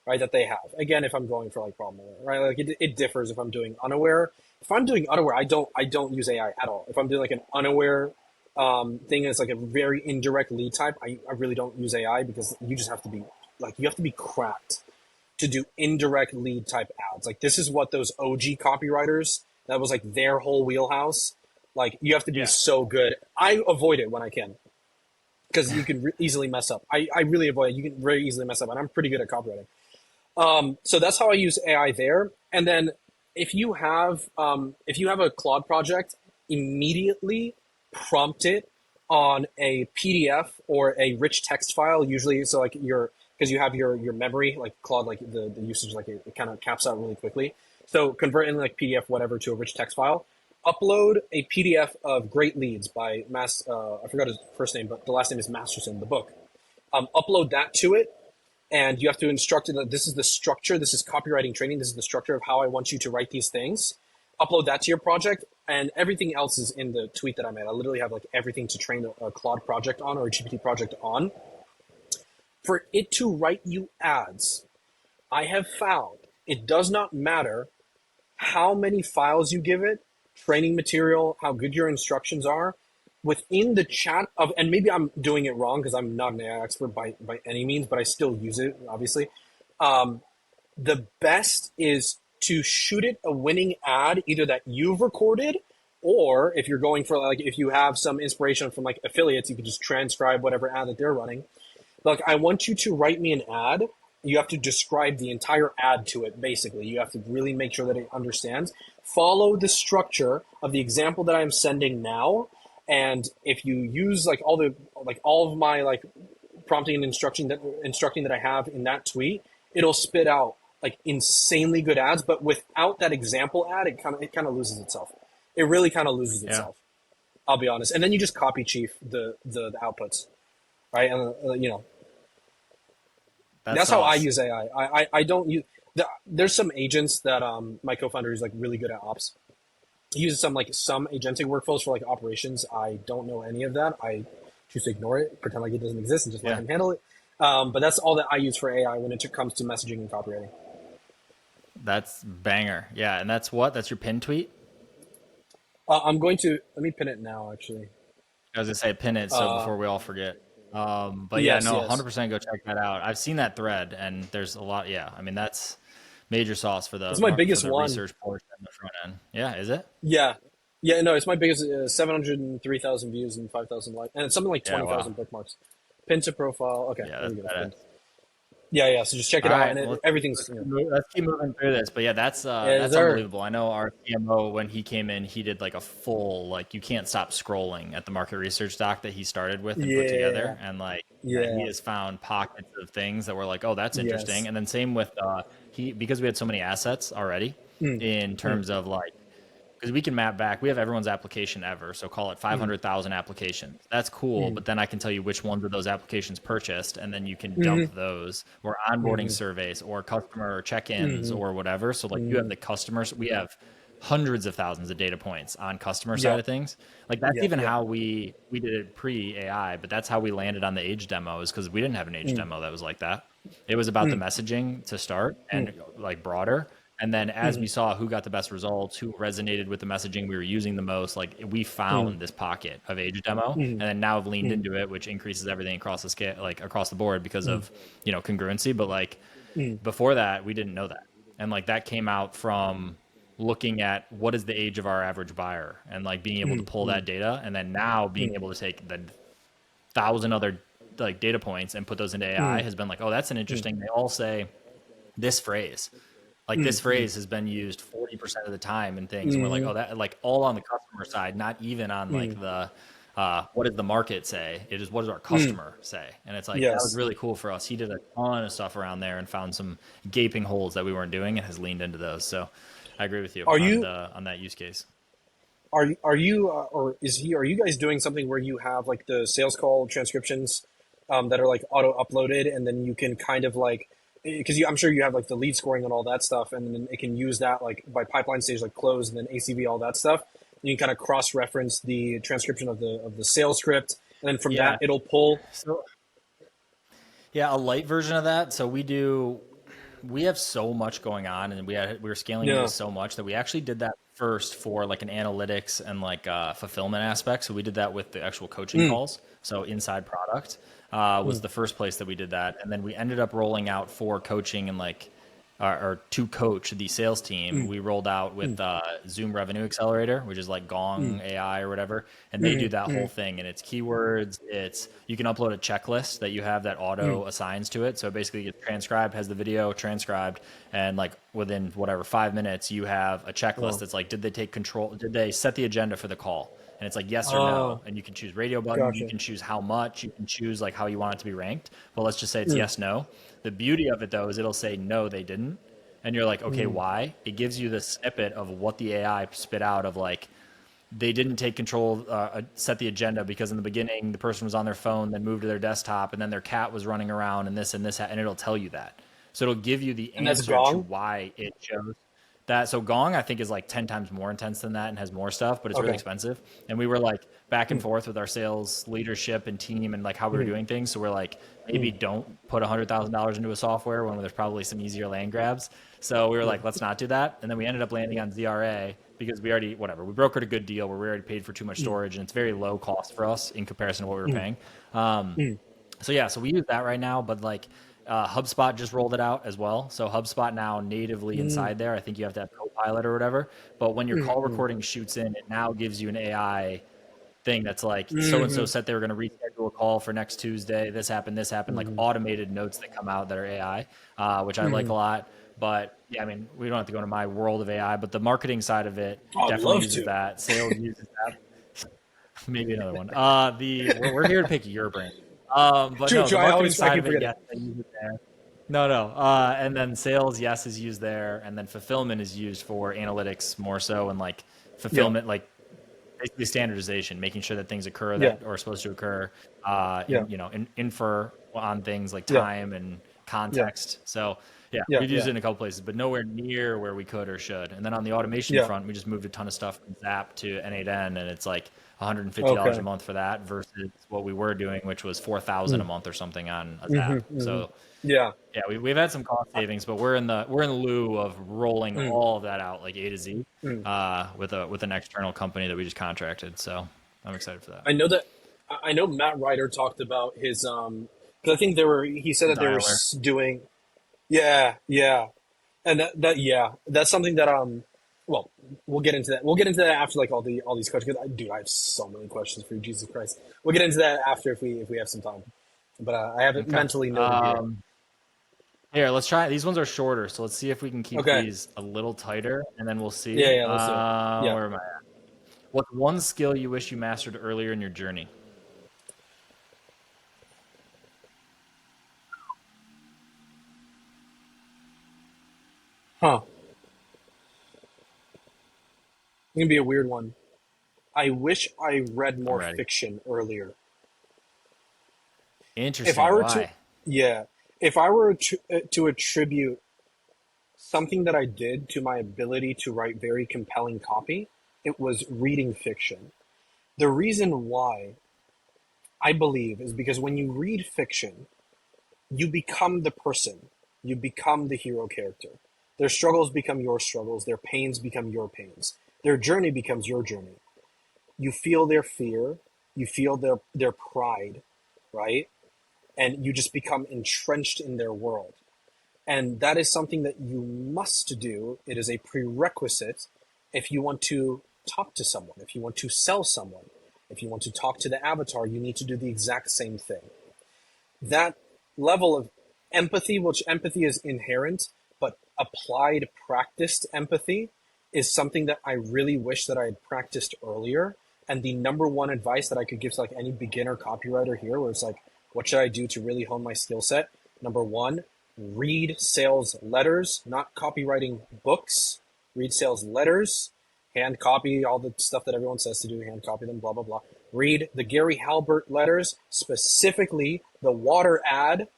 right, that they have? Again, if I'm going for like problem aware, right? Like it differs if I'm doing unaware. If I'm doing unaware, I don't use AI at all. If I'm doing like an unaware thing that's like a very indirect lead type, I really don't use AI, because you just have to be cracked to do indirect lead type ads. Like this is what those OG copywriters, that was like their whole wheelhouse. Like you have to be so good. I avoid it when I can, because you can easily mess up. I really avoid it. You can very easily mess up, and I'm pretty good at copywriting. So that's how I use AI there. And then if you have a Claude project, immediately prompt it on a PDF or a rich text file. Usually, so like because you have your memory, like Claude, like the usage, like it kind of caps out really quickly. So convert in like PDF, whatever, to a rich text file. Upload a PDF of Great Leads by I forgot his first name, but the last name is Masterson, the book. Upload that to it, and you have to instruct it that this is the structure, this is copywriting training, this is the structure of how I want you to write these things. Upload that to your project, and everything else is in the tweet that I made. I literally have like everything to train a Claude project on, or a GPT project on. For it to write you ads, I have found it does not matter how many files you give it, training material, how good your instructions are, within the chat of, and maybe I'm doing it wrong because I'm not an AI expert by any means, but I still use it, obviously. The best is to shoot it a winning ad, either that you've recorded, or if you're going for like, if you have some inspiration from like affiliates, you can just transcribe whatever ad that they're running. Like, I want you to write me an ad. You have to describe the entire ad to it, basically. You have to really make sure that it understands. Follow the structure of the example that I'm sending now. And if you use like all of my like prompting and instructing that I have in that tweet, it'll spit out like insanely good ads. But without that example ad, it kind of loses itself. It really kind of loses itself. I'll be honest. And then you just copy chief the outputs, right? And that's how I use AI. I don't use. There's some agents that my co-founder is like really good at ops. He uses some agentic workflows for like operations. I don't know any of that. I choose to ignore it, pretend like it doesn't exist, and just let him handle it. But that's all that I use for AI when it comes to messaging and copywriting. That's banger. Yeah, and that's your pin tweet? I'm going to let me pin it now. Actually, I was gonna say pin it so before we all forget. But yes, 100% go check that out. I've seen that thread, and there's a lot. Yeah, I mean that's major sauce for the. It's my biggest one. Research portion in the front end. Yeah, is it? Yeah, no, it's my biggest. 703,000 views and 5,000 likes, and it's something like 20,000 bookmarks. Pin to profile. Okay, yeah, that's Yeah. So just check it out, and everything's. Let's keep moving through this, but yeah, that's unbelievable. I know our CMO, when he came in, he did like a full you can't stop scrolling at the market research doc that he started with and put together, and he has found pockets of things that were like, oh, that's interesting. Yes. And then same with because we had so many assets already in terms of because we can map back. We have everyone's application ever, so call it 500,000 applications. That's cool, but then I can tell you which ones of those applications purchased, and then you can dump those, or onboarding surveys, or customer check-ins, or whatever. So you have the customers. We have hundreds of thousands of data points on customer side Yeah. of things. Like that's Yeah. even Yeah. how we did it pre AI, but that's how we landed on the age demo, is because we didn't have an age Mm, demo that was like that. It was about the mm, messaging to start mm, and like broader. And then as we mm, saw who got the best results, who resonated with the messaging we were using the most, like we mm, found this pocket of age demo, and mm, then now have leaned mm, into it, which increases everything across the scale, like across the board because mm, of, congruency. But like mm, before that, we didn't know that. And like that came out from looking at what is the age of our average buyer and like being able to mm, pull that mm, data, and then now being mm, able to take the thousand other like data points and put those into AI mm, has been like, oh, that's an mm, interesting. They all say this phrase. Like this mm, mm, phrase has been used 40% of the time in things. And we're like, mhm, oh, that like all on the customer side, not even on like mm, the what does the market say? It is what does our mm. customer say? And it's like that was Yes. really cool for us. He did a ton of stuff around there and found some gaping holes that we weren't doing and has leaned into those. So I agree with you Are on you the on that use case. or is he? Are you guys doing something where you have like the sales call transcriptions that are like auto uploaded, and then you can kind of like because I'm sure you have like the lead scoring and all that stuff, and then it can use that like by pipeline stage like close and then ACV all that stuff. And you can kind of cross reference the transcription of the sales script, and then from that Yeah. it'll pull. So yeah, a light version of that. So we have so much going on, and we were scaling into Yeah. this so much that we actually did that first for like an analytics and like fulfillment aspect. So we did that with the actual coaching Mm, calls. So inside product was mm, the first place that we did that, and then we ended up rolling out for coaching and like or to coach the sales team. mm, We rolled out with mm, Zoom Revenue Accelerator, which is like mm, Gong AI or whatever, and they do mm, that whole mm, thing. And it's keywords. It's you can upload a checklist that you have that mm, auto assigns to it. So it basically gets transcribed, has the video transcribed, and like within whatever 5 minutes, you have a checklist oh, that's like, did they take control? Did they set the agenda for the call? And it's like yes or no, oh, and you can choose radio buttons, you gotcha. can choose how much, you can choose like how you want it to be ranked. But let's just say it's Mm, yes no. The beauty of it though is it'll say no, they didn't, and you're like, okay, mm, why? It gives you the snippet of what the AI spit out of like they didn't take control, set the agenda because in the beginning the person was on their phone, then moved to their desktop, and then their cat was running around and this, and it'll tell you that. So it'll give you the and that's answer to gong. why it chose that. So Gong, I think, is like 10 times more intense than that and has more stuff, but it's really Okay. expensive. And we were like back and Mm, forth with our sales leadership and team and like how we were mm, doing things. So we're like, maybe mm, don't put $100,000 into a software when there's probably some easier land grabs. So we were mm, like, let's not do that. And then we ended up landing on ZRA because we already, whatever, we brokered a good deal where we already paid for too much mm, storage and it's very low cost for us in comparison to what we were mm, paying. mm, So yeah, so we use that right now, but like HubSpot just rolled it out as well. So HubSpot now natively mm, inside there, I think you have to have Copilot or whatever. But when your mm, call mm, recording shoots in, it now gives you an AI thing that's like so and so mhm, said they were going to reschedule a call for next Tuesday. This happened, like mhm, automated notes that come out that are AI, which I like a mhm. lot. But yeah, I mean, we don't have to go into my world of AI, but the marketing side of it I'd definitely love uses to. that. Sales uses that. Maybe another one. We're here to pick your brain. But True, no, true. the marketing I side keep of it, forgetting. yes, I use it there. No, no. And then sales, yes, is used there, and then fulfillment is used for analytics more so, and like Yeah, fulfillment, like basically standardization, making sure that things occur yeah, that are supposed to occur, yeah, infer on things like yeah, time and yeah, context. So yeah, yeah, we've used yeah, it in a couple places, but nowhere near where we could or should. And then on the automation yeah. front, we just moved a ton of stuff from Zap to N8N, and it's like $150 a Okay. month for that versus what we were doing, which was 4,000 a Mm, month or something on a mhm, Zap. mhm. So Yeah. yeah, we've had some cost savings, but we're in the lieu of rolling Mm, all of that out like A to Z mm. with an external company that we just contracted. So I'm excited for that. I know that I know Matt Ryder talked about his because I think they were he said that they were Dialer. doing yeah, yeah. And that yeah, that's something that well, we'll get into that. We'll get into that after like all these questions. 'Cause dude, I have so many questions for you, Jesus Christ. We'll get into that after if we have some time. But I have it Okay. mentally noted here. Here, let's try. These ones are shorter, so let's see if we can keep Okay. these a little tighter, and then we'll Yeah, see. yeah, let's do it. Yeah. Where am I at? What's one skill you wish you mastered earlier in your journey? Huh. It's gonna be a weird one. I wish I read I'm more ready. fiction earlier. If I Interesting. were to, Why? yeah, if I were to attribute something that I did to my ability to write very compelling copy, it was reading fiction. The reason why I believe is because when you read fiction, you become the person, you become the hero character. Their struggles become your struggles, their pains become your pains, their journey becomes your journey. You feel their fear, you feel their pride, right? And you just become entrenched in their world. And that is something that you must do. It is a prerequisite if you want to talk to someone, if you want to sell someone, if you want to talk to the avatar, you need to do the exact same thing. That level of empathy, which empathy is inherent, but applied, practiced empathy is something that I really wish that I had practiced earlier. And the number one advice that I could give to like any beginner copywriter here, where it's like, what should I do to really hone my skill set? Number one, read sales letters, not copywriting books. Read sales letters, hand copy all the stuff that everyone says to do, hand copy them, blah, blah, blah. Read the Gary Halbert letters, specifically the water ad,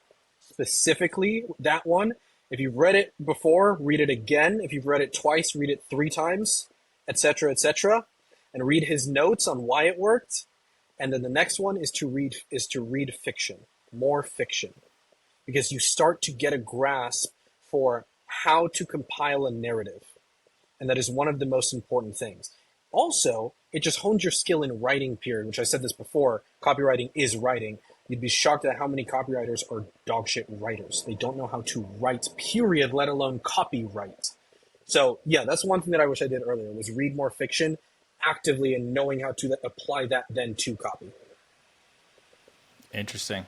specifically that one. If you've read it before, read it again. If you've read it twice, read it 3 times, etc., etc., and read his notes on why it worked. And then the next one is to read fiction, more fiction, because you start to get a grasp for how to compile a narrative. And that is one of the most important things. Also, it just hones your skill in writing, period, which I said this before. Copywriting is writing. You'd be shocked at how many copywriters are dogshit writers. They don't know how to write, period, let alone copyright. So yeah, that's one thing that I wish I did earlier, was read more fiction actively and knowing how to apply that then to copy. Interesting.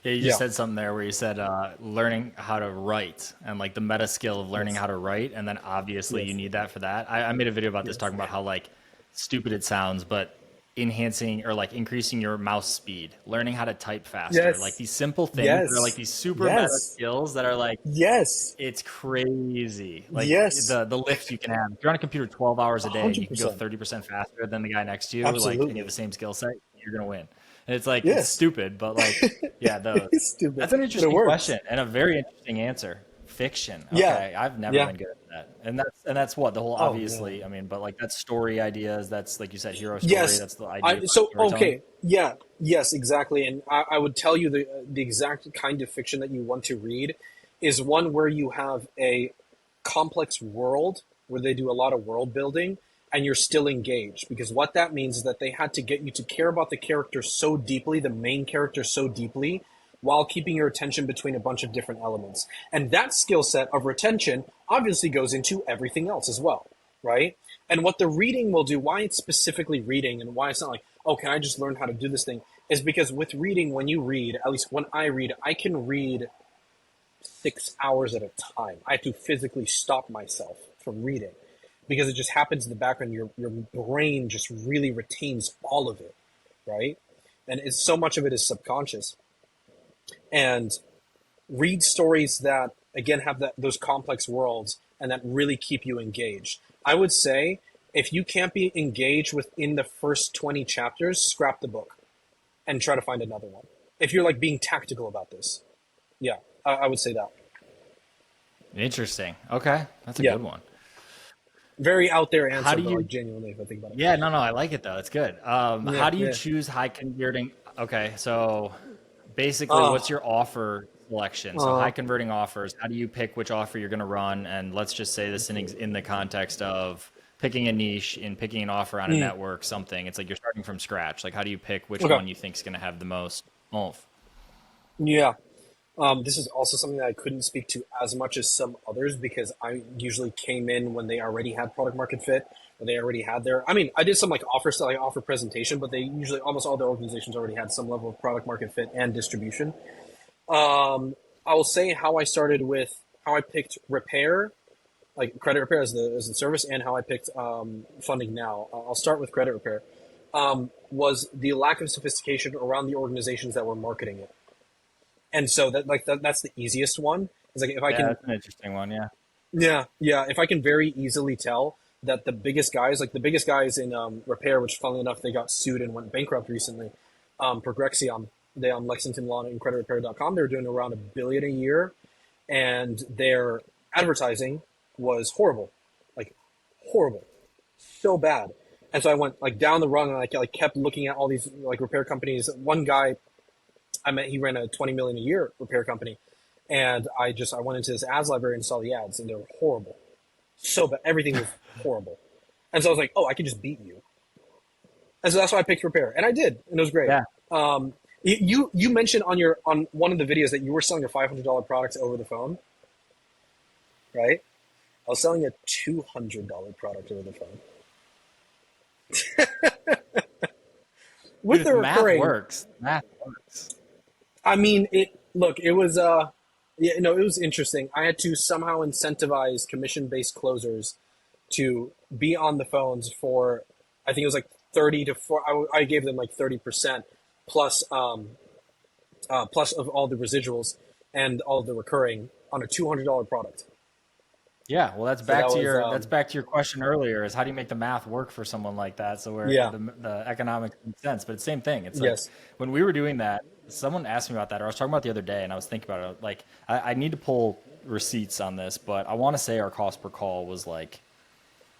Yeah, you just said something there where you said learning how to write and like the meta skill of learning how to write. And then obviously you need that for that. I made a video about this talking about how like stupid it sounds, but enhancing or like increasing your mouse speed, learning how to type faster, like these simple things that are like these super meta skills that are like, it's crazy. Like the lift you can have. If you're on a computer 12 hours a day and you can go 30% faster than the guy next to you, like, and you have the same skill set, you're going to win. And it's like, it's stupid, but like, that's an interesting question and a very interesting answer. Fiction. Okay. I've never been good at that. And that's what the whole, obviously, I mean, but like that's story ideas. That's like you said, hero story. That's the idea. Yes, exactly. And I would tell you the exact kind of fiction that you want to read is one where you have a complex world where they do a lot of world building and you're still engaged, because what that means is that they had to get you to care about the character so deeply, the main character so deeply, while keeping your attention between a bunch of different elements. And that skill set of retention obviously goes into everything else as well, right? And what the reading will do, why it's specifically reading and why it's not like, oh, can I just learn how to do this thing, is because with reading, when you read, at least when I read, I can read 6 hours at a time. I have to physically stop myself from reading because it just happens in the background. Your brain just really retains all of it, right? And it's so much of it is subconscious. And read stories that, again, have those complex worlds and that really keep you engaged. I would say if you can't be engaged within the first 20 chapters, scrap the book and try to find another one. If you're like being tactical about this. Yeah, I would say that. Interesting. Okay. That's a good one. Very out there answer, but like genuinely, if I think about it. Yeah, no, I like it though. It's good. How do you choose high converting? Okay, so basically, what's your offer selection? So high converting offers. How do you pick which offer you're going to run? And let's just say this in the context of picking a niche and picking an offer on a network, something. It's like you're starting from scratch. Like, how do you pick which one you think is going to have the most oomph? Yeah. This is also something that I couldn't speak to as much as some others because I usually came in when they already had product market fit, or they already had I did some like offer presentation, but they usually, almost all their organizations already had some level of product market fit and distribution. I will say how I picked repair, like credit repair as the service, and how I picked funding now. I'll start with credit repair. Was the lack of sophistication around the organizations that were marketing it. And so that's the easiest one. It's like if I can. That's an interesting one. Yeah. Yeah. If I can very easily tell that the biggest guys in repair, which funnily enough they got sued and went bankrupt recently, Progrexion, Lexington Law and CreditRepair.com, they're doing around $1 billion a year, and their advertising was horrible, like horrible, so bad. And so I went like down the rung and like kept looking at all these like repair companies. One guy I met, he ran a 20 million a year repair company. And I went into this ads library and saw the ads, and they were horrible. So bad. Everything was horrible. And so I was like, oh, I can just beat you. And so that's why I picked repair. And I did. And it was great. Yeah. You mentioned on one of the videos that you were selling a $500 product over the phone, right? I was selling a $200 product over the phone. With the recurring, math works. I mean, it was it was interesting. I had to somehow incentivize commission-based closers to be on the phones for, I think it was like 30 to 4. I gave them like 30% plus plus of all the residuals and all of the recurring on a $200 product. Yeah, well, that's back to your question earlier: is how do you make the math work for someone like that? So where the economics makes sense, but it's the same thing. It's like when we were doing that, someone asked me about that, or I was talking about the other day, and I was thinking about it. Like, I need to pull receipts on this, but I want to say our cost per call was like,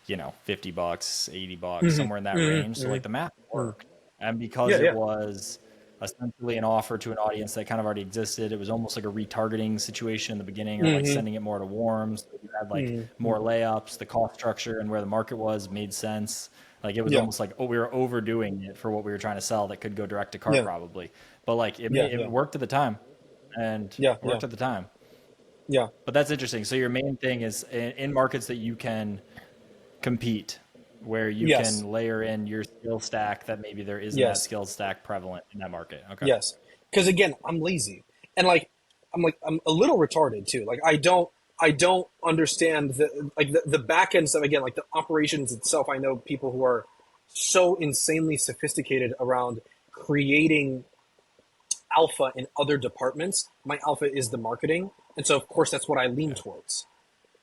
$50, $80, somewhere in that range. So like the math worked, and because it was essentially an offer to an audience that kind of already existed. It was almost like a retargeting situation in the beginning, or like sending it more to warms. You had like more layups, the cost structure and where the market was made sense. Like it was almost like, we were overdoing it for what we were trying to sell that could go direct to cart probably. But like it worked at the time, and worked at the time. Yeah. But that's interesting. So your main thing is in markets that you can compete, where you can layer in your skill stack that maybe there isn't that skill stack prevalent in that market. Okay. Yes. Because again, I'm lazy, and I'm a little retarded too. Like I don't understand the back end stuff. Again, like the operations itself. I know people who are so insanely sophisticated around creating alpha in other departments. My alpha is the marketing, and so of course that's what I lean towards,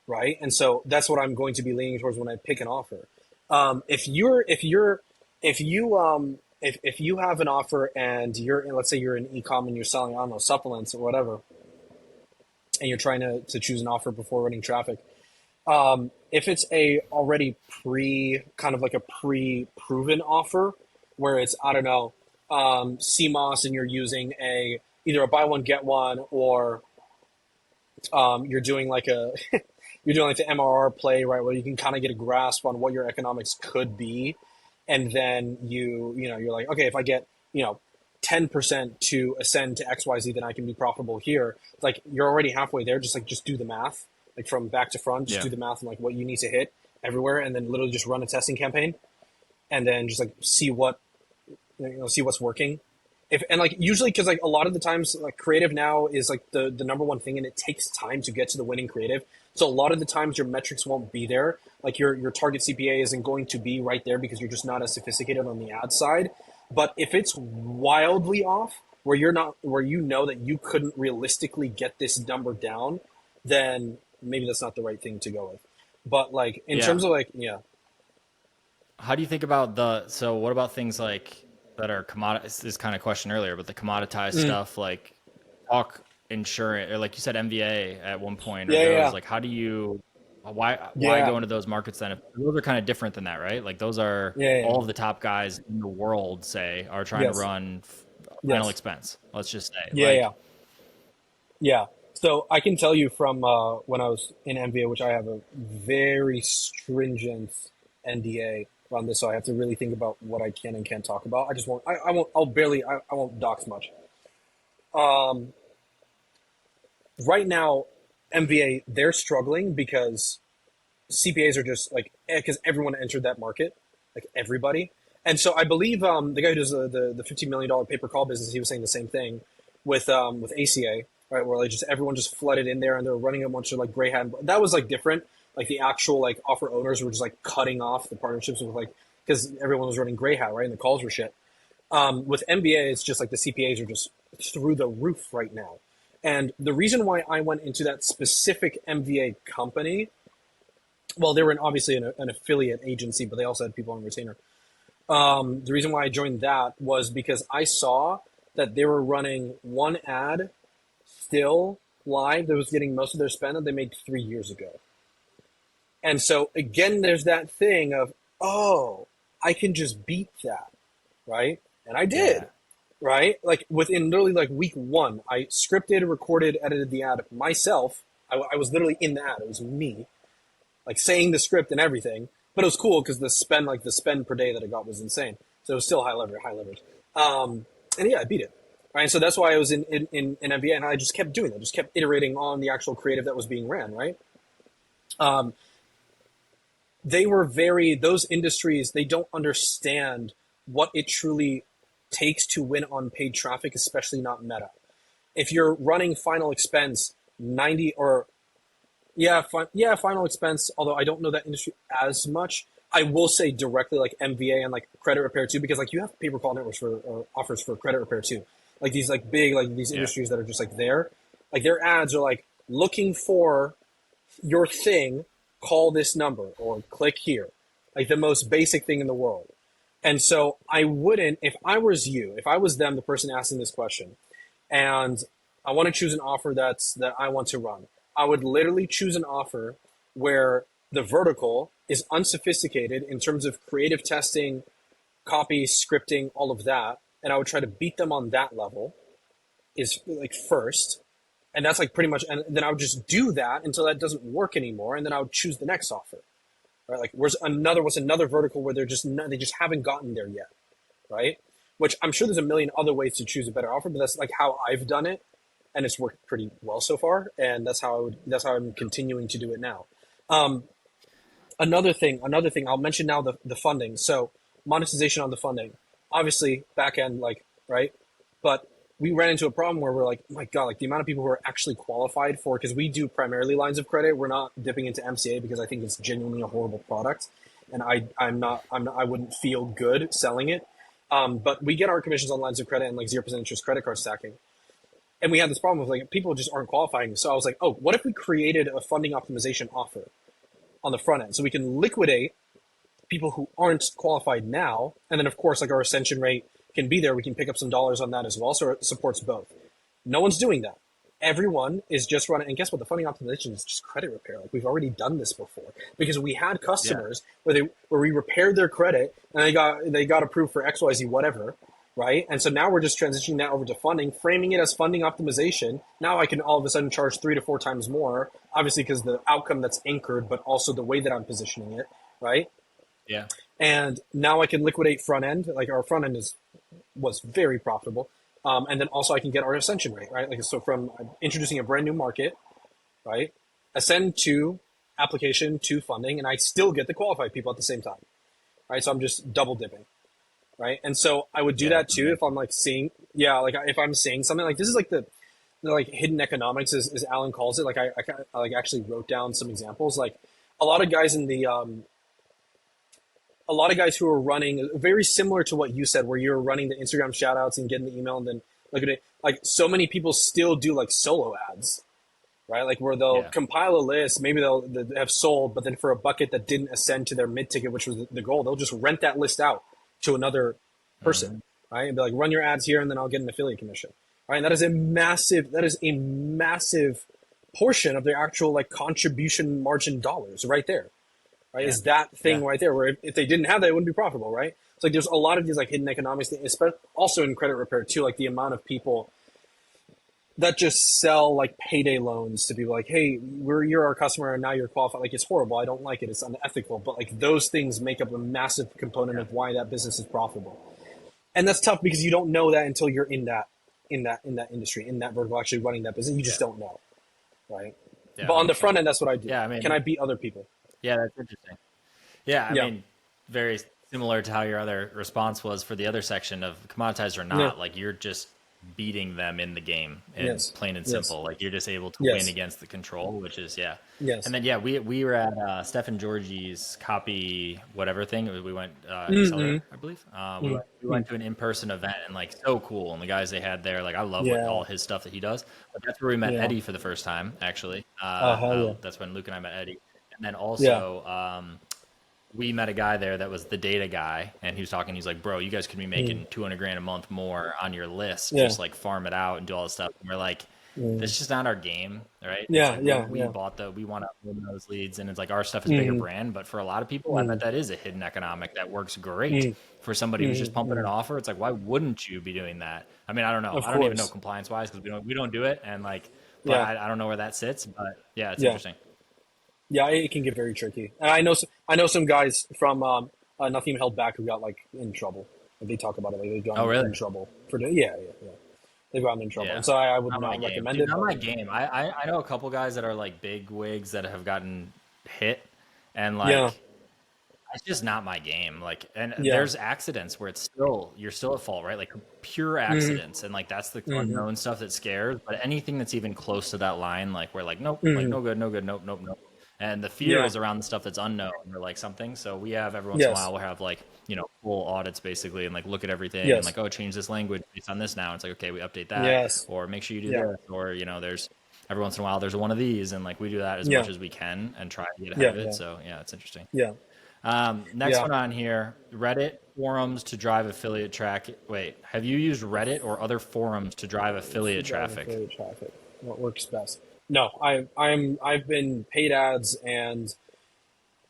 right? And so that's what I'm going to be leaning towards when I pick an offer. If you have an offer and let's say you're in e-com and you're selling, I don't know, supplements or whatever, and you're trying to choose an offer before running traffic, if it's a already pre-proven offer where it's, I don't know, CMOS, and you're using either a buy one get one, or you're doing like the MRR play, right, where you can kind of get a grasp on what your economics could be, and then you're like, okay, if I get 10% to ascend to XYZ, then I can be profitable here. It's like you're already halfway there. Just do the math, like from back to front. Just do the math and like what you need to hit everywhere, and then literally just run a testing campaign, and then just like see what's working. Usually, because like a lot of the times, like creative now is like the number one thing, and it takes time to get to the winning creative. So a lot of the times your metrics won't be there. Like your target CPA isn't going to be right there because you're just not as sophisticated on the ad side. But if it's wildly off, where you know that you couldn't realistically get this number down, then maybe that's not the right thing to go with. But like in terms of how do you think about so what about things like that are commoditized? This kind of question earlier, but the commoditized stuff, like talk insurance, or like you said, MVA at one point, like how do you, why go into those markets then? If those are kind of different than that, right? Like those are all of the top guys in the world are trying to run final expense. Let's just say, So I can tell you from when I was in MVA, which I have a very stringent NDA on this, so I have to really think about what I can and can't talk about. I won't dox much. Right now, MVA, they're struggling because CPAs are just like, because everyone entered that market, like everybody. And so I believe the guy who does the $15 million pay-per-call business, he was saying the same thing with ACA, right? Where like just everyone just flooded in there and they're running a bunch of like gray hat. That was like different. Like the actual like offer owners were just like cutting off the partnerships with like, because everyone was running gray hat, right? And the calls were shit. With MBA, it's just like the CPAs are just through the roof right now. And the reason why I went into that specific MVA company, well, they were obviously an affiliate agency, but they also had people on retainer. The reason why I joined that was because I saw that they were running one ad still live that was getting most of their spend that they made 3 years ago. And so again, there's that thing of, oh, I can just beat that, right? And I did, right? Like within literally like week 1, I scripted, recorded, edited the ad myself. I was literally in the ad. It was me, like saying the script and everything. But it was cool because the spend per day that I got was insane. So it was still high leverage. And yeah, I beat it. Right. And so that's why I was in MBA, and I just kept doing that, just kept iterating on the actual creative that was being ran. Right. Those industries, they don't understand what it truly takes to win on paid traffic, especially not Meta. If you're running final expense 90 or final expense, although I don't know that industry as much, I will say directly like MVA and like credit repair too, because like you have pay-per-call networks or offers for credit repair too. Like these like big, like these industries that are just like there, like their ads are like looking for your thing, call this number or click here, like the most basic thing in the world. And so I wouldn't, if I was them, the person asking this question, and I want to choose an offer that I want to run, I would literally choose an offer where the vertical is unsophisticated in terms of creative testing, copy, scripting, all of that. And I would try to beat them on that level is like first. And that's like pretty much, and then I would just do that until that doesn't work anymore. And then I would choose the next offer, right? Like what's another vertical where they just haven't gotten there yet, right? Which I'm sure there's a million other ways to choose a better offer, but that's like how I've done it. And it's worked pretty well so far. And that's how I'm continuing to do it now. Another thing, I'll mention now the funding. So monetization on the funding, obviously back end, like, right. But we ran into a problem where we're like, oh my God, like the amount of people who are actually qualified for, because we do primarily lines of credit. We're not dipping into MCA because I think it's genuinely a horrible product. And I wouldn't feel good selling it. But we get our commissions on lines of credit and like 0% interest credit card stacking. And we had this problem with like people just aren't qualifying. So I was like, oh, what if we created a funding optimization offer on the front end so we can liquidate people who aren't qualified now. And then of course, like our ascension rate can be there. We can pick up some dollars on that as well. So it supports both. No one's doing that. Everyone is just running. And guess what? The funding optimization is just credit repair. Like we've already done this before because we had customers where we repaired their credit and they got approved for XYZ, whatever. Right. And so now we're just transitioning that over to funding, framing it as funding optimization. Now I can all of a sudden charge 3 to 4 times more, obviously, because the outcome that's anchored, but also the way that I'm positioning it. Right. Yeah. And now I can liquidate front end. Like our front end was very profitable. And then also I can get our ascension rate. Right. Like, so from introducing a brand new market, right, ascend to application to funding, and I still get the qualified people at the same time. Right. So I'm just double dipping. Right. And so I would do that too if I'm like seeing, like if I'm seeing something like this is like the like hidden economics as Alan calls it. Like I like actually wrote down some examples. Like a lot of guys who are running very similar to what you said, where you're running the Instagram shout outs and getting the email and then like so many people still do like solo ads, right? Like where they'll compile a list, maybe they'll have sold, but then for a bucket that didn't ascend to their mid ticket, which was the goal, they'll just rent that list out to another person, right? And be like, run your ads here and then I'll get an affiliate commission, right? And that is a massive portion of their actual like contribution margin dollars right there, right? Is that thing right there where if they didn't have that, it wouldn't be profitable, right? It's like there's a lot of these like hidden economics, especially also in credit repair too, like the amount of people that just sell like payday loans to people like, hey, you're our customer and now you're qualified. Like it's horrible. I don't like it. It's unethical. But like those things make up a massive component of why that business is profitable. And that's tough because you don't know that until you're in that industry, in that vertical, actually running that business. You just don't know, right? But on the front end, that's what I do. Yeah, I mean, can I beat other people? Yeah, that's interesting. Yeah, I mean, very similar to how your other response was for the other section of commoditized or not. Like you're just beating them in the game, and plain and simple. Like you're just able to win against the control, which is And then we were at Stephen Georgie's copy whatever thing. We went Accelerator, I believe. We went to an in-person event and like so cool. And the guys they had there, like I love all his stuff that he does. But that's where we met Eddie for the first time, actually. That's when Luke and I met Eddie. And then also we met a guy there that was the data guy, and he was talking. He's like, bro, you guys could be making $200,000 a month more on your list. Just like farm it out and do all this stuff. And we're like, that's just not our game, right? It's Yeah, like yeah, we yeah. bought we want to own those leads, and it's like our stuff is bigger Mm, brand. But for a lot of people, I bet mm, that is a hidden economic that works great mm, for somebody who's just pumping an mm. offer. It's like, why wouldn't you be doing that? I mean, I don't know. Of I don't even know course. compliance wise because we don't do it, and like, but Yeah, I don't know where that sits. But yeah, it's yeah, interesting. yeah. It can get very tricky. And I know some guys from Nothing Held Back who got like in trouble. They talk about it like they've Oh, gotten really? in trouble for doing. Yeah, yeah, yeah. They've gotten in trouble, Yeah. and so I would Not my not game, recommend dude. it. Not But my game. I know a couple guys that are like big wigs that have gotten hit, and yeah, like it's just not my game. Like, and yeah, there's accidents where it's still you're still at fault, right? Like pure mm, accidents, and like that's the mm, unknown stuff that scares. But anything that's even close to that line, like we're like, nope, like mm, no good, no good, nope, nope, nope. And the fear yeah, is around the stuff that's unknown or like something. So we have every once in a yes, while we'll have like full audits basically and like look at everything and yes, like, oh, change this language based on this now. It's like, okay, we update that, yes, or make sure you do yeah, this, or there's every once in a while there's one of these, and like we do that as yeah, much as we can and try to get ahead yeah, of it. yeah, So yeah, it's interesting. yeah, Next yeah. one on here, Reddit forums to drive affiliate track. Wait, have you used Reddit or other forums to drive To affiliate drive traffic? affiliate traffic, what works best? No, I've been paid ads, and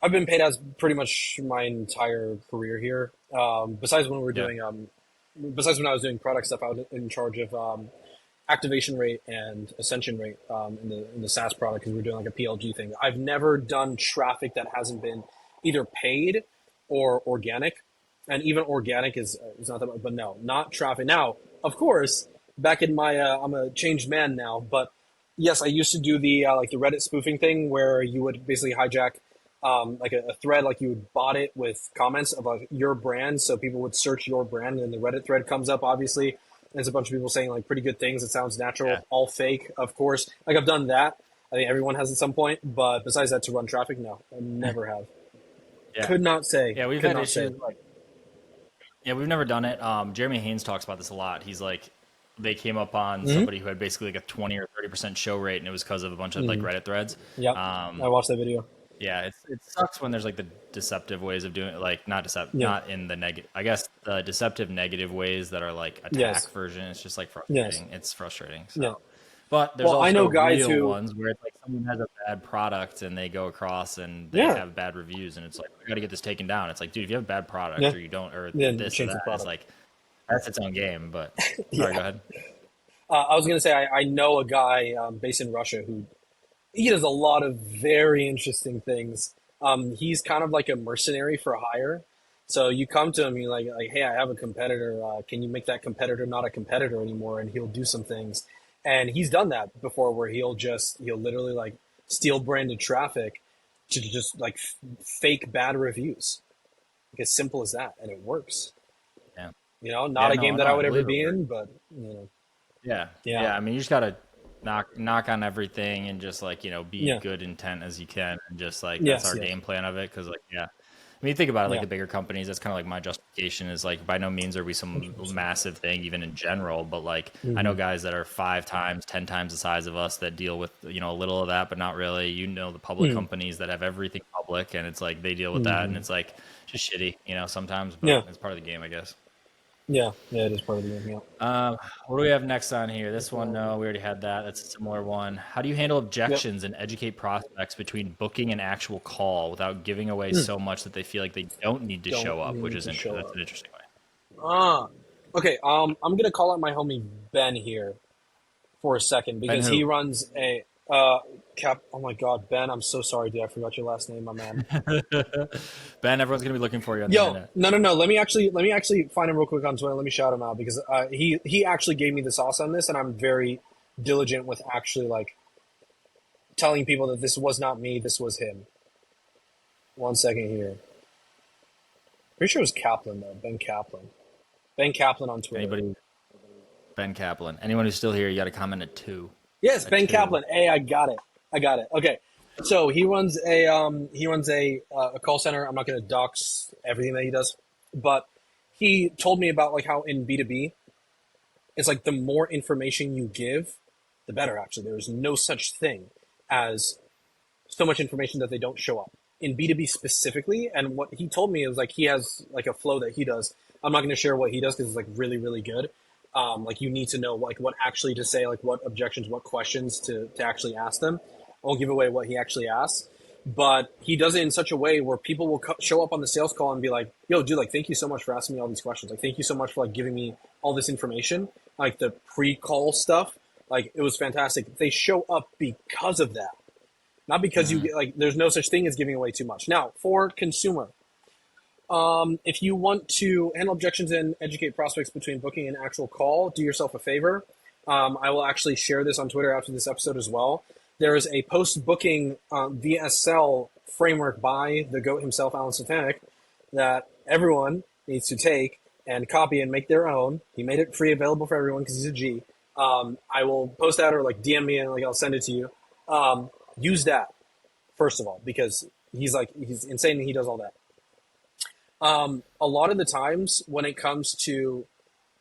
I've been paid ads pretty much my entire career here. Besides when we were Yeah. doing besides when I was doing product stuff, I was in charge of activation rate and ascension rate in the SaaS product because we're doing like a PLG thing. I've never done traffic that hasn't been either paid or organic, and even organic is not that much, but no, not traffic. Now, of course, back in my I'm a changed man now, but yes, I used to do the like the Reddit spoofing thing where you would basically hijack like a thread, like you would bot it with comments of like your brand, so people would search your brand, and then the Reddit thread comes up. Obviously, there's a bunch of people saying like pretty good things. It sounds Yeah. natural, all fake, of course. Like I've done that. I think everyone has at some point, but besides that, to run traffic, no, I never have. Yeah. Could not say. Yeah. We've Could had not say. issues like, yeah, we've never done it. Jeremy Haynes talks about this a lot. He's like, they came up on Mm-hmm. somebody who had basically like a 20 or 30% show rate, and it was because of a bunch of like Mm-hmm. Reddit threads. Yep, I Um, watched that video. Yeah, it sucks when there's like the deceptive ways of doing it, like Yeah. not in the negative, I guess the deceptive negative ways that are like Yes. attack version. It's just like Yes. frustrating. It's frustrating. Yeah. So, but there's Well, I also know guys real who. ones where it's like someone has a bad product and they go across and they Yeah. have bad reviews, and it's like, we got to get this taken down. It's like, dude, if you have a bad product Yeah. or you don't, or Then this or change the that, it's product. like, that's its own game. But sorry, go Yeah. ahead. I was gonna say I know a guy based in Russia who he does a lot of very interesting things. He's kind of like a mercenary for hire. So you come to him, you're like, hey, I have a competitor. Can you make that competitor not a competitor anymore? And he'll do some things. And he's done that before, where he'll literally like steal branded traffic to just like fake bad reviews. Like as simple as that, and it works. Yeah. Not Yeah, a no, game that no, I I would ever believe it be works. in, but Yeah. yeah, Yeah. I mean, you just gotta knock on everything and just like, be yeah, good intent as you can, and just like that's yes, our yes, game plan of it. Cause like, yeah. I mean, think about it, like yeah, the bigger companies, that's kind of like my justification is like, by no means are we some 100%. massive thing, even in general. But like, I know Hmm. guys that are 5 times, 10 times the size of us that deal with, a little of that, but not really. The public Hmm. companies that have everything public, and it's like they deal with that, and Hmm. it's like just shitty, sometimes, but Yeah, it's part of the game, I guess. yeah, yeah. It is part of the game. Yeah. What do we have next on here? This one, no, we already had that. That's a similar one. How do you handle Yep. objections and educate prospects between booking an actual call without giving away Hmm. so much that they feel like they don't need to Don't show up, which need is to show that's up. an interesting way. Ah, okay. I'm gonna call out my homie Ben here for a second Ben because he who? runs a cap. Oh my God, Ben, I'm so sorry, dude. I forgot your last name, my man. Ben, everyone's gonna be looking for you on the Yo, internet. no, no, no. Let me actually find him real quick on Twitter. Let me shout him out because he actually gave me the sauce on this, and I'm very diligent with actually like telling people that this was not me, this was him. One second here. Pretty sure it was Kaplan though, Ben Kaplan. Ben Kaplan on Twitter. Anybody? Ben Kaplan. Anyone who's still here, you got to comment at 2. Yes, At Ben 2. Kaplan. Hey, I got it. I got it. Okay. So he runs a call center. I'm not going to dox everything that he does, but he told me about like how in B2B, it's like the more information you give, the better. Actually, there is no such thing as so much information that they don't show up in B2B specifically. And what he told me is like he has like a flow that he does. I'm not going to share what he does because it's like really, really good. Like you need to know like what actually to say, like what objections, what questions to actually ask them. I won't give away what he actually asks, but he does it in such a way where people will show up on the sales call and be like, yo, dude, like, thank you so much for asking me all these questions. Like, thank you so much for like giving me all this information, like the pre-call stuff. Like, it was fantastic. They show up because of that, not because you get like, there's no such thing as giving away too much. Now, for consumer, if you want to handle objections and educate prospects between booking and actual call, do yourself a favor. I will actually share this on Twitter after this episode as well. There is a post-booking VSL framework by the GOAT himself, Alan Satanic, that everyone needs to take and copy and make their own. He made it free available for everyone because he's a G. I will post that or like DM me and like I'll send it to you. Use that first of all because he's insane and he does all that. A lot of the times when it comes to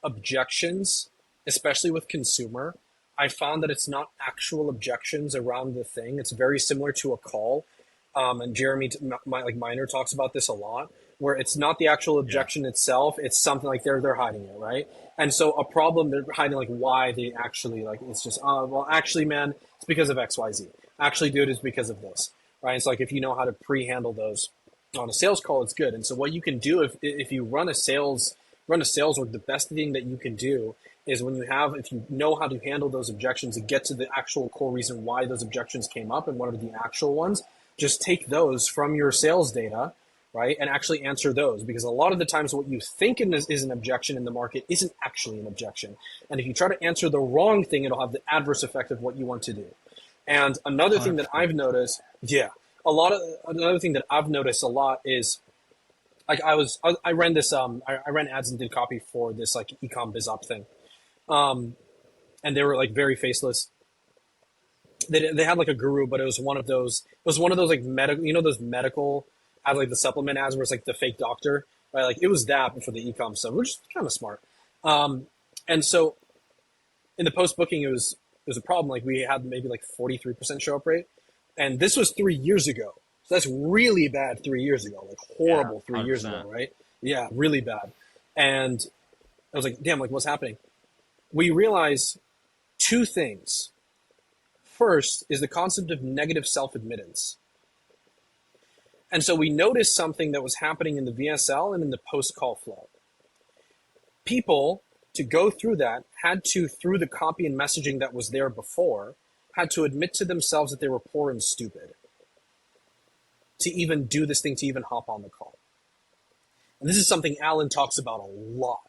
objections, especially with consumer, I found that it's not actual objections around the thing. It's very similar to a call. And Jeremy, Miner talks about this a lot, where it's not the actual objection itself. It's something like they're hiding it, right? And so a problem, they're hiding like why they actually like, it's just, well, actually, man, it's because of X, Y, Z. Actually, dude, it's because of this, right? It's like if you know how to pre-handle those on a sales call, it's good. And so what you can do if you run a sales work, the best thing that you can do is if you know how to handle those objections and get to the actual core reason why those objections came up and what are the actual ones, just take those from your sales data, right? And actually answer those, because a lot of the times what you think is an objection in the market isn't actually an objection. And if you try to answer the wrong thing, it'll have the adverse effect of what you want to do. And another thing that I've noticed, another thing that I've noticed a lot is like I ran this, I ran ads and did copy for this like ecom biz op thing. And they were like very faceless. They had like a guru, but it was one of those like medical, those medical ads, like the supplement ads where it's like the fake doctor, right? Like it was that, but for the ecom stuff, which is kind of smart. And so in the post booking, it was a problem. Like we had maybe like 43% show up rate. And this was 3 years ago. So that's really bad 3 years ago, like horrible 3 years ago, right? Yeah, really bad. And I was like, damn, like what's happening? We realized two things. First is the concept of negative self-admittance. And so we noticed something that was happening in the VSL and in the post-call flow. People, to go through that, had to, through the copy and messaging that was there before, had to admit to themselves that they were poor and stupid to even do this thing, to even hop on the call. And this is something Alan talks about a lot.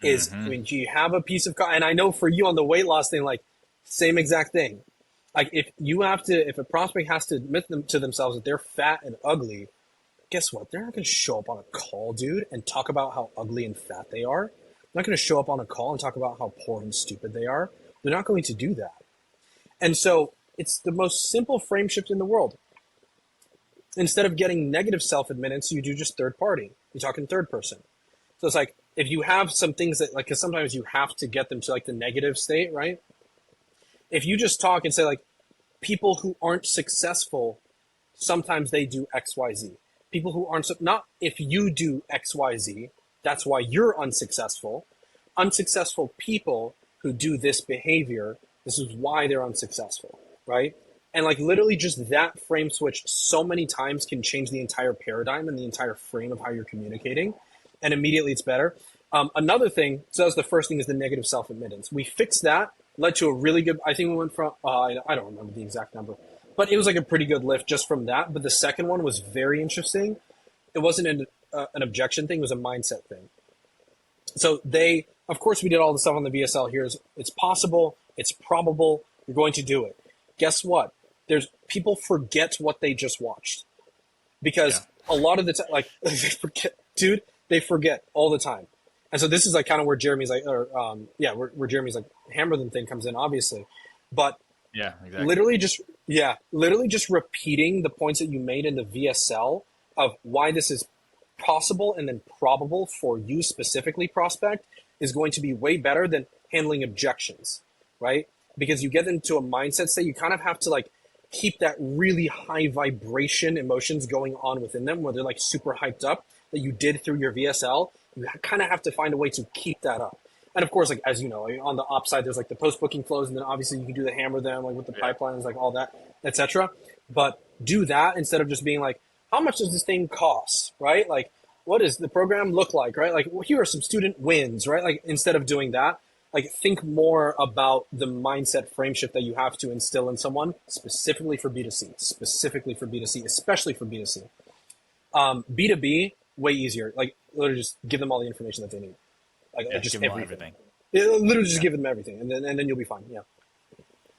I mean, do you have a piece of, and I know for you on the weight loss thing, like same exact thing. Like if a prospect has to admit to themselves that they're fat and ugly, guess what? They're not going to show up on a call, dude, and talk about how ugly and fat they are. They're not going to show up on a call and talk about how poor and stupid they are. They're not going to do that. And so it's the most simple frame shift in the world. Instead of getting negative self-admittance, you do just third party. You're talking third person. So it's like, if you have some things that like, cause sometimes you have to get them to like the negative state, right? If you just talk and say like, people who aren't successful, sometimes they do X, Y, Z. People who aren't, not if you do X, Y, Z, that's why you're unsuccessful. Unsuccessful people who do this behavior, this is why they're unsuccessful, right? And like literally just that frame switch so many times can change the entire paradigm and the entire frame of how you're communicating. And immediately it's better. Another thing, so that's the first thing, is the negative self-admittance. We fixed that, led to a really good, I think we went from, I don't remember the exact number, but it was like a pretty good lift just from that. But the second one was very interesting. It wasn't an objection thing, it was a mindset thing. So of course we did all the stuff on the VSL here. It's possible, it's probable, you're going to do it. Guess what? People forget what they just watched, because a lot of the time, like they forget, dude, they forget all the time. And so this is like kind of where Jeremy's like, where Jeremy's like hammer them thing comes in, obviously. But exactly. literally just repeating the points that you made in the VSL of why this is possible and then probable for you specifically, prospect, is going to be way better than handling objections, right? Because you get into a mindset state, you kind of have to like keep that really high vibration emotions going on within them, where they're like super hyped up that you did through your VSL. You kind of have to find a way to keep that up. And of course, like, as you know, like, on the ops side, there's like the post booking flows, and then obviously you can do the hammer them, like with the pipelines, like all that, etc. But do that instead of just being like, how much does this thing cost, right? Like, what does the program look like, right? Like, well, here are some student wins, right? Like, instead of doing that, like, think more about the mindset frame shift that you have to instill in someone specifically for B2C, especially for B2C. B2B, way easier. Like, literally just give them all the information that they need. Like, just give them everything. Literally just give them everything, and then you'll be fine. Yeah.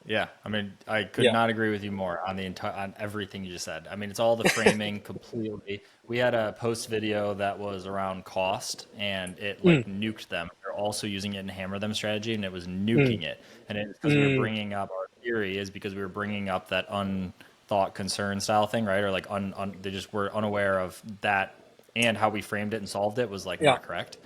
Yeah, I mean, I could not agree with you more on on everything you just said. I mean, it's all the framing completely. We had a post video that was around cost, and it like nuked them. They're also using it in hammer them strategy, and it was nuking it. And it's because we were bringing up our theory is because we were bringing up that unthought concern style thing, right? Or like they just were unaware of that, and how we framed it and solved it was like not correct.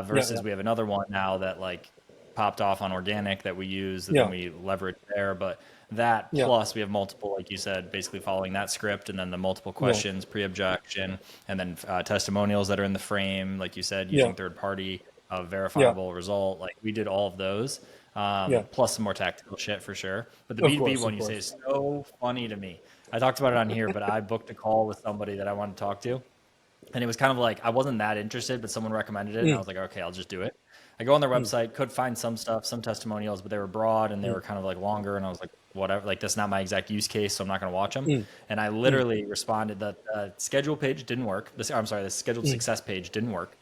Versus we have another one now that like popped off on organic that we use that then we leverage there. But that plus we have multiple, like you said, basically following that script, and then the multiple questions, pre-objection, and then testimonials that are in the frame, like you said, using third party verifiable result. Like we did all of those, plus some more tactical shit for sure. But the B2B one you say is so funny to me. I talked about it on here, but I booked a call with somebody that I wanted to talk to. And it was kind of like, I wasn't that interested, but someone recommended it. And I was like, okay, I'll just do it. I go on their website, could find some stuff, some testimonials, but they were broad and they were kind of like longer. And I was like, whatever, like that's not my exact use case, so I'm not going to watch them. And I literally responded that the schedule page didn't work. The scheduled success page didn't work.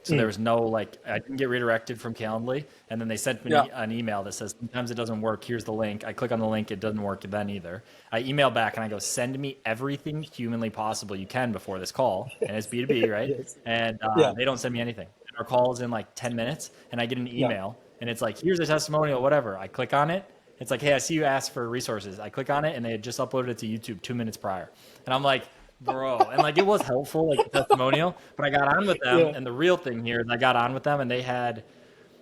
So there was no, like, I didn't get redirected from Calendly. And then they sent me an email that says, sometimes it doesn't work. Here's the link. I click on the link. It doesn't work then either. I email back and I go, send me everything humanly possible you can before this call. And it's B2B, right? And they don't send me anything. And our call is in like 10 minutes. And I get an email and it's like, here's a testimonial, whatever. I click on it. It's like, hey, I see you asked for resources. I click on it and they had just uploaded it to YouTube 2 minutes prior. And I'm like, bro, and like it was helpful, like the testimonial, but I got on with them. And the real thing here is I got on with them and they had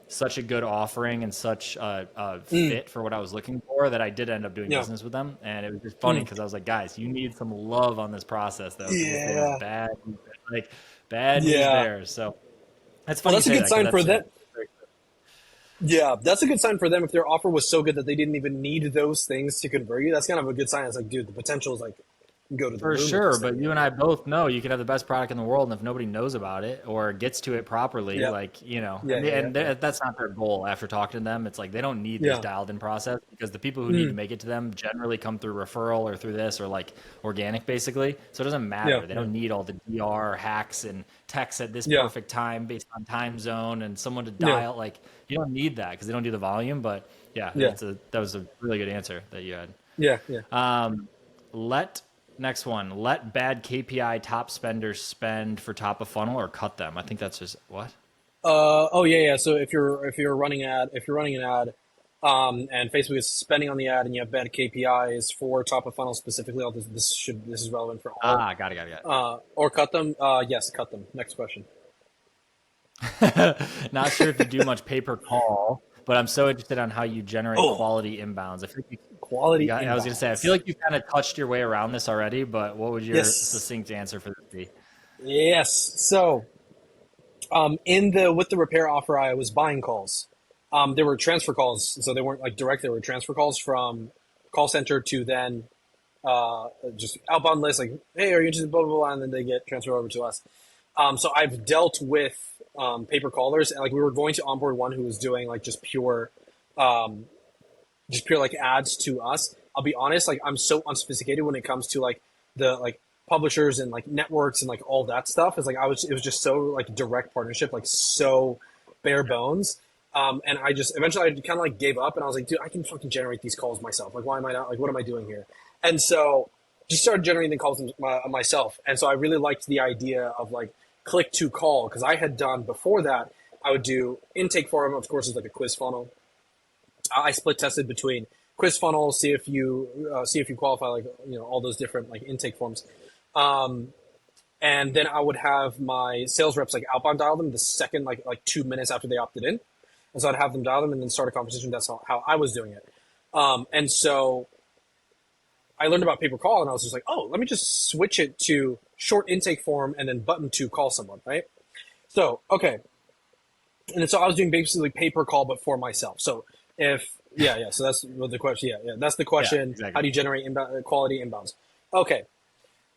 such a good offering and such a fit for what I was looking for that I did end up doing business with them. And it was just funny because I was like, guys, you need some love on this process though. It's bad news there. So that's funny. Well, that's a good sign for them. Yeah, that's a good sign for them. If their offer was so good that they didn't even need those things to convert you, that's kind of a good sign. It's like, dude, the potential is like, go to the for sure, but you and I both know you can have the best product in the world, and if nobody knows about it or gets to it properly, like that's not their goal. After talking to them, it's like they don't need this dialed-in process because the people who need to make it to them generally come through referral or through this or like organic, basically. So it doesn't matter. They don't need all the DR hacks and texts at this perfect time based on time zone and someone to dial. Like you don't need that because they don't do the volume. But that was a really good answer that you had. Next one, let bad KPI top spenders spend for top of funnel or cut them. I think that's just what? So if you're running an ad, and Facebook is spending on the ad and you have bad KPIs for top of funnel specifically, this is relevant for all. Got it. Or cut them. Yes, cut them. Next question. Not sure if you do much pay per call, but I'm so interested on how you generate quality inbounds. I feel like I was going to say, I feel like you kind of touched your way around this already, but what would your succinct answer for this be? Yes. So, with the repair offer, I was buying calls. There were transfer calls, so they weren't like direct. There were transfer calls from call center to then just outbound list, like, hey, are you interested? Blah blah blah, and then they get transferred over to us. So I've dealt with paper callers, and like we were going to onboard one who was doing like just pure like ads to us. I'll be honest, like I'm so unsophisticated when it comes to like the like publishers and like networks and like all that stuff. It's like it was just so like direct partnership, like so bare bones. And I just eventually I kind of like gave up and I was like, dude, I can fucking generate these calls myself. Like, why am I not, like, what am I doing here? And so just started generating the calls myself. And so I really liked the idea of like click to call, because I had done before that, I would do intake form, of course, is like a quiz funnel. I split tested between quiz funnel, see if you qualify, like, you know, all those different like intake forms. And then I would have my sales reps like outbound dial them the second like 2 minutes after they opted in. And so I'd have them dial them and then start a conversation. That's how I was doing it. And so I learned about pay-per-call and I was just like, oh, let me just switch it to short intake form and then button to call someone, right? So, okay. And so I was doing basically pay per call, but for myself. So so that's what the question. That's the Yeah, question. exactly. How do you generate quality inbounds? Okay.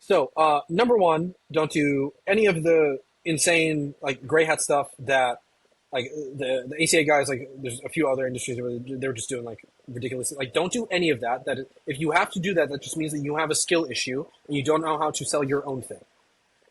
So, number one, don't do any of the insane like gray hat stuff that like the ACA guys, like there's a few other industries where they're just doing like ridiculous, like don't do any of that. That if you have to do that, that just means that you have a skill issue and you don't know how to sell your own thing.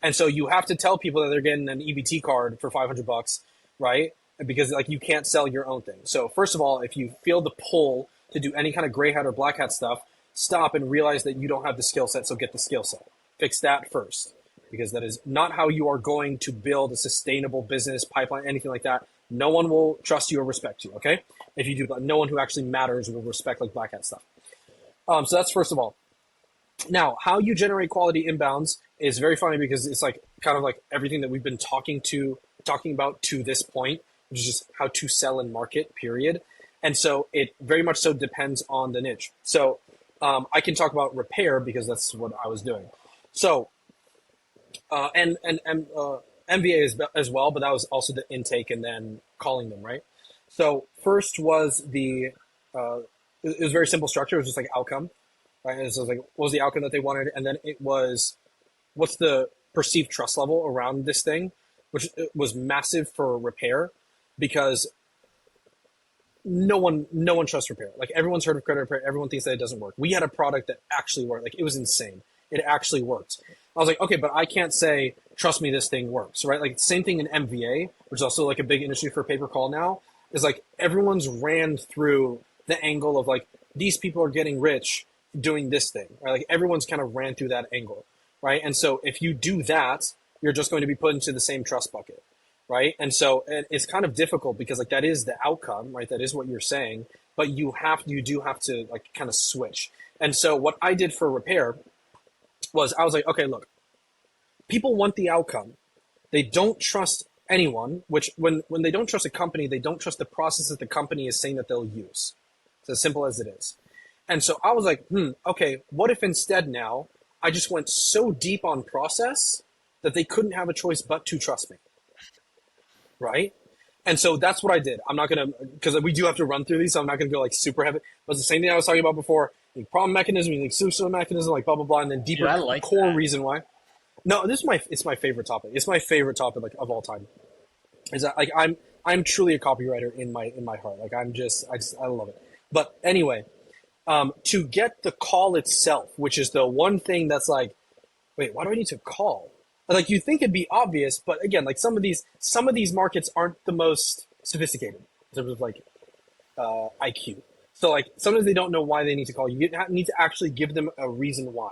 And so you have to tell people that they're getting an EBT card for $500, right? Because like you can't sell your own thing. So first of all, if you feel the pull to do any kind of gray hat or black hat stuff, stop and realize that you don't have the skill set. So get the skill set. Fix that first, because that is not how you are going to build a sustainable business pipeline, anything like that. No one will trust you or respect you. Okay, if you do, no one who actually matters will respect like black hat stuff. So that's first of all. Now, how you generate quality inbounds is very funny because it's like kind of like everything that we've been talking about to this point, which is just how to sell and market, period. And so it very much so depends on the niche. So I can talk about repair because that's what I was doing. So and MVA as well, but that was also the intake and then calling them, right? So first was it was very simple structure. It was just like outcome. Right? And so it was like, what was the outcome that they wanted? And then it was, what's the perceived trust level around this thing, which was massive for repair because no one trusts repair. Like everyone's heard of credit repair. Everyone thinks that it doesn't work. We had a product that actually worked. Like it was insane. It actually worked. I was like, okay, but I can't say, trust me, this thing works, right? Like same thing in MVA, which is also like a big industry for pay-per-call now, is like everyone's ran through the angle of like, these people are getting rich doing this thing, right? Like everyone's kind of ran through that angle, right? And so if you do that, you're just going to be put into the same trust bucket, right? And so it's kind of difficult because like that is the outcome, right? That is what you're saying, but you do have to like kind of switch. And so what I did for repair was I was like, okay, look, people want the outcome. They don't trust anyone, which when they don't trust a company, they don't trust the process that the company is saying that they'll use. It's as simple as it is. And so I was like, okay, what if instead now I just went so deep on process that they couldn't have a choice but to trust me, right? And so that's what I did. I'm not going to, because we do have to run through these, so I'm not going to go like super heavy. But it's the same thing I was talking about before. Like problem mechanism, like solution mechanism, like blah, blah, blah, and then deeper core reason why. No, it's my favorite topic. It's my favorite topic like of all time. Is that like I'm truly a copywriter in my heart. Like I love it. But anyway, to get the call itself, which is the one thing that's like, wait, why do I need to call? Like you think it'd be obvious, but again, like some of these markets aren't the most sophisticated in terms of like IQ. So like sometimes they don't know why they need to call. You need to actually give them a reason why.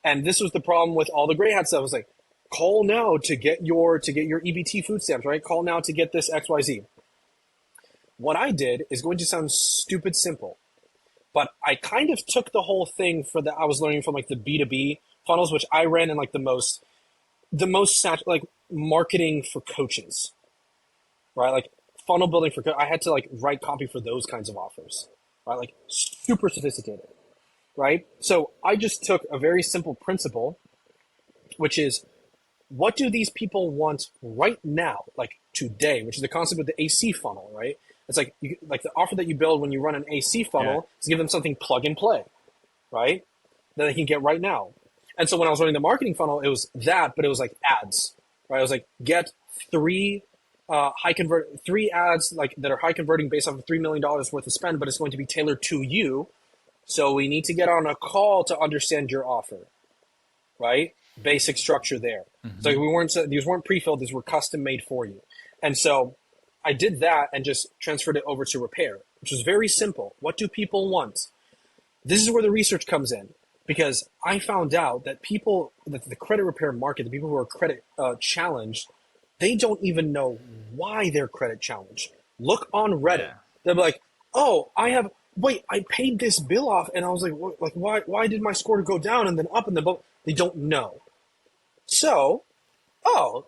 And this was the problem with all the gray hat stuff. It was like, call now to get your EBT food stamps, right? Call now to get this XYZ. What I did is going to sound stupid simple, but I kind of took the whole thing I was learning from like the B2B funnels, which I ran in like the most like marketing for coaches, right? Like funnel building I had to like write copy for those kinds of offers, right? Like super sophisticated, right? So I just took a very simple principle, which is what do these people want right now, like today, which is the concept of the AC funnel, right? It's like like the offer that you build when you run an AC funnel is give them something plug and play, right? That they can get right now. And so when I was running the marketing funnel, it was that, but it was like ads, right? I was like, get three ads like that are high converting based off of $3 million worth of spend, but it's going to be tailored to you. So we need to get on a call to understand your offer, right? Basic structure there. Mm-hmm. So these weren't pre-filled, these were custom made for you. And so I did that and just transferred it over to repair, which was very simple. What do people want? This is where the research comes in, because I found out that the credit repair market, the people who are credit challenged, they don't even know why they're credit challenged. Look on Reddit. Yeah. They'll be like, oh, I paid this bill off, and I was like, why did my score go down and then up and then both? They don't know. So,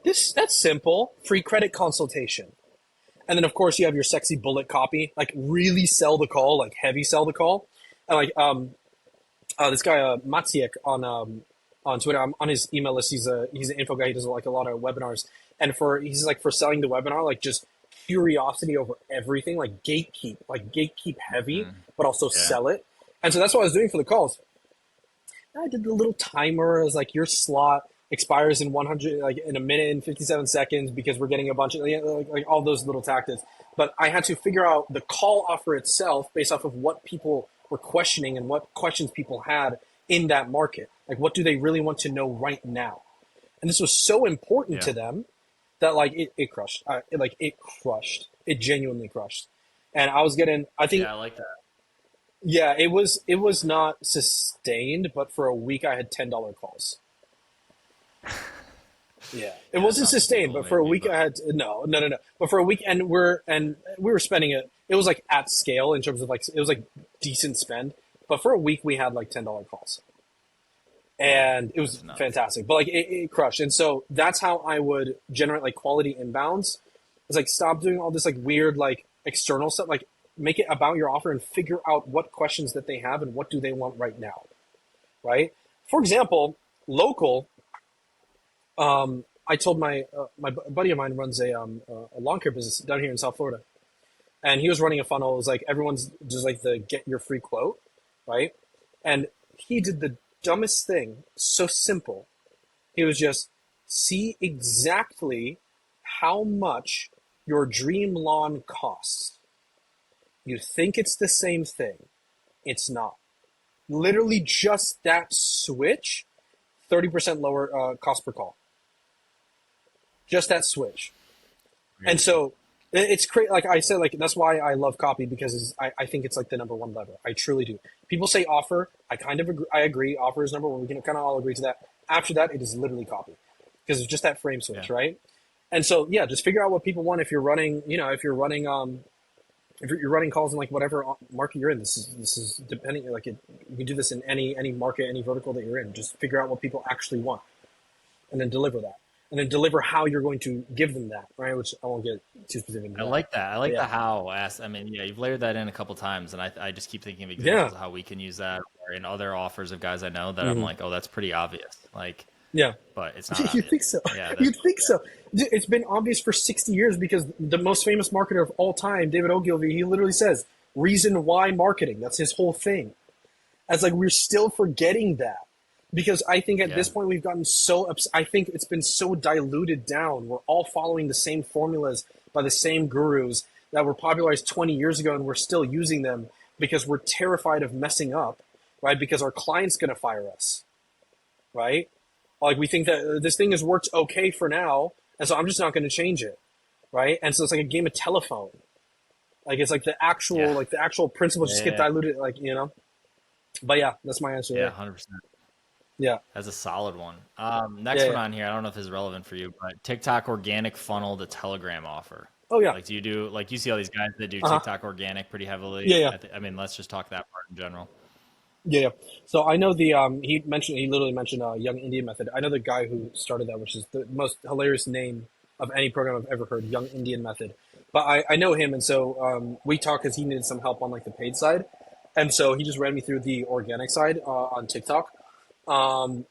that's simple. Free credit consultation. And then, of course, you have your sexy bullet copy, like really sell the call, like heavy sell the call. And like this guy Maciek on Twitter, I'm on his email list. He's an info guy. He does like a lot of webinars, and for selling the webinar, like just curiosity over everything, like gatekeep heavy, Mm-hmm. but also Yeah. sell it. And so that's what I was doing for the calls. I did the little timer as like your slot expires in 100, like in a minute and 57 seconds because we're getting a bunch of like all those little tactics. But I had to figure out the call offer itself based off of what people were questioning and what questions people had in that market. Like, what do they really want to know right now? And this was so important Yeah. to them that like it crushed. It crushed. It genuinely crushed. And I was getting, I think, Yeah, I like that. yeah, it was not sustained, but for a week I had $10 calls. Yeah, it Yeah, that's wasn't not sustained, sustainable but for a maybe, week but I had no, no, no, no. But for a week, and we were spending it. It was like at scale in terms of like it was like decent spend. But for a week we had like $10 calls, yeah, and it was that's nuts. fantastic. But like it crushed, and so that's how I would generate like quality inbounds. It's like stop doing all this like weird like external stuff. Like make it about your offer and figure out what questions that they have and what do they want right now. Right. For example, local. I told my buddy of mine runs a lawn care business down here in South Florida, and he was running a funnel. It was like everyone's just like the get your free quote, right? And he did the dumbest thing, so simple. He was just see exactly how much your dream lawn costs. You think it's the same thing. It's not. Literally just that switch, 30% lower cost per call. Just that switch. And Crazy. so it's crazy. Like I said, like that's why I love copy because I think it's like the number one lever. I truly do. People say offer. I kind of agree. I agree. Offer is number one. We can kind of all agree to that. After that, it is literally copy because it's just that frame switch, Yeah. right? And so yeah, just figure out what people want. If you're running, if you're running calls in like whatever market you're in, this is depending. Like you can do this in any market, any vertical that you're in. Just figure out what people actually want, and then deliver that, and then deliver how you're going to give them that, right? Which I won't get too specific into I that. like that. I But like yeah, the how. I mean, yeah, you've layered that in a couple times, and I just keep thinking of yeah, examples of how we can use that or in other offers of guys I know that I'm hmm like, oh, that's pretty obvious. Like, yeah. but it's not You'd obvious. think so. Yeah, You'd think so. It's been obvious for 60 years because the most famous marketer of all time, David Ogilvy, he literally says, reason why marketing. That's his whole thing. As like we're still forgetting that because I think at yeah, this point we've gotten so I think it's been so diluted down. We're all following the same formulas by the same gurus that were popularized 20 years ago and we're still using them because we're terrified of messing up, right? Because our client's going to fire us, right? Like we think that this thing has worked okay for now, and so I'm just not going to change it, right? And so it's like a game of telephone. Like it's yeah, like the actual principles just get yeah, diluted, like But yeah, that's my answer yeah, there. 100%. Yeah, That's a solid one. yeah, Next one yeah. on here, I don't know if this is relevant for you, but TikTok organic funnel the Telegram offer. Oh yeah, Like, do you do like you see all these guys that do uh huh. TikTok organic pretty heavily? Yeah, yeah, I mean, let's just talk that part in general. yeah, yeah. So I know he literally mentioned Young Indian Method. I know the guy who started that, which is the most hilarious name of any program I've ever heard, Young Indian Method. But I know him, and so we talked because he needed some help on like the paid side, and so he just ran me through the organic side on TikTok.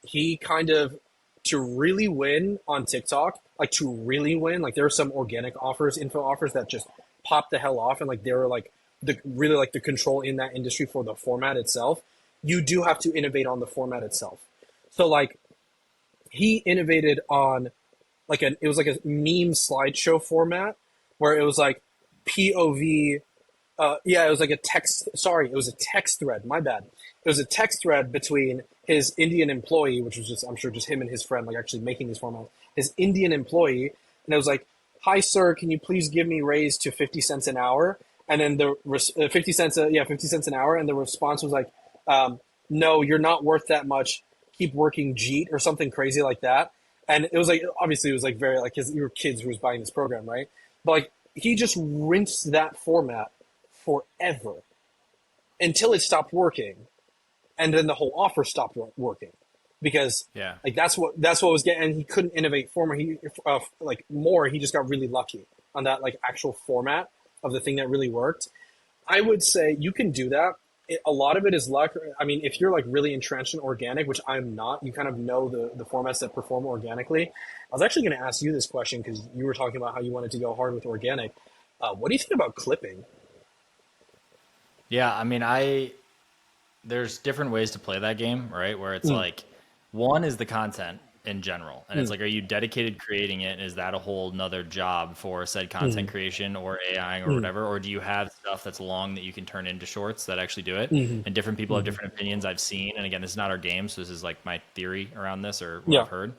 He kind of to really win on TikTok, like to really win, like there are some organic offers, info offers that just pop the hell off, and like they were like the really like the control in that industry for the format itself. You do have to innovate on the format itself. So like he innovated on it was like a meme slideshow format where it was like POV. Yeah, it was like a text. Sorry, it was a text thread. My bad. It was a text thread between his Indian employee, which was just I'm sure just him and his friend, like actually making these formats. His Indian employee, and it was like, "Hi, sir, can you please give me raise to 50 cents an hour?" And then the 50 cents, 50 cents an hour, and the response was like, "No, you're not worth that much. Keep working, Jeet," or something crazy like that. And it was like obviously it was like very like his your kids who was buying this program, right? But like he just rinsed that format forever until it stopped working, and then the whole offer stopped working because Yeah, like that's what was getting. And he couldn't innovate former. He like more. He just got really lucky on that like actual format of the thing that really worked. I would say you can do that. A lot of it is luck. I mean, if you're like really entrenched in organic, which I'm not, you kind of know the formats that perform organically. I was actually going to ask you this question because you were talking about how you wanted to go hard with organic. What do you think about clipping? Yeah, I mean, there's different ways to play that game, right? Where it's Mm, like one is the content in general. And it's mm, like, are you dedicated creating it? Is that a whole nother job for said content mm, creation or AI or mm, whatever? Or do you have stuff that's long that you can turn into shorts that actually do it? mm, And different people have mm. different opinions I've seen. And again, this is not our game. So this is like my theory around this or what Yeah, I've heard.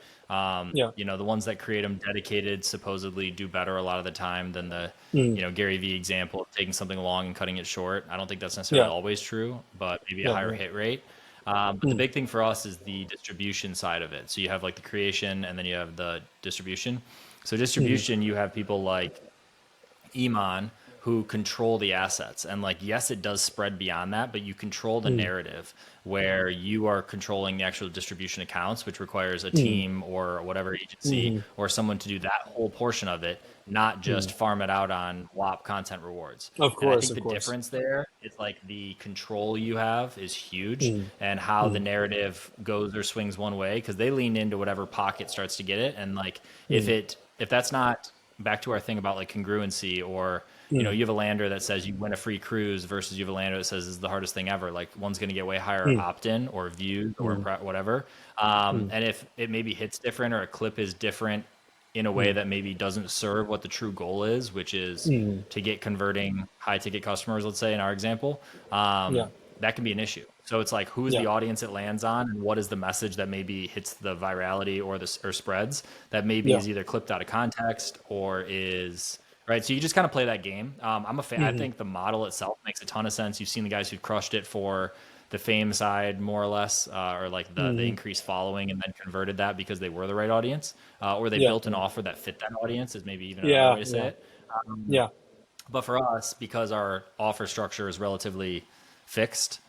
yeah. The ones that create them dedicated supposedly do better a lot of the time than the, Mm, Gary Vee example of taking something long and cutting it short. I don't think that's necessarily yeah, always true, but maybe a yeah, higher yeah. hit rate. But the Mm, big thing for us is the distribution side of it. So you have like the creation and then you have the distribution. So mm, distribution, you have people like Iman who control the assets. And like, yes, it does spread beyond that, but you control the mm, narrative where you are controlling the actual distribution accounts, which requires a mm, team or whatever agency mm, or someone to do that whole portion of it, not mm. just farm it out on WAP content rewards. Of And I course, think of the course. difference there is like the control you have is huge Mm, and how the mm, narrative goes or swings one way because they lean into whatever pocket starts to get it. And like mm, if that's not back to our thing about like congruency or mm, you have a lander that says you win a free cruise versus you have a lander that says this is the hardest thing ever. Like one's going to get way higher mm, opt-in or views or mm, whatever. mm, And if it maybe hits different or a clip is different in a way mm, that maybe doesn't serve what the true goal is, which is mm. to get converting high ticket customers, let's say in our example, Yeah, that can be an issue. So it's like, who is yeah. the audience it lands on, and what is the message that maybe hits the virality or spreads that maybe Yeah. is either clipped out of context or is right. So you just kind of play that game. I'm a fan. I Mhm, think the model itself makes a ton of sense. You've seen the guys who crushed it for the fame side, more or less, or like the mhm. increased following, and then converted that because they were the right audience, or they Yeah, built an yeah. offer that fit that audience. Is maybe even another Yeah, way to say yeah. it. Yeah. But for us, because our offer structure is relatively fixed,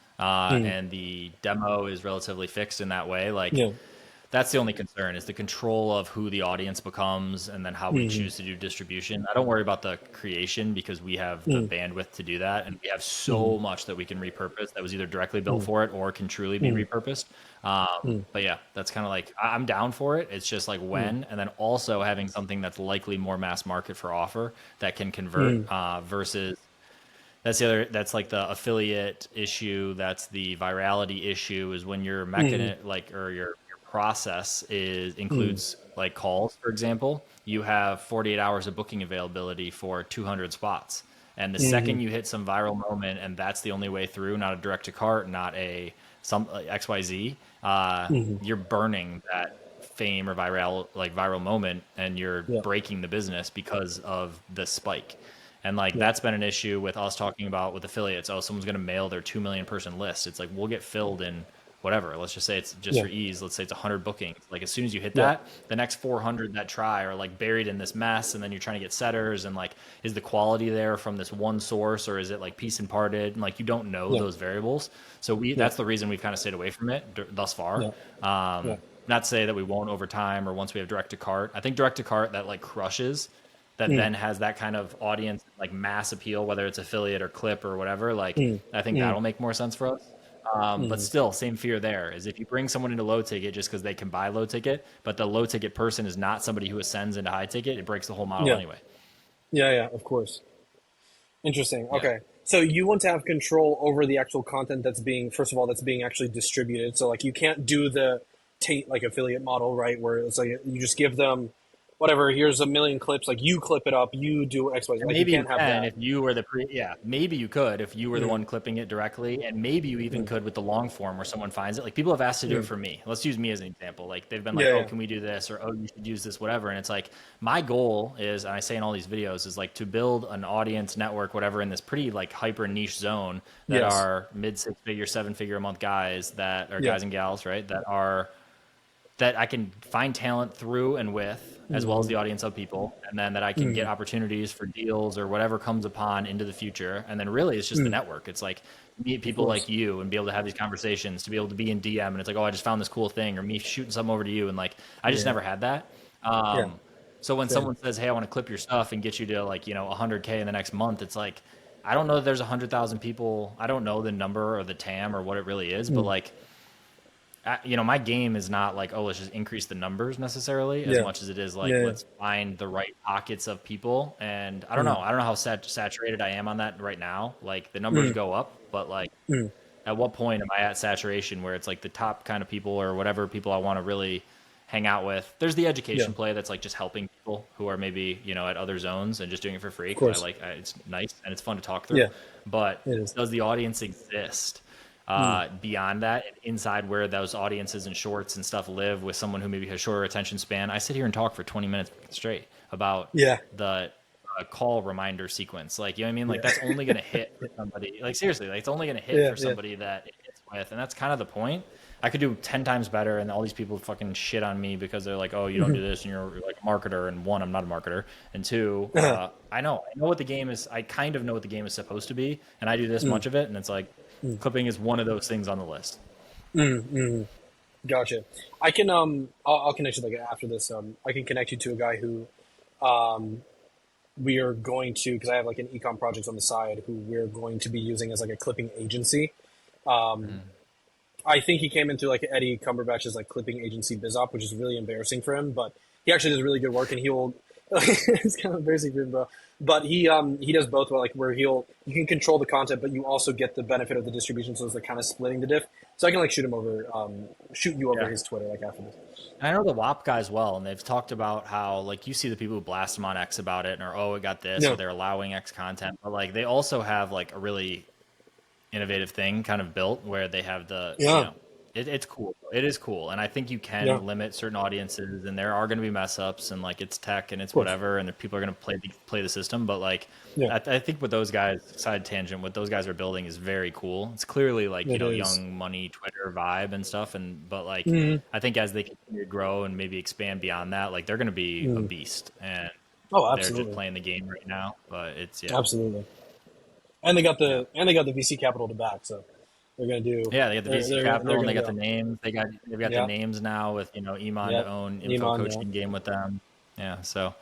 Mm, and the demo is relatively fixed in that way, like yeah. that's the only concern is the control of who the audience becomes and then how we Mhm, choose to do distribution. I don't worry about the creation because we have the mm, bandwidth to do that. And we have mhm, so much that we can repurpose that was either directly built mm, for it or can truly be mm, repurposed. mm, But yeah, that's kind of like, I'm down for it. It's just like mm, when, and then also having something that's likely more mass market for offer that can convert, mm, versus that's the other. That's like the affiliate issue. That's the virality issue. Is when your mm, mechanism, like, or your process is mm, includes like calls. For example, you have 48 hours of booking availability for 200 spots, and the second mhm, you hit some viral moment, and that's the only way through, not a direct to cart, not a some XYZ, mhm. you're burning that fame or viral moment, and you're Yeah, breaking the business because of the spike. And like yeah, that's been an issue with us talking about with affiliates. Oh, someone's going to mail their 2 million person list. It's like we'll get filled in whatever. Let's just say it's just yeah, for ease. Let's say it's 100 bookings. Like as soon as you hit yeah, that, the next 400 that try are like buried in this mess. And then you're trying to get setters. And like, is the quality there from this one source or is it like piece imparted? And like you don't know yeah, those variables. So yeah, that's the reason we've kind of stayed away from it thus far. yeah, yeah. Not to say that we won't over time or once we have direct to cart. I think direct to cart that like crushes that Mm, then has that kind of audience like mass appeal, whether it's affiliate or clip or whatever. Like mm, I think mm, that'll make more sense for us. But mhm. still, same fear there is if you bring someone into low ticket just because they can buy low ticket, but the low ticket person is not somebody who ascends into high ticket, it breaks the whole model Yeah, anyway. yeah, yeah, of course. Interesting. Yeah. Okay. So you want to have control over the actual content that's being, first of all, that's being actually distributed. So like you can't do the Tate like affiliate model, right? Where it's like you just give them whatever, here's a million clips, like you clip it up, you do X, Y, Z. And Like you maybe you can't have can that. if you were yeah, maybe you could if you were the Mm, one clipping it directly, and maybe you even mm, could with the long form where someone finds it. Like people have asked to do it mm. for me. Let's use me as an example. Like they've been like, Yeah, "Oh, yeah. can we do this?" or "Oh, you should use this," whatever. And it's like my goal is, and I say in all these videos, is like to build an audience network, whatever, in this pretty like hyper niche zone that Yes. are mid 6 figure, 7 figure a month guys that are Yeah. guys and gals, right? That I can find talent through and with, as well as Mm, the audience of people, and then that I can get mm, opportunities for deals or whatever comes upon into the future. And then really it's just the mm. network. It's like meet Of people like course. you and be able to have these conversations, to be able to be in DM and it's like, oh, I just found this cool thing, or me shooting something over to you. And like, I just Yeah. never had that. Yeah. So when Same. someone says, hey, I want to clip your stuff and get you to like, 100K in the next month, it's like, I don't know that there's 100,000 people. I don't know the number or the TAM or what it really is, but Mm, like, my game is not like, oh, let's just increase the numbers necessarily as Yeah. much as it is like, Yeah. let's find the right pockets of people. And I don't Mm, know. I don't know how saturated I am on that right now. Like the numbers mm, go up, but like mm. at what point am I at saturation where it's like the top kind of people or whatever people I want to really hang out with? There's the Yeah. education play that's like just helping people who are maybe, at other zones and just doing it for free Of because course. it's nice and it's fun to talk through. Yeah. But It is. does the audience exist? Mm, Beyond that, inside where those audiences and shorts and stuff live with someone who maybe has shorter attention span. I sit here and talk for 20 minutes straight about yeah. the call reminder sequence. Like, you know what I mean? Like, Yeah. that's only going to hit for somebody. Like, seriously, like, it's only going to hit Yeah. for Yeah. somebody that it hits with. And that's kind of the point. I could do 10 times better, and all these people fucking shit on me because they're like, oh, you don't do this, and you're like a marketer. And one, I'm not a marketer. And two, I know what the game is. I kind of know what the game is supposed to be. And I do this Mm, much of it. And it's like, clipping is one of those things on the list. mm, mm. Gotcha. I can I'll connect you like after this. I can connect you to a guy who um we are going to, because I have like an ecom project on the side who we're going to be using as like a clipping agency. Um, Mm. I think he came in through like Eddie Cumberbatch's like clipping agency BizOp, which is really embarrassing for him, but he actually does really good work, and he will. It's kind of embarrassing for him, bro. But he does both well, like where you can control the content, but you also get the benefit of the distribution. So it's like kind of splitting the diff. So I can like shoot you over Yeah. his Twitter like after this. I know the WAP guys well, and they've talked about how, like, you see the people who blast them on X about it, or, oh, it got this, or No, they're allowing X content. But, like, they also have, like, a really innovative thing kind of built where they have yeah, it's cool. It is cool. And I think you yeah, can limit certain audiences, and there are going to be mess ups, and like it's tech and of it's course, whatever, and the people are going to play the system. But like, yeah, I think what those guys, side tangent, what those guys are building is very cool. It's clearly like, it is. young money Twitter vibe and stuff. But like, Mm, I think as they continue to grow and maybe expand beyond that, like they're going to be a mm. beast, and Oh, they're just absolutely, playing the game right now. But it's, yeah. absolutely. And they got Yeah. the VC capital to back, so they're gonna do. Yeah, they got the VC They're capital and they gonna got the go. names. They've got the Yeah, names now with Iman to yep. own info Iman, yeah, coaching game with them. Yeah, so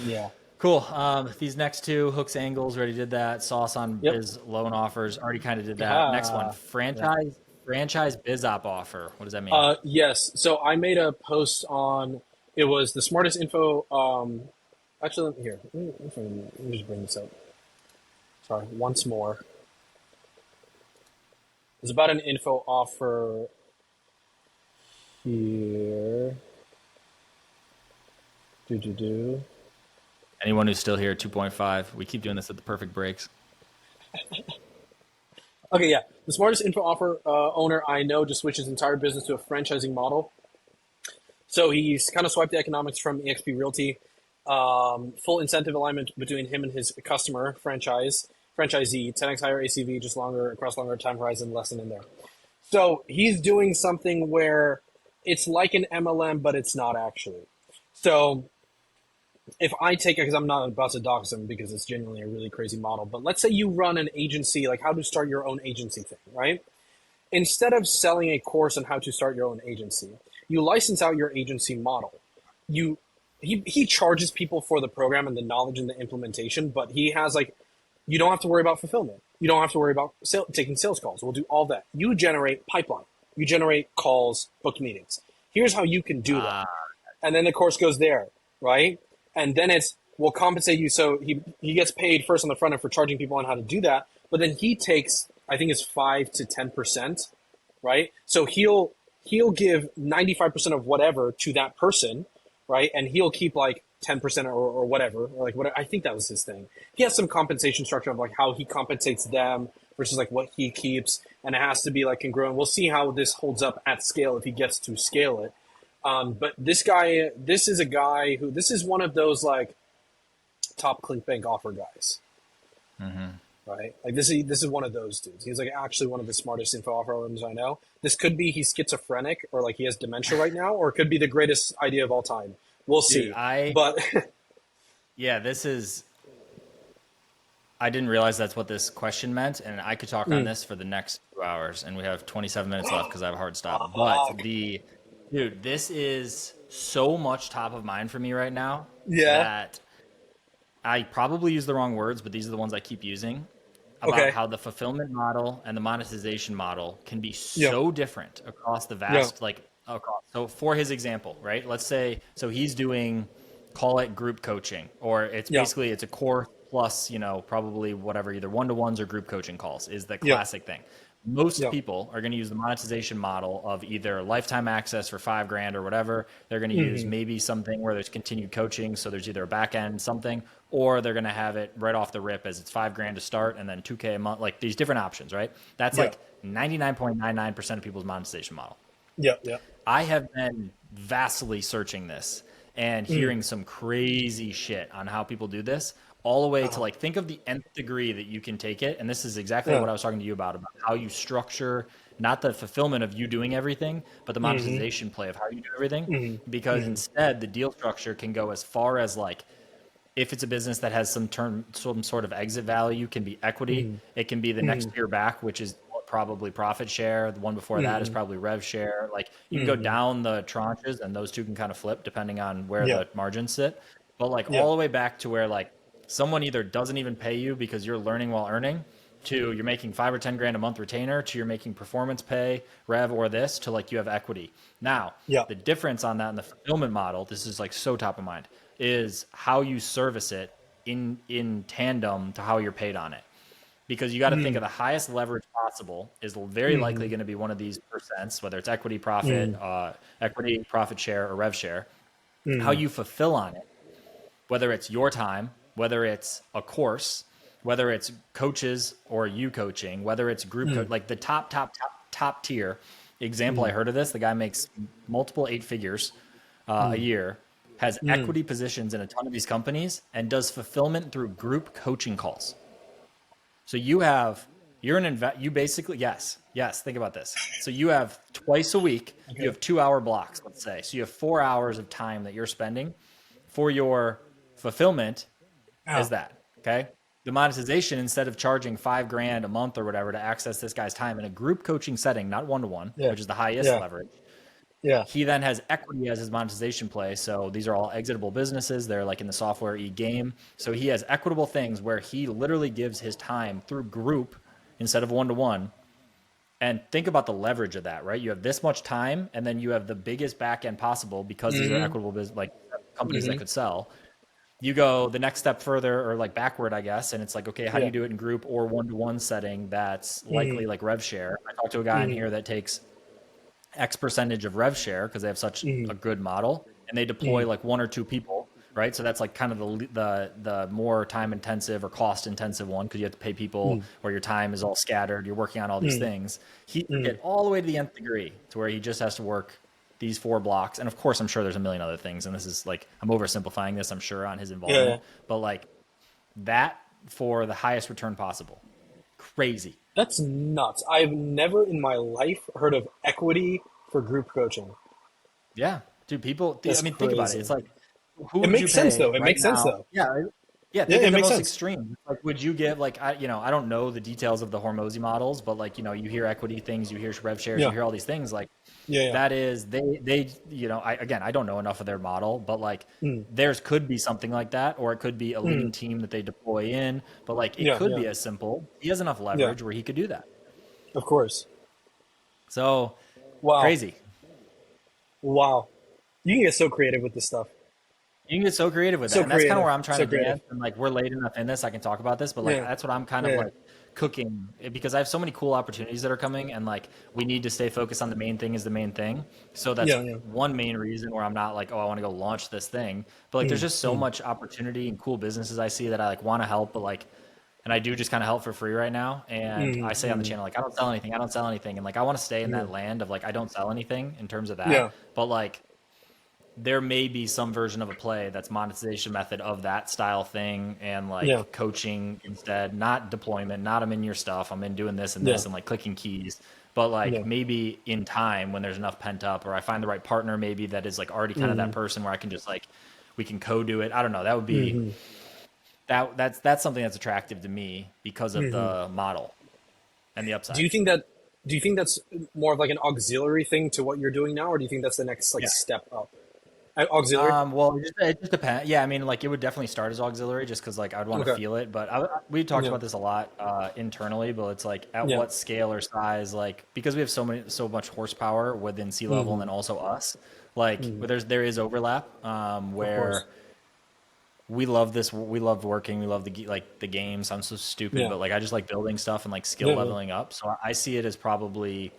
yeah, cool. These next two, hooks, angles, already did that. Sauce on yep. biz loan offers, already kind of did that. Next one, Yeah, yeah. franchise biz op offer. What does that mean? Yes. So I made a post on. It was the smartest info. Actually, here. Let me just bring this up. Sorry, once more. It's about an info offer here. Do do do. Anyone who's still here, 2.5. We keep doing this at the perfect breaks. Okay, yeah. The smartest info offer owner I know just switched his entire business to a franchising model. So he's kind of swiped the economics from eXp Realty. Full incentive alignment between him and his customer, franchisee, 10x higher ACV, just longer across longer time horizon, lesson in there. So he's doing something where it's like an MLM, but it's not actually. So if I take it, because I'm not about to dox him because it's genuinely a really crazy model, but let's say you run an agency, like how to start your own agency thing, right? Instead of selling a course on how to start your own agency, you license out your agency model. You he charges people for the program and the knowledge and the implementation, but he has like you don't have to worry about fulfillment. You don't have to worry about taking sales calls. We'll do all that. You generate pipeline. You generate calls, booked meetings. Here's how you can do that. Uh, And then the course goes there, right? And then it's we'll compensate you. So he gets paid first on the front end for charging people on how to do that, but then he takes I think it's 5 to 10%, right? So he'll give 95% of whatever to that person, right? And he'll keep like 10% or whatever, or like what I think that was his thing. He has some compensation structure of like how he compensates them versus like what he keeps, and it has to be like congruent. We'll see how this holds up at scale if he gets to scale it. But this is a guy who, this is one of those like top ClickBank offer guys, mhm. right? Like this is one of those dudes. He's like actually one of the smartest info offer owners I know. This could be he's schizophrenic or like he has dementia right now, or it could be the greatest idea of all time. We'll Dude, see. But yeah, I didn't realize that's what this question meant, and I could talk on this for the next 2 hours, and we have 27 minutes left because I have a hard stop. But dude, this is so much top of mind for me right now yeah, that I probably use the wrong words, but these are the ones I keep using. about Okay. how the fulfillment model and the monetization model can be Yeah. so different across the Yeah. vast, like across. So for his example, right? Let's say, so he's doing, call it group coaching, or it's Yeah. basically it's a course plus, probably whatever, either one-to-ones or group coaching calls is the Yeah. classic thing. Most Yeah. people are going to use the monetization model of either lifetime access for 5 grand or whatever. They're going to use Hmm. maybe something where there's continued coaching. So there's either a back end something, or they're going to have it right off the rip as it's 5 grand to start and then 2K a month, like these different options, right? That's Yeah. like 99.99% of people's monetization model. Yeah. Yeah. I have been vastly searching this and Mm. hearing some crazy shit on how people do this, all the way to Uh-huh. like think of the nth degree that you can take it. And this is exactly Yeah. what I was talking to you about how you structure not the fulfillment of you doing everything, but the Hmm. monetization play of how you do everything. Hmm. Because Hmm. instead, the deal structure can go as far as like, if it's a business that has some sort of exit value, can be equity. Hmm. It can be the next Hmm. tier back, which is probably profit share. The one before that is Hmm. probably rev share. Like you can go Hmm. down the tranches, and those two can kind of flip depending on where Yeah. the margins sit. But like Yeah. all the way back to where like someone either doesn't even pay you because you're learning while earning, to you're making 5 or 10 grand a month retainer, to you're making performance pay, rev, or this, to like you have equity. Now, Yeah. the difference on that in the fulfillment model, this is like so top of mind, is how you service it in tandem to how you're paid on it. Because you got to think of Mm. the highest leverage possible is very likely Hmm. going to be one of these percents, whether it's Hmm. equity, profit share, or rev share. How Hmm. you fulfill on it, whether it's your time, whether it's a course, whether it's coaches or you coaching, whether it's group Hmm. like the top tier example I Hmm. heard of this, the guy makes multiple 8 figures a Hmm. year, has Hmm. equity positions in a ton of these companies, and does fulfillment through group coaching calls. So you basically, yes, think about this. So you have twice a week, you Okay. have 2 hour blocks, let's say. So you have 4 hours of time that you're spending for your fulfillment Yeah. as that. Okay. The monetization, instead of charging 5 grand a month or whatever to access this guy's time in a group coaching setting, not one to one, Yeah. which is the highest Yeah. leverage, Yeah. he then has equity as his monetization play. So these are all exitable businesses. They're like in the software game. So he has equitable things where he literally gives his time through group instead of one to one. And think about the leverage of that, right? You have this much time, and then you have the biggest back end possible because these are Hmm. equitable like companies that Hmm. could sell. You go the next step further, or like backward, I guess, and it's like, okay, how do Yeah. you do it in group or one to one setting that's Hmm. likely like rev share? I talked to a guy in Hmm. here that takes X percentage of rev share because they have such Hmm. a good model, and they Hmm. deploy like one or two people, right? So that's like kind of the more time intensive or cost intensive one, because you have to pay people, Hmm. or your time is all scattered. You're working on all these Hmm. things. He took Hmm. it all the way to the nth degree to where he just has to work these 4 blocks. And of course, I'm sure there's a million other things. And this is like, I'm oversimplifying this, I'm sure, on his Yeah. Yeah. involvement, but like that for the highest return possible. Crazy. That's nuts. I've never in my life heard of equity for group coaching. Yeah, dude. People, I That's mean, think about it. It's crazy. like, who It would you makes sense pay though. It right makes sense now? though. Yeah, yeah. Yeah, Think it of the makes most sense. extreme. Like, would you give like I don't know the details of the Hormozy models, but like you hear equity things, you hear rev shares, you Yeah. hear all these things. Like Yeah. Yeah. that is they I don't know enough of their model, but like Mm. theirs could be something like that, or it could be a Mm. lean team that they deploy in. But like it Yeah. could Yeah. be as simple. He has enough Yeah. leverage where he could do that. Of course. So Wow. crazy. Wow. You can get so creative with this stuff. You can get so creative with that. So And that's kind of creative. where I'm trying So to creative. dance. And like, we're late enough in this, I can talk about this, but like, Yeah. that's what I'm kind of Yeah. like cooking, because I have so many cool opportunities that are coming, and like, we need to stay focused on the main thing is the main thing. So that's Yeah. Yeah. one main reason where I'm not like, oh, I want to go launch this thing. But like, there's Mm. just so Mm. much opportunity and cool businesses I see that I like want to help, but like, and I do just kind of help for free right now. And I Mm. say on the Mm. channel, like, I don't sell anything. I don't sell anything. And like, I want to stay in Mm. that land of like, I don't sell anything in terms of that. Yeah. But like, there may be some version of a play that's monetization method of that style thing, and Yeah. like coaching instead, not deployment, not I'm in your stuff, I'm in doing this and Yeah. this and like clicking keys. But like Yeah. maybe in time when there's enough pent up, or I find the right partner maybe that is like already kind of that Mm. person where I can just like, we can co-do it. I don't know. That would be Mm. that's something that's attractive to me because of Mm. the model and the Do upside. you think that? Do you think that's more of like an auxiliary thing to what you're doing now, or do you think that's the next like Yeah. step up? Auxiliary. Well, it just depends. Yeah, I mean, like it would definitely start as auxiliary just because like I'd want to Okay. feel it. But we talked Yeah. about this a lot internally. But it's like at Yeah. what scale or size, like because we have so much horsepower within sea level and then also us, like there is overlap Of course. where we love this. We love working. We love like the games. I'm so stupid, Yeah. but like I just like building stuff and like skill Yeah. Yeah. leveling up. So I see it as probably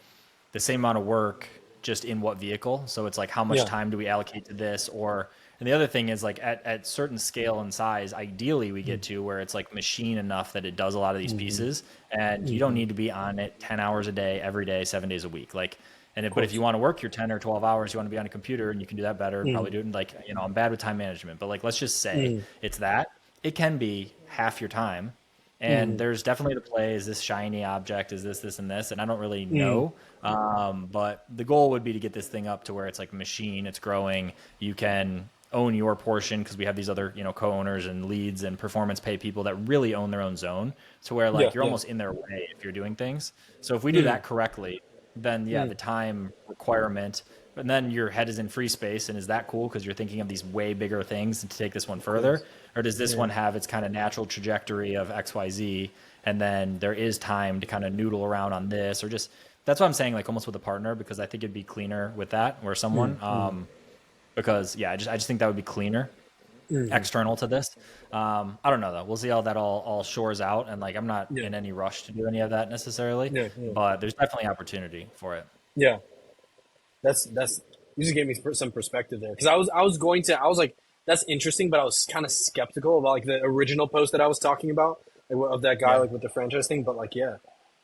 the same amount of work just in what vehicle. So it's like how much Yeah. time do we allocate to this? Or and the other thing is like at certain scale and size, ideally we get to where it's like machine enough that it does a lot of these pieces and you don't need to be on it 10 hours a day, every day, 7 days a week. Like Of but if course. you want to work your 10 or 12 hours, you want to be on a computer and you can do that better and probably do it in like, I'm bad with time management, but like, let's just say it's that it can be half your time. And there's definitely the play, is this shiny object? Is this, and this? And I don't really know. But the goal would be to get this thing up to where it's like a machine, it's growing. You can own your portion because we have these other, co-owners and leads and performance pay people that really own their own zone. To where Yeah. like you're Yeah. almost in their way if you're doing things. So if we do that correctly, then yeah, the time requirement, and then your head is in free space. And is that cool? Because you're thinking of these way bigger things and to take this one further, or does this one have its kind of natural trajectory of XYZ? And then there is time to kind of noodle around on this, or just, that's what I'm saying, like almost with a partner, because I think it'd be cleaner with that or someone, because yeah, I just think that would be cleaner external to this. I don't know though. We'll see how that all shores out. And like, I'm not Yeah. in any rush to do any of that necessarily, Yeah. Yeah. but there's definitely opportunity for it. Yeah. That's you just gave me some perspective there because I was like that's interesting, but I was kind of skeptical about like the original post that I was talking about like, of that guy Yeah. like with the franchise thing. But like, yeah,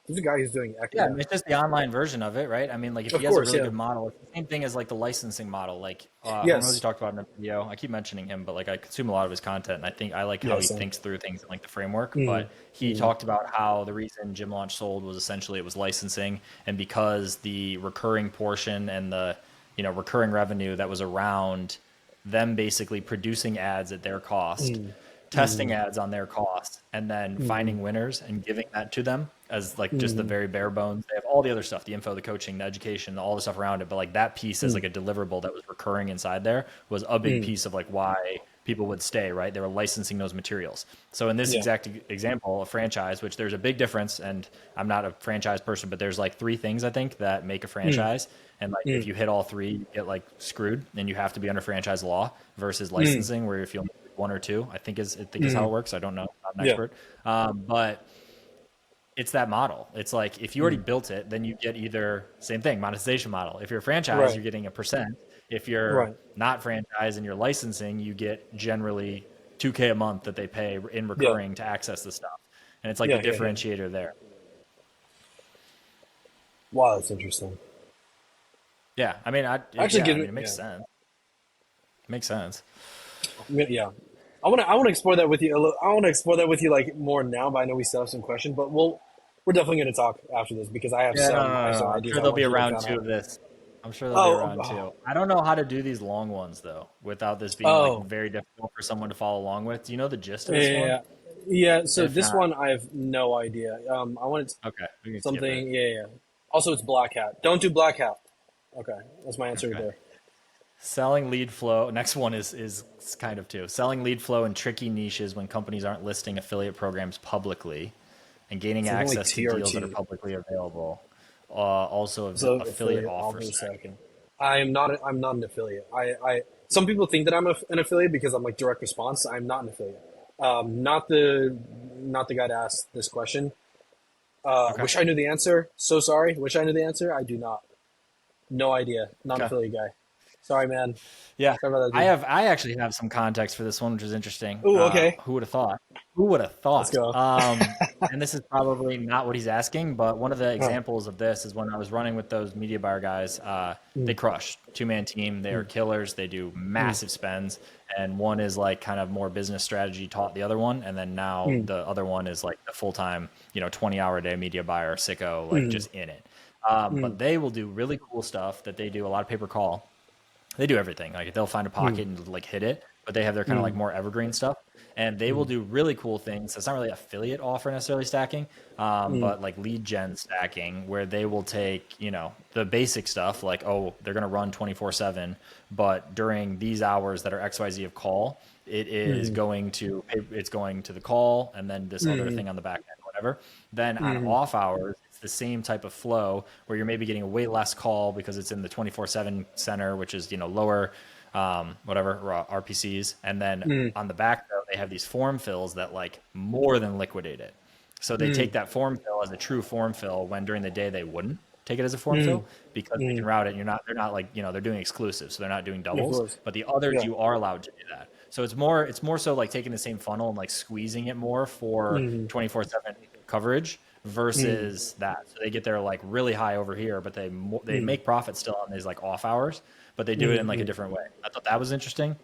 there's a guy who's doing Yeah, I mean, it's just the online version of it, right? I mean, like if Of he has a course, really yeah. good model, it's the same thing as like the licensing model. Like I don't know if you Yes. talked about it in a video. I keep mentioning him, but like I consume a lot of his content, and I think I like how Yeah. he Same. thinks through things in like the framework. But he talked about how the reason Gym Launch sold was essentially it was licensing, and because the recurring portion and the recurring revenue that was around them basically producing ads at their cost, testing ads on their cost, and then finding winners and giving that to them as like just the very bare bones. They have all the other stuff, the info, the coaching, the education, all the stuff around it. But like that piece as like a deliverable that was recurring inside there was a big piece of like why people would stay, right? They were licensing those materials. So in this Yeah. exact example, a franchise, which there's a big difference, and I'm not a franchise person, but there's like three things I think that make a franchise. And like if you hit all three, you get like screwed and you have to be under franchise law versus licensing where if you only one or two, I think is how it works. I don't know. I'm an Yeah. expert. But it's that model. It's like if you already built it, then you get either same thing, monetization model. If you're a franchise, Right. you're getting a percent. If you're Right. not franchise and you're licensing, you get generally $2K a month that they pay in recurring to access the stuff. And it's like Yeah. the Yeah. Yeah. differentiator there. Wow, that's interesting. Yeah. I mean, Actually, give me it makes sense. It makes sense. Yeah. I want to explore that with you. I want to explore that with you like more now, but I know we still have some questions. But we're definitely going to talk after this because I have Yeah, some, no, I have some I'm ideas. sure I there'll want be a you to round kind two of. of this. I'm sure there'll be a round two. I don't know how to do these long ones though, without this being like Oh, very difficult for someone to follow along with. Do you know the gist of this one? yeah, yeah. So If this not, one I have no idea. I wanted okay, we can skip it. something. Yeah, yeah. Also, it's black hat. Don't do black hat. Okay, that's my answer Okay. there. Selling lead flow. Next one is kind of two. Selling lead flow in tricky niches when companies aren't listing affiliate programs publicly, and gaining Something like access to deals that are TRT. publicly available. Also, So affiliate affiliate offers. offer second. I'm not an affiliate. Some people think that I'm an affiliate because I'm like direct response. I'm not an affiliate. Not the guy to ask this question. Okay. Wish I knew the answer. So sorry. Wish I knew the answer. I do not. No idea. Not an Okay. affiliate guy. Sorry, man. Yeah, Sorry about that, dude. I actually have some context for this one, which is interesting. Ooh, okay. Who would have thought? Who would have Let's thought? go. And this is probably not what he's asking, but one of the Huh. examples of this is when I was running with those media buyer guys. They crush 2-man team. They are killers. They do massive spends, and one is like kind of more business strategy taught the other one, and then now the other one is like the full time, 20-hour a day media buyer, sicko, like just in it. But they will do really cool stuff that they do a lot of pay per call. They do everything. Like they'll find a pocket and like hit it, but they have their kind of like more evergreen stuff. and they will do really cool things. It's not really affiliate offer necessarily stacking, but like lead gen stacking, where they will take, you know, the basic stuff like, oh, they're going to run 24/7, but during these hours that are XYZ of call, it's going to the call and then this other thing on the back end, whatever. Then on off hours, it's the same type of flow where you're maybe getting a way less call because it's in the 24/7 center, which is, you know, lower RPCs. And then on the back though, they have these form fills that like more than liquidate it. So they take that form fill as a true form fill when during the day they wouldn't take it as a form fill because they can route it. And they're not like, you know, they're doing exclusive. So they're not doing doubles, but the others you are allowed to do that. So it's more so like taking the same funnel and like squeezing it more for 24/7 coverage versus that. So they get their like really high over here, but they make profit still on these like off hours, but they do it in like a different way. I thought that was interesting.